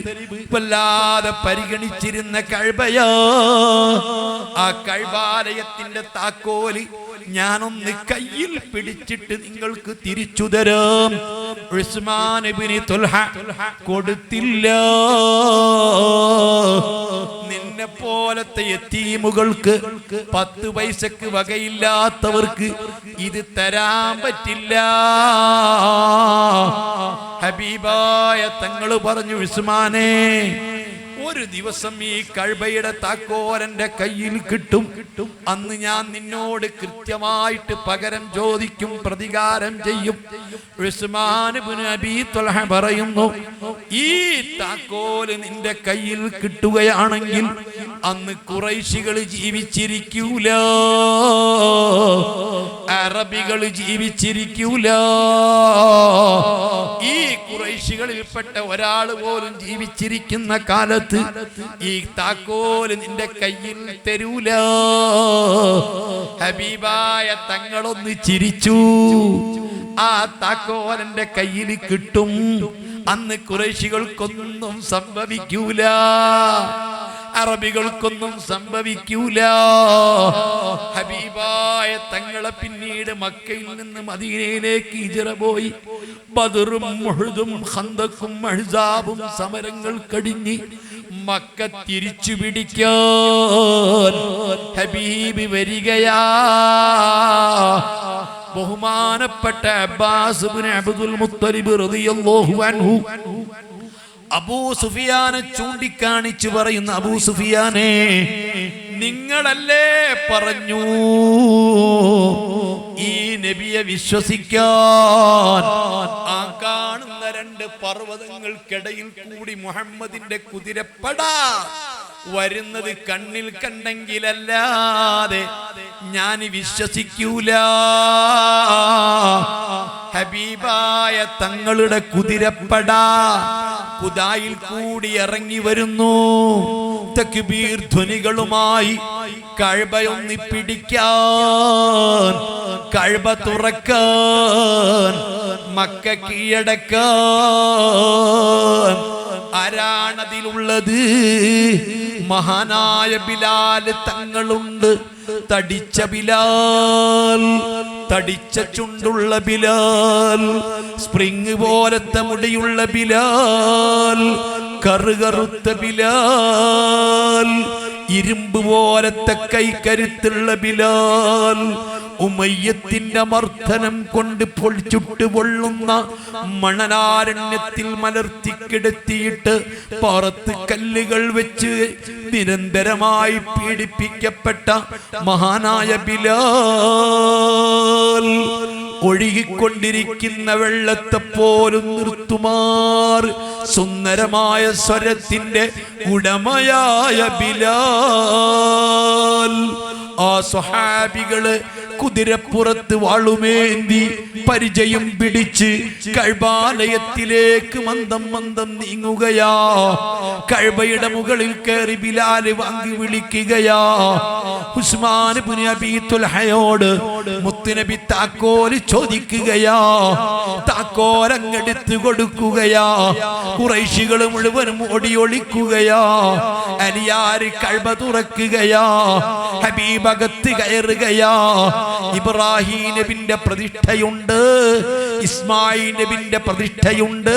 വല്ലാതെ പരിഗണിച്ചിരുന്ന കഅബയാ. ആ കഅബാലയത്തിന്റെ താക്കോല് ഞാനൊന്ന് കയ്യിൽ പിടിച്ചിട്ട് നിങ്ങൾക്ക് തിരിച്ചു തരാം. ഉസ്മാൻ ഇബ്നു തുൽഹ കൊടുത്തില്ല. നിന്നെ പോലത്തെ യതീമുകൾക്ക് 10 പൈസക്ക് വകയില്ലാത്തവർക്ക് ഇത് തരാൻ പറ്റില്ല. ഹബീബായ തങ്ങൾ പറഞ്ഞു, ഉസ്മാനെ ഒരു ദിവസം ഈ കഅബയുടെ താക്കോലന്റെ കയ്യിൽ കിട്ടും. അന്ന് ഞാൻ നിന്നോട് കൃത്യമായിട്ട് പകരം ചോദിക്കും, പ്രതികാരം ചെയ്യും. ഉസ്മാൻ ഇബ്നു അബീ ത്വൽഹ പറയുന്നു, ഈ താക്കോല് നിന്റെ കയ്യിൽ കിട്ടുകയാണെങ്കിൽ അന്ന് ഖുറൈശികൾ ജീവിച്ചിരിക്കൂല, അറബികൾ ജീവിച്ചിരിക്കൂല. ഈ ഖുറൈശികളിൽപ്പെട്ട ഒരാൾ പോലും ജീവിച്ചിരിക്കുന്ന കാലത്ത് ഈ താക്കോല് നിന്റെ കയ്യിൽ തരൂല. ഹബീബായ തങ്ങളൊന്ന് ചിരിച്ചു. ആ താക്കോലന്റെ കയ്യിൽ കിട്ടും. അന്ന് ഖുറൈശികൾക്കൊന്നും സംഭവിക്കൂല, അറബികൾക്കൊന്നും സംഭവിക്കൂല. ഹബീബായ തങ്ങളെ പിന്നീട് മക്കയിൽ നിന്ന് മദീനയിലേക്ക് ഹിജ്റ പോയി. ബദറും ഉഹുദും ഖന്തഖും അഹ്സാബും സമരങ്ങൾ കഴിഞ്ഞ് മക്ക തിരിച്ചു പിടിക്കാൻ ഹബീബ് വരികയാ. ബഹുമാനപ്പെട്ട അബ്ബാസ് ഇബ്നു അബ്ദുൽ മുത്തലിബ് റളിയല്ലാഹു അൻഹു അബൂ സുഫിയാനെ ചൂണ്ടിക്കാണിച്ചു പറയുന്ന, അബൂ സുഫിയാനെ നിങ്ങളല്ലേ പറഞ്ഞു ഈ നബിയെ വിശ്വസിക്കാൻ? ആ കാണുന്ന 2 പർവ്വതങ്ങൾക്കിടയിൽ കൂടി മുഹമ്മദിന്റെ കുതിരപ്പട വരുന്നത് കണ്ണിൽ കണ്ടെങ്കിലല്ലാതെ ഞാൻ വിശ്വസിക്കൂല. ഹബീബായ തങ്ങളുടെ കുതിരപ്പട ഖുദായിൽ കൂടി ഇറങ്ങി വരുന്നു. തക്ബീർ ധ്വനികളുമായി കഅബയൊന്ന് പിടിക്കാൻ, കഅബ തുറക്കാൻ, മക്ക കീഴടക്കാൻ. ആരാണതിലുള്ളത്? മഹാനായ ബിലാൽ തങ്ങളുണ്ട്. തടിച്ച ബിലാൽ, തടിച്ച ചുണ്ടുള്ള ബിലാൽ, സ്പ്രിങ് പോലത്തെ മുടിയുള്ള ബിലാൽ, കറുകറുത്ത ബിലാൽ, ഇരുമ്പ് പോലത്തെ കൈക്കരുത്തുള്ള ബിലാൽ, ഉമയ്യത്തിന്റെ മർദ്ദനം കൊണ്ട് പൊളിച്ചുട്ട് പൊള്ളുന്ന മണലാരണ്യത്തിൽ മലർത്തിക്കിടത്തിയിട്ട് പുറത്ത് കല്ലുകൾ വെച്ച് നിരന്തരമായി പീഡിപ്പിക്കപ്പെട്ട മഹാനായ ബിലാൽ, ഒഴുകിക്കൊണ്ടിരിക്കുന്ന വെള്ളത്തെ പോലും നിർത്തുമാർ സുന്ദരമായ സ്വരത്തിന്റെ ഉടമയായ ബിലാൽ. ആ സ്വഹാബികള് കുതിരപ്പുറത്ത് വാളുമേന്തി പരിചയം പിടിച്ച് കഅബാലയത്തിലേക്ക് മന്ദം മന്ദം നീങ്ങുകയാ. കഅബയുടെ മുകളിൽ കയറി ബിലാല് വാങ്ങി വിളിക്കുകയാ. ഉസ്മാൻ ഇബ്നു അബീ തുൽഹയോട് മുത്തുനബി താക്കോൽ ചോദിക്കുകയാ. താക്കോൽ അങ്ങെടുത്ത് കൊടുക്കുകയാ. ഖുറൈശികൾ മുഴുവനും ഓടിയൊളിക്കുകയാ. അലിയാർ കഅബ തുറക്കുകയാ. ഹബീബകത്ത് കയറുകയാ. ഇബ്രാഹിം നബിന്റെ പ്രതിഷ്ഠയുണ്ട്, ഇസ്മായിൽ നബിന്റെ പ്രതിഷ്ഠയുണ്ട്,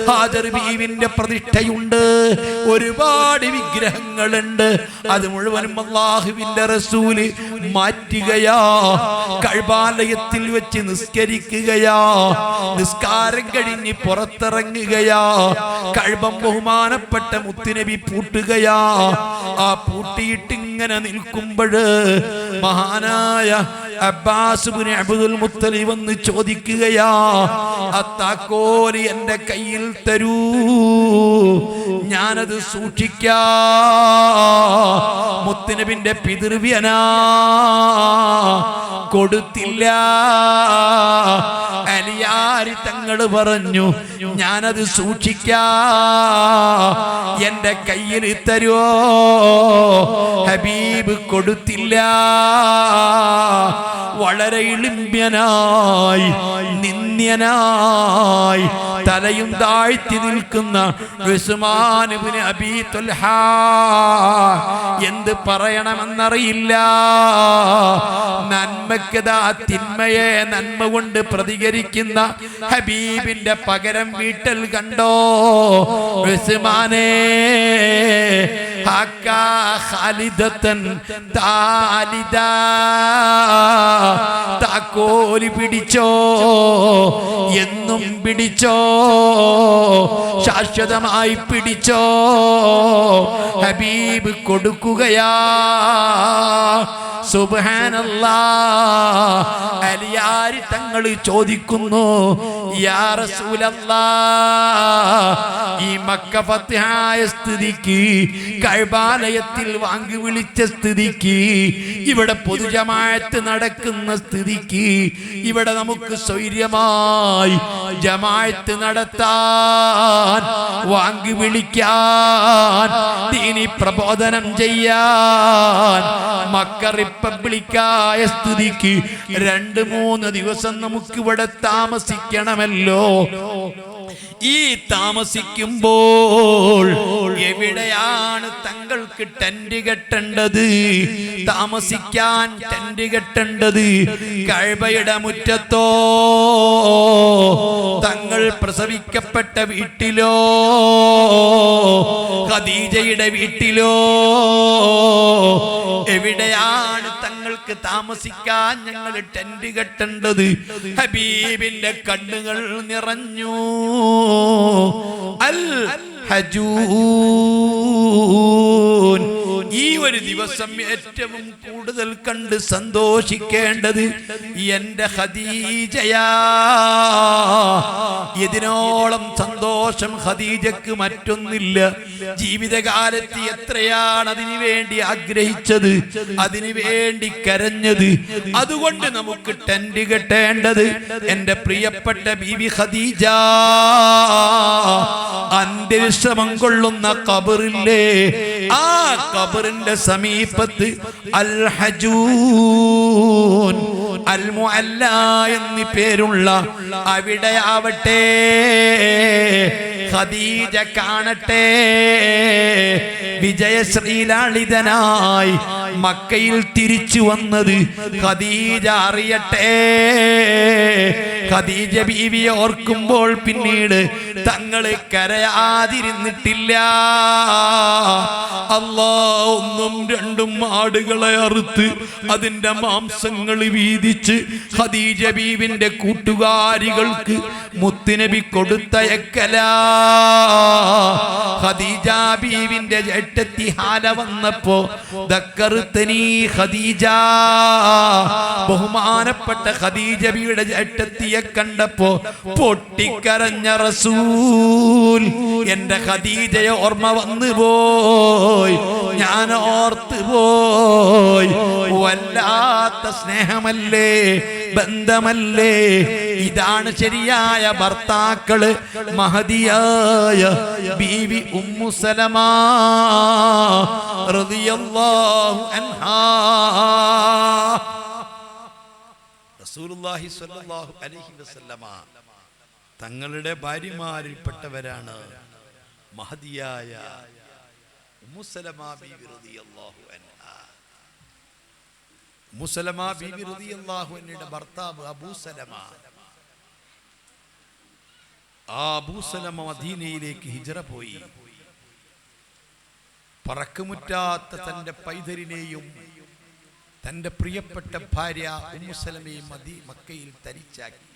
ഹാജർ ബീവിന്റെ പ്രതിഷ്ഠയുണ്ട്, ഒരുപാട് വിഗ്രഹങ്ങളുണ്ട്. അത് മുഴുവനും അല്ലാഹുവിന്റെ റസൂല് മാറ്റുകയാ. കഅബാലയത്തിൽ വെച്ച് നിസ്കരിക്കുകയാ. നിസ്കാരം കഴിഞ്ഞ് പുറത്തിറങ്ങുകയാ. കഅബ ബഹുമാനപ്പെട്ട മുത്തുനബി പൂട്ടുകയാ. ആ പൂട്ടിയിട്ട് ഇങ്ങനെ നിൽക്കുമ്പോൾ മഹാനായ അബ്ബാസ് ഇബ്നു അബ്ദുൽ മുത്തലിബ് വന്ന് ചോദിക്കുകയാ, ആ താക്കോൽ എന്റെ കയ്യിൽ തരൂ, ഞാനത് സൂക്ഷിക്കാ. മുത്തുനബിന്റെ പിതൃവ്യനാ, കൊടുത്തില്ല. അലിയാരി തങ്ങള് പറഞ്ഞു, ഞാനത് സൂക്ഷിക്കാ, എന്റെ കയ്യിൽ തരുവോ? ഹബീബ് കൊടുത്തില്ല. വളരെ ഇളിമ്യനായി നിന്ദ്യനായി തലയും താഴ്ത്തി നിൽക്കുന്ന ഉസ്മാൻ ഇബ്നു അബീ തുൽഹ എന്ത് പറയണമെന്നറിയില്ല. നന്മക്കതാ തിന്മയെ നന്മ കൊണ്ട് പ്രതികരിക്കുന്ന ഹബീബിന്റെ പകരം വീട്ടൽ കണ്ടോ ഉസ്മാനേ? ഹക്കാ ഖാലിദതൻ താലിദാ, താക്കോല് പിടിച്ചോ, എന്നും പിടിച്ചോ, ശാശ്വതമായി പിടിച്ചോ. ഹബീബ് കൊടുക്കുകയാ. സുബ്ഹാനല്ലാഹ്. അലിയാരി തങ്ങൾ ചോദിക്കുന്നു, യാ റസൂലല്ലാഹ്, ഈ മക്ക ഫത്ഹായ സ്ഥിതിക്ക്, കഅബാലയത്തിൽ വാങ്ങി വിളിച്ച സ്ഥിതിക്ക്, ഇവിടെ പൊതുജമാഅത്ത് നടക്കുന്ന സ്ഥിതിക്ക്, ഇവിടെ നമുക്ക് സ്വൈര്യമായി ജമാഅത്ത് നടത്താൻ, വാങ്ങി വിളിക്കാൻ, ദീനി പ്രബോധനം ചെയ്യാൻ മക്ക റിപ്പബ്ലിക്കായ സ്ഥിതിക്ക് 2-3 ദിവസം നമുക്ക് ഇവിടെ താമസിക്കണമല്ലോ. ഈ താമസിക്കുമ്പോൾ എവിടെയാണ് തങ്ങൾക്ക് ടെന്റ് കെട്ടേണ്ടത്? താമസിക്കാൻ ടെന്റ് കെട്ടേണ്ടത് കഅബയുടെ മുറ്റത്തോ, തങ്ങൾ പ്രസവിക്കപ്പെട്ട വീട്ടിലോ, ഖദീജയുടെ വീട്ടിലോ? എവിടെയാണ് തങ്ങൾക്ക് താമസിക്കാൻ ഞങ്ങൾ ടെന്റ് കെട്ടേണ്ടത്? ഹബീബിന്റെ കണ്ണുകൾ നിറഞ്ഞു. അൽ ഹജൂൻ, ഈ ഒരു ദിവസം ഏറ്റവും കൂടുതൽ കണ്ട് സന്തോഷിക്കേണ്ടത് എന്റെ ഖദീജയാ. ഇതിനോളം സന്തോഷം ഖദീജക്ക് മറ്റൊന്നില്ല. ജീവിതകാലത്ത് എത്രയാണ് അതിനു വേണ്ടി ആഗ്രഹിച്ചത്, അതിനു വേണ്ടി കരഞ്ഞത്. അതുകൊണ്ട് നമുക്ക് ടെന്റ് കെട്ടേണ്ടത് എന്റെ പ്രിയപ്പെട്ട ബീവി ഖദീജ. അന്ത്യവിശ്രമം കൊള്ളുന്ന ഖബറില്ലേ, ആ ഖബറിന്റെ സമീപത്ത് അൽ ഹജൂൻ, അൽ മുഅല്ല എന്നീ പേരുള്ള അവിടെ ആവട്ടെ ഖദീജ കാണട്ടെ. വിജയശ്രീലാളിതനായി മക്കയിൽ തിരിച്ചു വന്നത് ഖദീജ അറിയട്ടെ. ഖദീജ ബീവിയെ ഓർക്കുമ്പോൾ പിന്നീട് തങ്ങളെ കരയാതിരുന്നിട്ടില്ല. അല്ലാഹ് 1-2 ആടുകളെ അറുത്ത് അതിന്റെ മാംസങ്ങൾ വീതിച്ച് ഖദീജ ബീവിന്റെ കൂട്ടുകാരികൾക്ക് മുത്തുനബി കൊടുത്തയക്കല. ഖദീജ ബീവിന്റെ ജേഷ്ഠത്തി ഹാല വന്നപ്പോ ദക്കറുത്തനീ ഖദീജ, ബഹുമാനപ്പെട്ട ഖദീജ ബീവിയുടെ ജേഷ്ഠത്തിയെ കണ്ടപ്പോ പൊട്ടിക്കരഞ്ഞ റസൂൽ, എന്റെ ഖദീജയെ ഓർമ്മ വന്നു പോയി, ഞാൻ ഓർത്തു പോയി. വല്ലാത്ത സ്നേഹമല്ലേ, ബന്ധമല്ലേ? ഇതാണ് ശരിയായ ഭർത്താക്കള്. മഹദിയായ ബീവി ഉമ്മു സലമ റളിയല്ലാഹു അൻഹാ റസൂലുള്ളാഹി സ്വല്ലല്ലാഹു അലൈഹി വസല്ലമ തങ്ങളുടെ ഭാര്യമാരിൽപ്പെട്ടവരാണ് മഹദിയായ ഉമ്മു സലമ ബീവി റളിയല്ലാഹു അൻഹാ. ഉമ്മു സലമ ബീവി റളിയല്ലാഹു അൻഹയുടെ ഭർത്താവ് അബൂ സലമ. ആ അബൂ സലമ മദീനയിലേക്ക് ഹിജ്റ പോയി. പറക്കമുറ്റാത്ത തന്റെ പൈതലിനെയും തന്റെ പ്രിയപ്പെട്ട ഭാര്യ ഉമ്മു സലമയും മക്കയിൽ തനിച്ചാക്കി.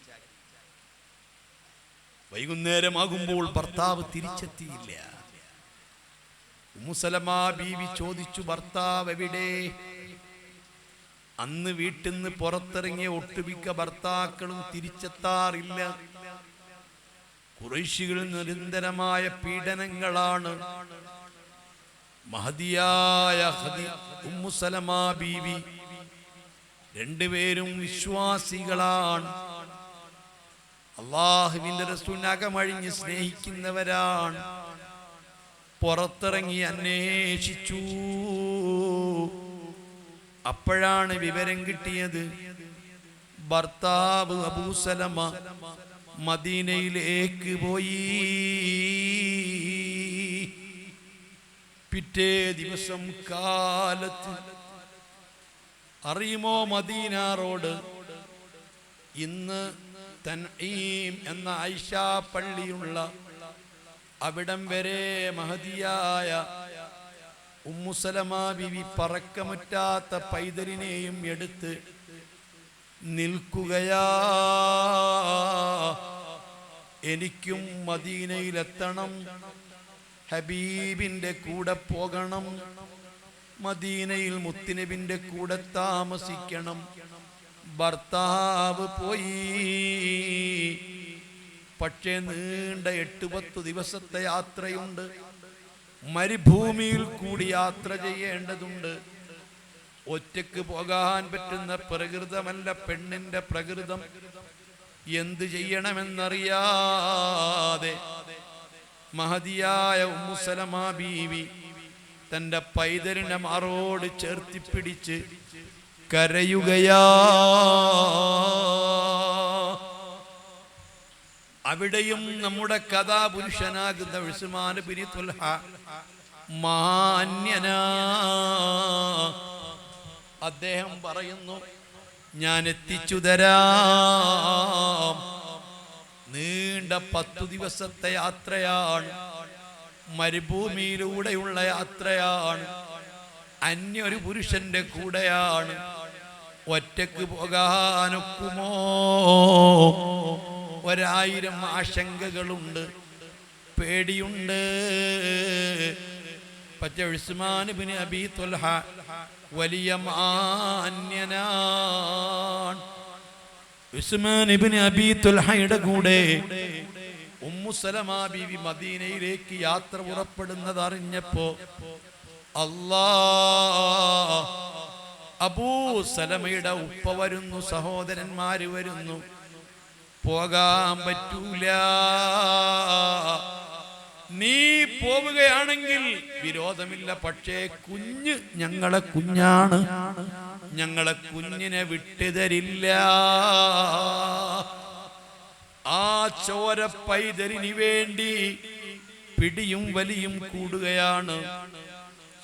വൈകുന്നേരമാകുമ്പോൾ ഭർത്താവ് തിരിച്ചെത്തിയില്ല. ഉമ്മു സലമ ബീവി ചോദിച്ചു, ഭർത്താവ് എവിടെ? അന്ന് വീട്ടിൽ നിന്ന് പുറത്തിറങ്ങിയ ഒട്ടുമിക്ക ഭർത്താക്കളും തിരിച്ചെത്താറില്ല. ഖുറൈശികളിൽ നിരന്തരമായ പീഡനങ്ങളാണ്. മഹദിയായ ഉമ്മു സലമ ബീവി രണ്ടുപേരും വിശ്വാസികളാണ്. അല്ലാഹുവിന്റെ റസൂലിനെ അകമഴിഞ്ഞ് സ്നേഹിക്കുന്നവരാണ്. പുറത്തിറങ്ങി അന്വേഷിച്ചു. അപ്പോഴാണ് വിവരം കിട്ടിയത്, ഭർത്താവ് അബൂ സലമ മദീനയിലേക്ക് പോയി. പിറ്റേ ദിവസം കാലത്ത് അറിയുമോ, മദീന റോഡ് ഇന്ന് തൻഈം എന്ന ആയിഷ പള്ളിയുള്ള അവിടം വരെ മഹദിയായ ഉമ്മു സലമ ബിവി പറക്കമുറ്റാത്ത പൈതലിനെയും എടുത്ത് നിൽക്കുകയാ. എനിക്കും മദീനയിലെത്തണം, ഹബീബിന്റെ കൂടെ പോകണം, മദീനയിൽ മുത്തുനബിന്റെ കൂടെ താമസിക്കണം. ഭർത്താവ് പോയി. പക്ഷേ നീണ്ട 8-10 ദിവസത്തെ യാത്രയുണ്ട്. മരുഭൂമിയിൽ കൂടി യാത്ര ചെയ്യേണ്ടതുണ്ട്. ഒറ്റക്ക് പോകാൻ പറ്റുന്ന പ്രകൃതമല്ല പെണ്ണിന്റെ പ്രകൃതം. എന്ത് ചെയ്യണമെന്നറിയാതെ മഹദിയായ ഉമ്മു സലമ ബീവി തന്റെ പൈതലിനെ മാറോട് ചേർത്തിപ്പിടിച്ച് കരയുകയാ. അവിടെയും നമ്മുടെ കഥാപുരുഷനാകുന്ന ഉസ്മാൻ ബിൻ തുൽഹ മാന്യനാ. അദ്ദേഹം പറയുന്നു, ഞാൻ എത്തിച്ചു തരാം. നീണ്ട 10 ദിവസത്തെ യാത്രയാണ്, മരുഭൂമിയിലൂടെയുള്ള യാത്രയാണ്, അന്യൊരു പുരുഷന്റെ കൂടെയാണ്. ഒറ്റക്ക് പോകാനൊക്കുമോ? 1000 ആശങ്കകളുണ്ട്, പേടിയുണ്ട്. പക്ഷേ ഉസ്മാൻ ഇബ്നു അബീ തുൽഹ വലിയ മാന്യനാണ്. ഉസ്മാൻ ഇബ്നു അബീ തുൽഹയുടെ കൂടെ ഉമ്മു സലമ ബീവി മദീനയിലേക്ക് യാത്ര പുറപ്പെടുന്നത് അറിഞ്ഞപ്പോ അബൂ സലമയുടെ ഉപ്പ വരുന്നു, സഹോദരന്മാര് വരുന്നു. പോകാൻ പറ്റൂല, നീ പോവുകയാണെങ്കിൽ വിരോധമില്ല, പക്ഷേ കുഞ്ഞ് ഞങ്ങളെ കുഞ്ഞാണ്, ഞങ്ങളെ കുഞ്ഞിനെ വിട്ടുതരില്ല. ആ ചോര പൈതലിന് വേണ്ടി പിടിയും വലിയും കൂടുകയാണ്.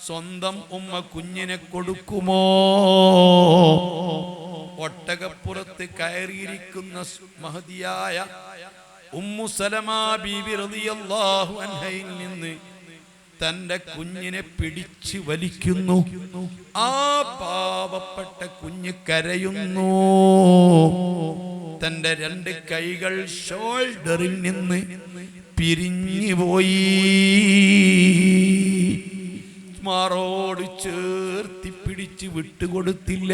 സ്വന്തം ഉമ്മ കുഞ്ഞിനെ കൊടുക്കുമോ? ഒട്ടകപ്പുറത്ത് കയറിയിരിക്കുന്ന മഹദിയായ ഉമ്മു സലമ ബീവി റളിയല്ലാഹു അൻഹയിൽ നിന്ന് തന്റെ കുഞ്ഞിനെ പിടിച്ചു വലിക്കുന്നു. ആ പാവപ്പെട്ട കുഞ്ഞ് കരയുന്നു. തന്റെ 2 കൈകൾ ഷോൾഡറിൽ നിന്ന് പിരിഞ്ഞു പോയി. മാറോട് ചേർത്തി പിടിച്ച് വിട്ടുകൊടുത്തില്ല.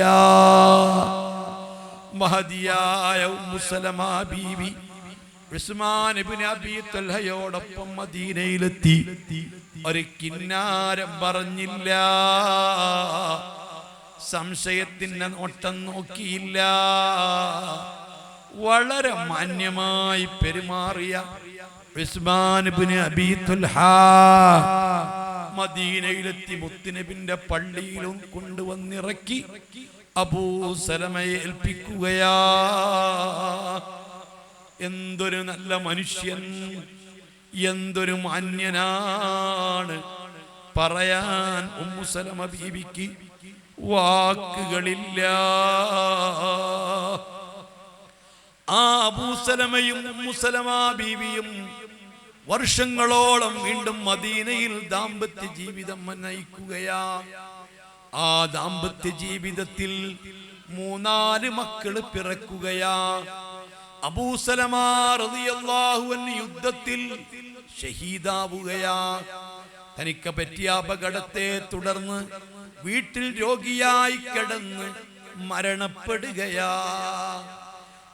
മഹദിയായ ഉമ്മു സലമ ബീവി ഉസ്മാൻ ഇബ്നു അബീ തുൽഹയോടൊപ്പം മദീനയിലെത്തി. ഒരു കിന്നാരം പറഞ്ഞില്ല. സംശയത്തിന്റെ നോട്ടം നോക്കിയില്ല. വളരെ മാന്യമായി പെരുമാറിയ ഉസ്മാൻ ഇബ്നു അബീ തുൽഹാ മദീനയിലെത്തി മുത്തുനബിന്റെ പള്ളിയിലും കൊണ്ടുവന്നിറക്കി അബൂ സലമയെ ഏൽപ്പിക്കുകയാ. എന്തൊരു നല്ല മനുഷ്യൻ, എന്തൊരു മാന്യനാണ്. പറയാൻ ഉമ്മു സലമ ബീവിക്ക് വാക്കുകളില്ല. ആ അബൂ സലമയും ഉമ്മു സലമ ബീവിയും വർഷങ്ങളോളം വീണ്ടും മദീനയിൽ ദാമ്പത്യ ജീവിതം നയിക്കുകയാ. ആ ദാമ്പത്യ ജീവിതത്തിൽ 3-4 മക്കള് പിറക്കുകയാ. അബൂ സലമ റളിയല്ലാഹു അൻഹു യുദ്ധത്തിൽ ഷഹീദാവുകയാ. തനിക്ക് പറ്റിയ അപകടത്തെ തുടർന്ന് വീട്ടിൽ രോഗിയായി കിടന്ന് മരണപ്പെടുകയാ.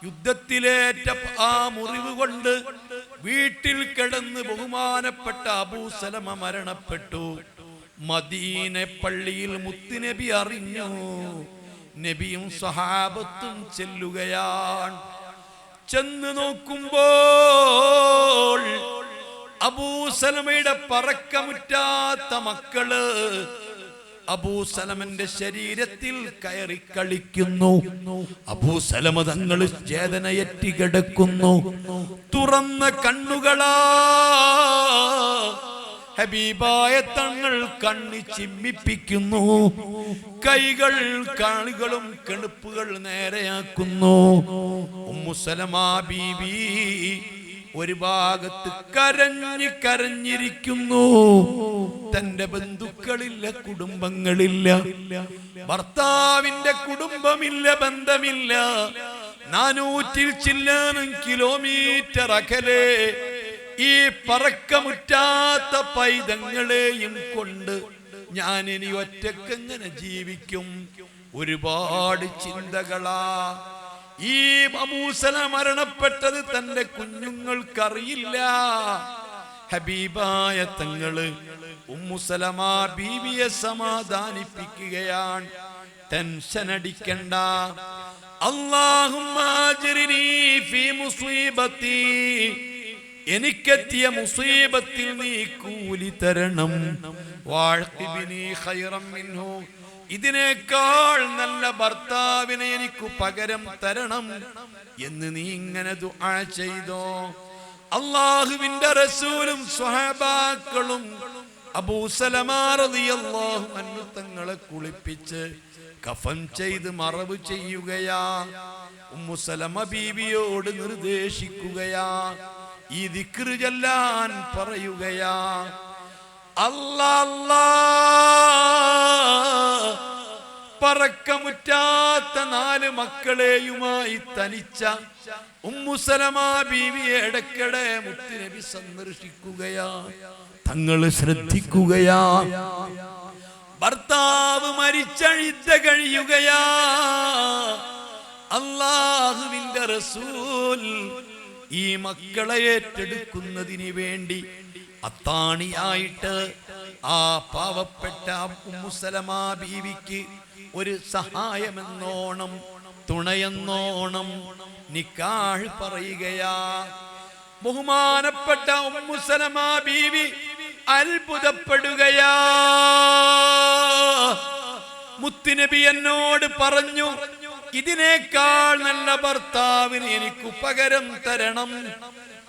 യുദ്ധത്തിലേറ്റ ആ മുറിവ് കൊണ്ട് വീട്ടിൽ കിടന്ന് ബഹുമാനപ്പെട്ട അബൂ സലമ മരണപ്പെട്ടു. മദീന പള്ളിയിൽ മുത്തുനബി അറിഞ്ഞു. നബിയും സഹാബത്തും ചെല്ലുകയാണ്. ചെന്ന് നോക്കുമ്പോൾ അബൂ സലമയുടെ പറക്കമുറ്റാത്ത മക്കള് അബൂ സലമന്റെ ശരീരത്തിൽ കയറി കളിക്കുന്നു. അബൂ സലമ തങ്ങൾ ചേതനയറ്റി കിടക്കുന്നു. തുറന്ന കണ്ണുകളാ. ഹബീബായ തങ്ങൾ കണ്ണി ചിമ്മിപ്പിക്കുന്നു. കൈകൾ കാളുകളും കെണുപ്പുകൾ നേരെയാക്കുന്നു. ഉമ്മു സലമ ബീവി ഒരു ഭാഗത്ത് കരഞ്ഞിരിക്കുന്നു. തന്റെ ബന്ധുക്കളില്ല, കുടുംബങ്ങളില്ല, ഭർത്താവിന്റെ കുടുംബമില്ല, ബന്ധമില്ല. 400 ചില്ലാനും കിലോമീറ്റർ അകലെ ഈ പറക്കമുറ്റാത്ത പൈതങ്ങളെയും കൊണ്ട് ഞാൻ ഇനി ഒറ്റക്കെങ്ങനെ ജീവിക്കും? ഒരുപാട് ചിന്തകളാ. ഈ അബൂ സലമ മരണപ്പെട്ടത് തന്റെ കുഞ്ഞുങ്ങൾക്കറിയില്ല. ഹബീബായ തങ്ങള് ഉമ്മു സലമ ബീവിയെ സമാധാനിപ്പിക്കുകയാണ്. ടെൻഷൻ അടിക്കണ്ട. അല്ലാഹുമ്മ അജ്രിനി ഫീ മുസീബത്തി, എനിക്കെത്തിയ മുസീബത്തിൽ നീ കൂലി തരണം. വഅഖിബ്നി ഖൈറൻ മിൻഹു, ഇതിനേക്കാൾ നല്ല ഭർത്താവിനെ എനിക്ക് പകരം തരണം എന്ന് നീ ഇങ്ങനെ ദുആ ചെയ്തോ. അല്ലാഹുവിന്റെ റസൂലും സ്വഹാബാക്കളും അബൂ സലമ റളിയല്ലാഹു അൻഹു തങ്ങളെ കുളിപ്പിച്ച് കഫൻ ചെയ്ത് മറവ് ചെയ്യുകയാ. ഉമ്മു സലമ ബീവിയോട് നിർദ്ദേശിക്കുകയാ, ഈ ദിക്ർ ചൊല്ലാൻ പറയുകയാ. പറക്കമുറ്റാത്ത 4 മക്കളെയുമായി തനിച്ച ഉമ്മു സലമ ബീവിയെ ഇടയ്ക്കിടെ മുത്തുനബി സന്ദർശിക്കുകയാ. തങ്ങള് ശ്രദ്ധിക്കുകയാ. ഭർത്താവ് മരിച്ചഴിത്ത കഴിയുകയാ. അല്ലാഹുവിന്റെ റസൂൽ ഈ മക്കളെ ഏറ്റെടുക്കുന്നതിന് വേണ്ടി അത്താണിയായിട്ട് ആ പാവപ്പെട്ട ഉമ്മു സലമ ബീവിക്ക് ഒരു സഹായമെന്നോണം, തുണയെന്നോണം നിക്കാഹ് പറയുകയാ. ബഹുമാനപ്പെട്ട ഉമ്മു സലമ ബീവി അത്ഭുതപ്പെടുകയാ. മുത്തുനബി എന്നോട് പറഞ്ഞു, ഇതിനേക്കാൾ നല്ല ഭർത്താവിന് എനിക്ക് പകരം തരണം.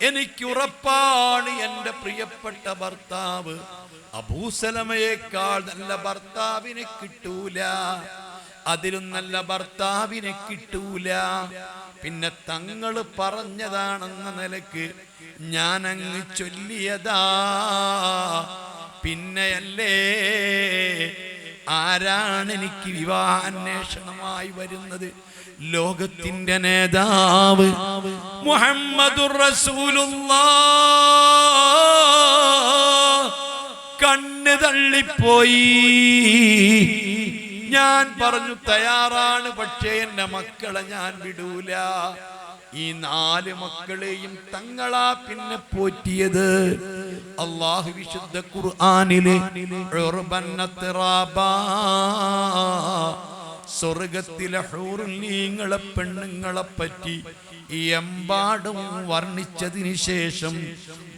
എനിക്കുറപ്പാണ് എന്റെ പ്രിയപ്പെട്ട ഭർത്താവ് അബൂ സലമയേക്കാൾ നല്ല ഭർത്താവിനെ കിട്ടൂല, അതിലും നല്ല ഭർത്താവിനെ കിട്ടൂല. പിന്നെ തങ്ങള് പറഞ്ഞതാണെന്ന നിലക്ക് ഞാൻ അങ്ങ് ചൊല്ലിയതാ. പിന്നെയല്ലേ ആരാണ് എനിക്ക് വിവാഹാന്വേഷണമായി വരുന്നത്? ലോകത്തിന്റെ നേതാവ് മുഹമ്മദുർ റസൂലുള്ളാഹ്. കണ്ണ് തള്ളിപ്പോയി. ഞാൻ പറഞ്ഞു തയ്യാറാണ്, പക്ഷേ എന്റെ മക്കളെ ഞാൻ വിടൂല. ഈ 4 മക്കളെയും തങ്ങളാ പിന്നെ പോറ്റിയത്. അല്ലാഹു വിശുദ്ധ ഖുർആനിലെ സ്വർഗത്തിലെ ഹൂറുല്ലീങ്ങളെ പെണ്ണുങ്ങളെ പറ്റി എമ്പാടും വർണ്ണിച്ചതിന് ശേഷം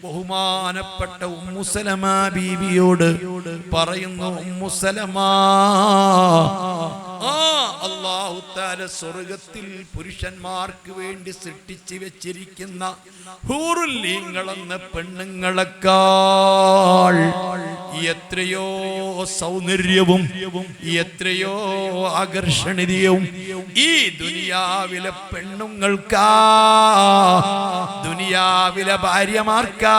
ബഹുമാനപ്പെട്ട ഉമ്മു സലമ ബീവിയോട് പറയുന്നു, ഉമ്മു സലമ, അല്ലാഹു തആല സ്വർഗത്തിൽ പുരുഷന്മാർക്ക് വേണ്ടി സൃഷ്ടിച്ചു വെച്ചിരിക്കുന്ന ഹൂറുല്ലീങ്ങളെന്ന പെണ്ണുങ്ങളെക്കാൾ എത്രയോ സൗന്ദര്യവും എത്രയോ ആകർഷണീയവും ഈ ദുനിയാവിലെ പെണ്ണുങ്ങൾക്കാ, ദുനിയാവിലെ ഭാര്യമാർക്കാ.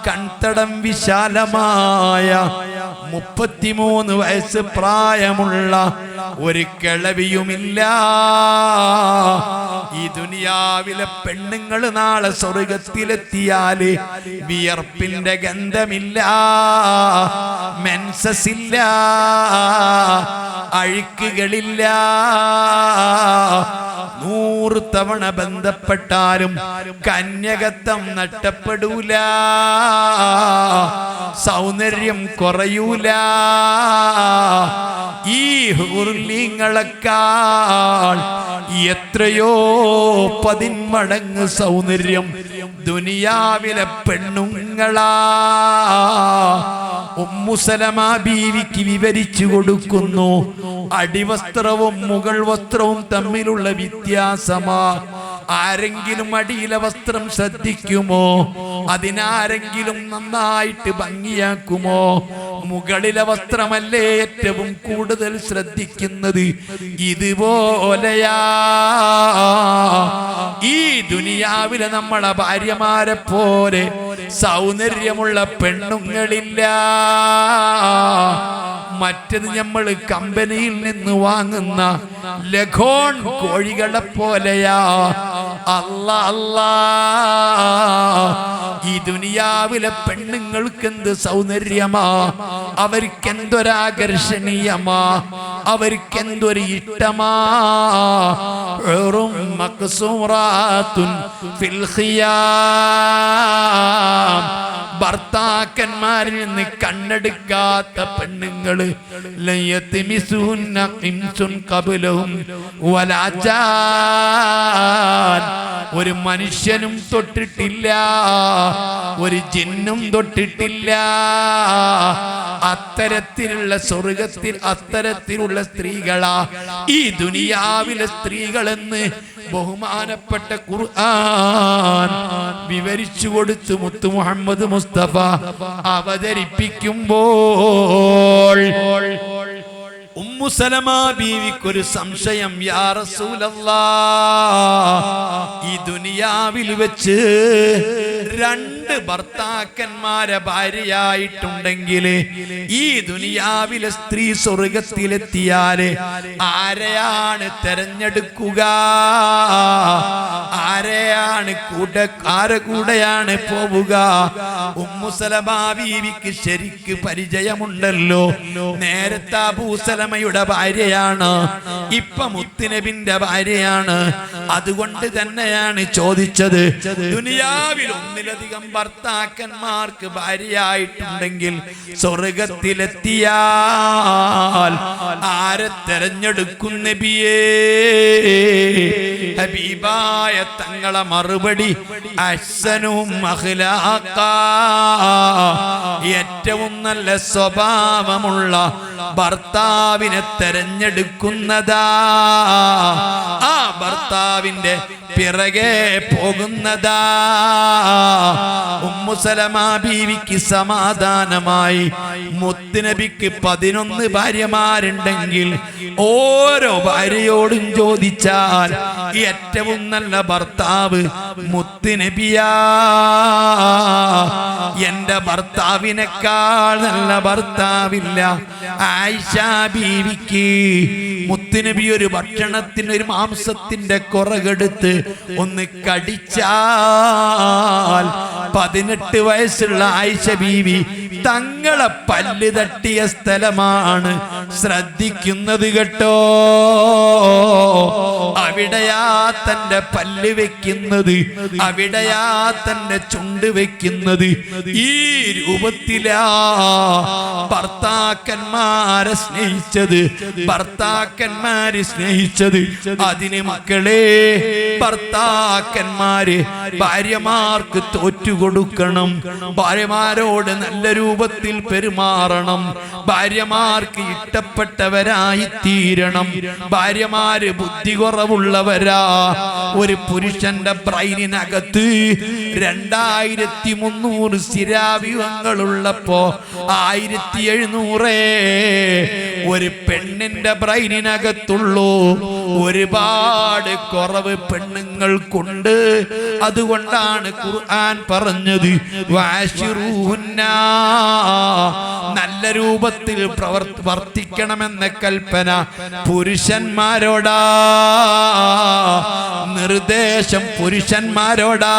കൺതടം വിശാലമായ 33 വയസ്സ് പ്രായമുള്ള ഒരു കിളവിയുമില്ല. ഈ ദുനിയാവിലെ പെണ്ണുങ്ങൾ നാളെ സ്വർഗത്തിലെത്തിയാല് വിയർപ്പിന്റെ ഗന്ധമില്ല, മെൻസസില്ല, അഴുക്കുകളില്ല. 100 തവണ ബന്ധപ്പെട്ടാലും കന്യകത്വം നഷ്ടപ്പെടൂല, സൗന്ദര്യം കുറയൂല. ഈ ഹൂറുല്ലീങ്ങളെക്കാൾ എത്രയോ 10 മടങ്ങ് സൗന്ദര്യം ദുനിയാവിലെ പെണ്ണുങ്ങളാ. ഉമ്മു സലമ ബീവിക്ക് വിവരിച്ചു കൊടുക്കുന്നു, അടിവസ്ത്രവും മുകൾ വസ്ത്രവും തമ്മിലുള്ള വ്യത്യാസമാ. ആരെങ്കിലും അടിയിലെ വസ്ത്രം ശ്രദ്ധിക്കുമോ? അതിനാരെങ്കിലും നന്നായിട്ട് ഭംഗിയാക്കുമോ? മുകളിലെ വസ്ത്രമല്ലേ ഏറ്റവും കൂടുതൽ ശ്രദ്ധിക്കുന്നത്. ഇതുപോലെയാ ഈ ദുനിയാവിലെ നമ്മളെ ഭാര്യമാരെ പോലെ സൗന്ദര്യമുള്ള പെണ്ണുങ്ങളില്ല. മറ്റത് നമ്മൾ കമ്പനിയിൽ നിന്ന് വാങ്ങുന്ന ലഗോൺ കോഴികളെ പോലെയാ. അല്ലാ അല്ലാ, ഈ ദുനിയാവിലെ പെണ്ണുങ്ങൾക്ക് എന്ത് സൗന്ദര്യമാ, അവർക്കെന്തൊരാകർഷണീയമാ, അവർക്കെന്തൊരു ഇഷ്ടമാ. ഭർത്താക്കന്മാരിൽ നിന്ന് കണ്ണെടുക്കാത്ത പെണ്ണുങ്ങള് ഒരു മനുഷ്യനും തൊട്ടിട്ടില്ല, ഒരു ജിന്നും തൊട്ടിട്ടില്ല. അത്തരത്തിലുള്ള സ്വർഗത്തിൽ അത്തരത്തിലുള്ള സ്ത്രീകളാ ഈ ദുനിയാവിലെ സ്ത്രീകളെന്ന് ബഹുമാനപ്പെട്ട ഖുർആൻ വിവരിച്ചു കൊടുത്തു മുത്തു മുഹമ്മദ് മുസ്തഫ അവതരിപ്പിക്കുമ്പോൾ ഉമ്മു സലമ ബീവിക്കൊരു സംശയം, യാ റസൂലല്ലാഹ്, ഈ ദുനിയാവിൽ വെച്ച് 2 ഭർത്താക്കന്മാരെ ഭാര്യയായിട്ടുണ്ടെങ്കിൽ ഈ ദുനിയാവിലെ സ്ത്രീ സ്വർഗത്തിലെത്തിയാല് ആരെയാണ് തെരഞ്ഞെടുക്കുക? ആരെയാണ് ആരെ കൂടെയാണ് പോവുക? ഉമ്മു സലമ ബീവിക്ക് ശരിക്ക് പരിചയമുണ്ടല്ലോ. നേരത്തെ അബൂ സലമയുടെ ഭാര്യയാണ്, ഇപ്പൊ മുത്തുനബിന്റെ ഭാര്യയാണ്. അതുകൊണ്ട് തന്നെയാണ് ചോദിച്ചത്, ദുനിയാവിൽ ഒന്നിലധികം ഭർത്താക്കന്മാർക്ക് ഭാര്യയായിട്ടുണ്ടെങ്കിൽ സ്വർഗത്തിലെത്തിയാൽ ആരെ തെരഞ്ഞെടുക്കും നബിയേ? ഹബീബായ തങ്ങളെ മറുപടി, അഹ്സനും അഖ്ലാഖാ, ഏറ്റവും നല്ല സ്വഭാവമുള്ള ഭർത്താവിനെ തെരഞ്ഞെടുക്കുന്നതാ, ആ ഭർത്താവിന്റെ പിറകെ പോകുന്നതാ. ഉമ്മു സലമ ബീവിക്ക് സമാധാനമായി. മുത്തുനബിക്ക് 11 ഭാര്യമാരുണ്ടെങ്കിൽ ഓരോ ഭാര്യയോടും ചോദിച്ചാൽ ഏറ്റവും നല്ല ഭർത്താവ് മുത്തുനബിയാ. എന്റെ ഭർത്താവിനേക്കാൾ നല്ല ഭർത്താവില്ല. ആയിഷ ബീവിക്ക് മുത്തുനബി ഒരു ഭക്ഷണത്തിന് ഒരു മാംസത്തിന്റെ കുറകെടുത്ത് ഒന്ന് കടിച്ചാൽ 18 വയസ്സുള്ള ആയിഷ ബീവി തങ്ങളെ പല്ല് തട്ടിയ സ്ഥലമാണ്, ശ്രദ്ധിക്കുന്നത് കേട്ടോ. അവിടെയാ തന്റെ പല്ല് വെക്കുന്നത്, അവിടെയാ തന്റെ ചുണ്ട് വെക്കുന്നത്. ഈ രൂപത്തിലാ ഭർത്താക്കന്മാരെ സ്നേഹിച്ചത്, ഭർത്താക്കന്മാര് സ്നേഹിച്ചത്. അതിന് മക്കളെ, ഭർത്താക്കന്മാര് ഭാര്യമാർക്ക് തോറ്റുകൊടുക്കണം, ഭാര്യമാരോട് നല്ല രൂപത്തിൽ പെരുമാറണം, ഭാര്യമാർക്ക് ഇഷ്ടപ്പെട്ടവരായി തീരണം. ഭാര്യമാര് ബുദ്ധി കുറവുള്ളവരാ. ഒരു പുരുഷന്റെ ബ്രെയിനിനകത്ത് 2300 സ്ഥിരാവ്യൂഹങ്ങളുള്ളപ്പോ 1700 ഒരു പെണ്ണിന്റെ ബ്രെയിനിനകത്തുള്ളൂ. ഒരുപാട് കുറവ് പെണ്ണുങ്ങൾക്കുണ്ട്. അതുകൊണ്ടാണ് ഖുർആൻ പറഞ്ഞത് വാശിറൂഹുന്ന, നല്ല രൂപത്തിൽ വർത്തിക്കണമെന്ന കൽപ്പന പുരുഷന്മാരോടാ, നിർദ്ദേശം പുരുഷന്മാരോടാ.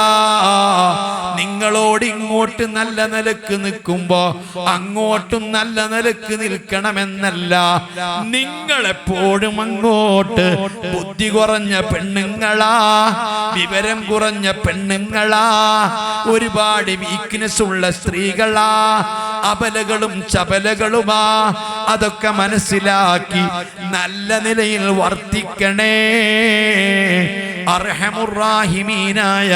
നിങ്ങളോട് ഇങ്ങോട്ട് നല്ല നിലക്ക് നിൽക്കുമ്പോ അങ്ങോട്ടും നല്ല നിലക്ക് നിൽക്കണമെന്നല്ല. നിങ്ങളെപ്പോഴും അങ്ങോട്ട് ബുദ്ധി കുറഞ്ഞ പെണ്ണുങ്ങളാ, വിവരം കുറഞ്ഞ പെണ്ണുങ്ങളാ, ഒരുപാട് വീക്ക്നെസ് ഉള്ള സ്ത്രീകളാ, അബലകളും ചപലകളുമാ. അതൊക്കെ മനസ്സിലാക്കി നല്ല നിലയിൽ വർത്തിക്കണേ. അർഹമുറാഹിമീനായ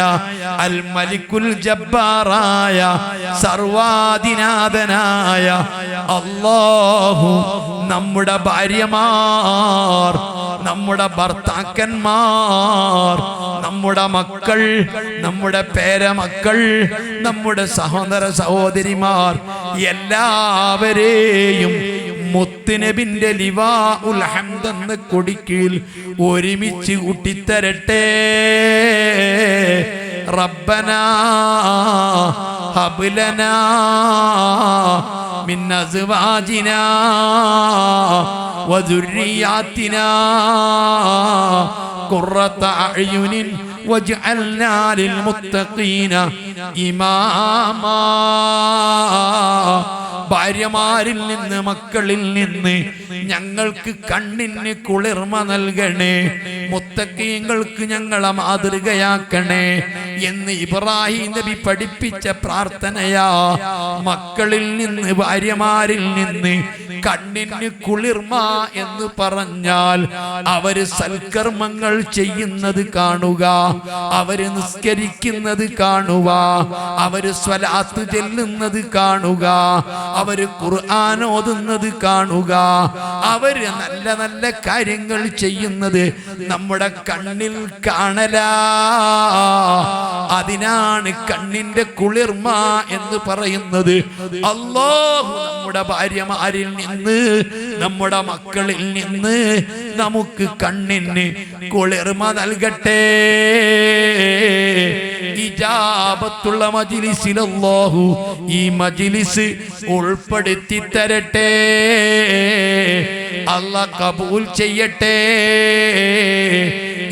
അൽ മലിക്കുൽ ജബ്ബാറായ സർവാധിനാഥനായ അല്ലാഹു നമ്മുടെ ഭാര്യമാർ, നമ്മുടെ ഭർത്താക്കന്മാർ, നമ്മുടെ മക്കൾ, നമ്മുടെ പേരമക്കൾ, നമ്മുടെ സഹോദര സഹോദരിമാർ എല്ലാവരെയും മുത്തുനബിന്റെ ലിവാഉൽ ഹംദ് എന്ന കൊടിക്കീഴിൽ ഒരുമിച്ച് കൂട്ടിത്തരട്ടെ. റബ്ബനാ ഹബ് ലനാ മിൻ അസ്വാജിനാ വദുർരിയാതിനാ ഖുർറത അഅ്യുനിൻ വജ്അൽനാ ലിൽമുത്തഖീന ഇമാമാ. ഭാര്യമാരിൽ നിന്ന്, മക്കളിൽ നിന്ന് ഞങ്ങൾക്ക് കണ്ണിന് കുളിർമ നൽകണേ, മുത്തഖീങ്ങൾക്ക് ഞങ്ങളെ മാതൃകയാക്കണേ എന്ന് ഇബ്രാഹിം നബി പഠിപ്പിച്ച പ്രാർത്ഥനയാ. മക്കളിൽ നിന്ന്, ഭാര്യമാരിൽ നിന്ന് കണ്ണിന് കുളിർമ എന്ന് പറഞ്ഞാൽ അവര് സൽക്കർമ്മങ്ങൾ ചെയ്യുന്നത് കാണുക, അവര് നിസ്കരിക്കുന്നത് കാണുക, അവര് സ്വലാത്ത് ചെല്ലുന്നത് കാണുക, അവര് ഖുർആൻ ഓതുന്നത് കാണുക, അവര് നല്ല നല്ല കാര്യങ്ങൾ ചെയ്യുന്നത് നമ്മുടെ കണ്ണിൽ കാണലാ. അതിനാണ് കണ്ണിന്റെ കുളിർമ എന്ന് പറയുന്നത്. അല്ലാഹു നമ്മുടെ ഭാര്യമാരിൽ നിന്ന്, നമ്മുടെ മക്കളിൽ നിന്ന് നമുക്ക് കണ്ണിന് കുളിർമ നൽകട്ടെ. ഇജാബത്തുള്ള മജ്ലിസിൽ അല്ലാഹു ഈ മജ്ലിസ് ഉൾപ്പെടുത്തി തരട്ടെ. അല്ലാഹ് കബൂൽ ചെയ്യട്ടെ.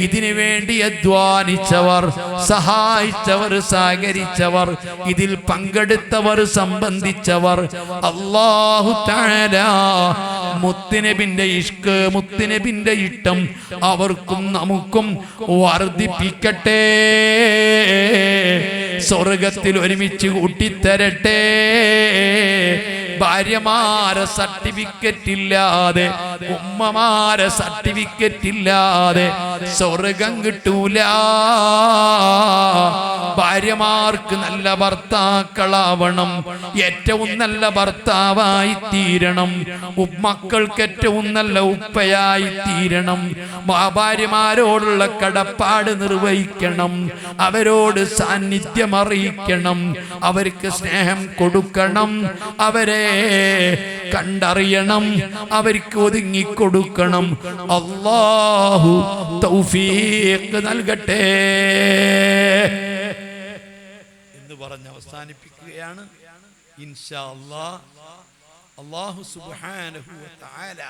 ഇതിനു വേണ്ടി അധ്വാനിച്ചവർ, സഹായിച്ചവർ, സഹകരിച്ചവർ, ഇതിൽ പങ്കെടുത്തവർ, സംബന്ധിച്ചവർ, അല്ലാഹു തആല മുത്തുനബിന്റെ ഇഷ്ക്, മുത്തുനബിന്റെ ഇഷ്ടം അവർക്കും നമുക്കും വർദ്ധിപ്പിക്കട്ടെ. സ്വർഗത്തിൽ ഒരുമിച്ച് കൂട്ടിത്തരട്ടെ. ഭാര്യമാരെ സർട്ടിഫിക്കറ്റ് ഇല്ലാതെ, ഉമ്മമാരെ സർട്ടിഫിക്കറ്റ് ഇല്ലാതെ സ്വർഗം കിട്ടൂല. ഭാര്യമാർക്ക് നല്ല ഭർത്താക്കളാവണം, ഏറ്റവും നല്ല ഭർത്താവായി തീരണം. മക്കൾക്ക് ഏറ്റവും നല്ല ഉപ്പയായി തീരണം. ഭാര്യമാരോടുള്ള കടപ്പാട് നിർവഹിക്കണം, അവരോട് സാന്നിധ്യം അറിയിക്കണം, അവർക്ക് സ്നേഹം കൊടുക്കണം, അവരെ കണ്ടറിയണം, അവർക്ക് ഒതുങ്ങിക്കൊടുക്കണം. അല്ലാഹു തൗഫീഖ് നൽകട്ടെ എന്ന് പറഞ്ഞ് അവസാനിപ്പിക്കുകയാണ്. ഇൻഷാ അല്ലാഹ് അല്ലാഹു സുബ്ഹാനഹു വ തആല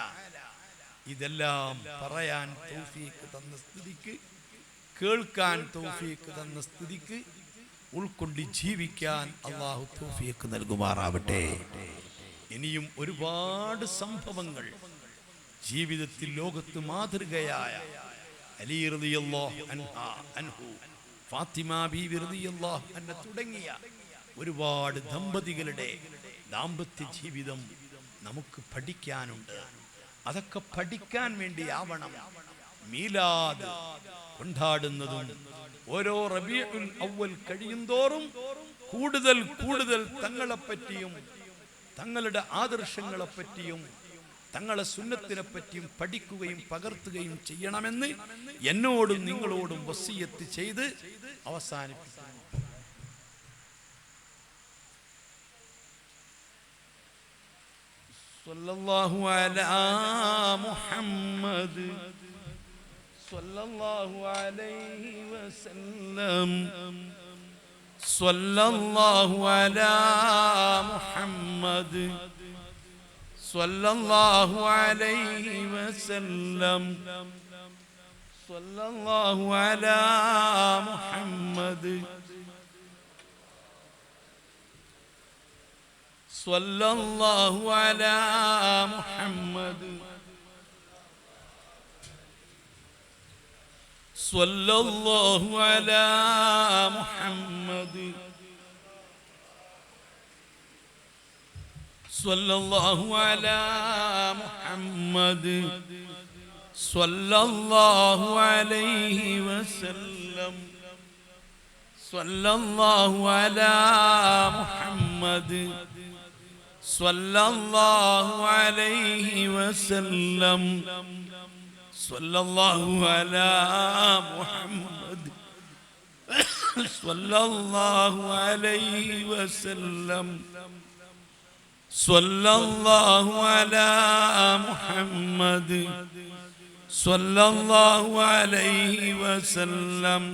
ഇതെല്ലാം പറയാൻ തൗഫീഖ് തന്ന സ്ഥിതിക്ക്, കേൾക്കാൻ തൗഫീഖ് തന്ന സ്ഥിതിക്ക് ഉൾക്കൊണ്ട് ജീവിക്കാൻ അള്ളാഹു തൗഫീഖ് നൽകുമാറാവട്ടെ. ഇനിയും ഒരുപാട് സംഭവങ്ങൾ ജീവിതത്തിൽ ലോകത്ത് മാതൃകയായ അലി റളിയല്ലാഹു അൻഹു, ഫാത്തിമ ബീവി റളിയല്ലാഹു അൻഹ തുടങ്ങിയ ഒരുപാട് ദമ്പതികളുടെ ദാമ്പത്യ ജീവിതം നമുക്ക് പഠിക്കാനുണ്ട്. അതൊക്കെ പഠിക്കാൻ വേണ്ടിയാവണം മീലാദ് കൊണ്ടാടുന്നതും. ഓരോ റബീഉൽ അവ്വൽ കഴിയുന്തോറും കൂടുതൽ കൂടുതൽ തങ്ങളെപ്പറ്റിയും തങ്ങളുടെ ആദർശങ്ങളെപ്പറ്റിയും തങ്ങളെ സുന്നത്തിനെ പറ്റിയും പഠിക്കുകയും പകർത്തുകയും ചെയ്യണമെന്ന് എന്നോടും നിങ്ങളോടും വസിയത്ത് ചെയ്ത് അവസാനിപ്പിക്കുന്നു. സ്വല്ലല്ലാഹു അലാ മുഹമ്മദ് സ്വല്ലല്ലാഹു അലൈഹി വസല്ലം. സ്വല്ലല്ലാഹു അലാ മുഹമ്മദ് സ്വല്ലല്ലാഹു അലൈഹി വസല്ലം. സ്വല്ലല്ലാഹു അലാ മുഹമ്മദ് സ്വല്ലല്ലാഹു അലാ മുഹമ്മദ് സ്വല്ലല്ലാഹു അലാ മുഹമ്മദ് സ്വല്ലല്ലാഹു അലാ മുഹമ്മദ് സ്വല്ലല്ലാഹു അലൈഹി വസല്ലം. സ്വല്ലല്ലാഹു അലാ മുഹമ്മദ് സ്വല്ലല്ലാഹു അലൈഹി വസല്ലം. സ്വല്ലല്ലാഹു അലാ മുഹമ്മദ് സ്വല്ലല്ലാഹു അലൈഹി വസല്ലം. സ്വല്ലല്ലാഹു അലാ മുഹമ്മദ് സ്വല്ലല്ലാഹു അലൈഹി വസല്ലം.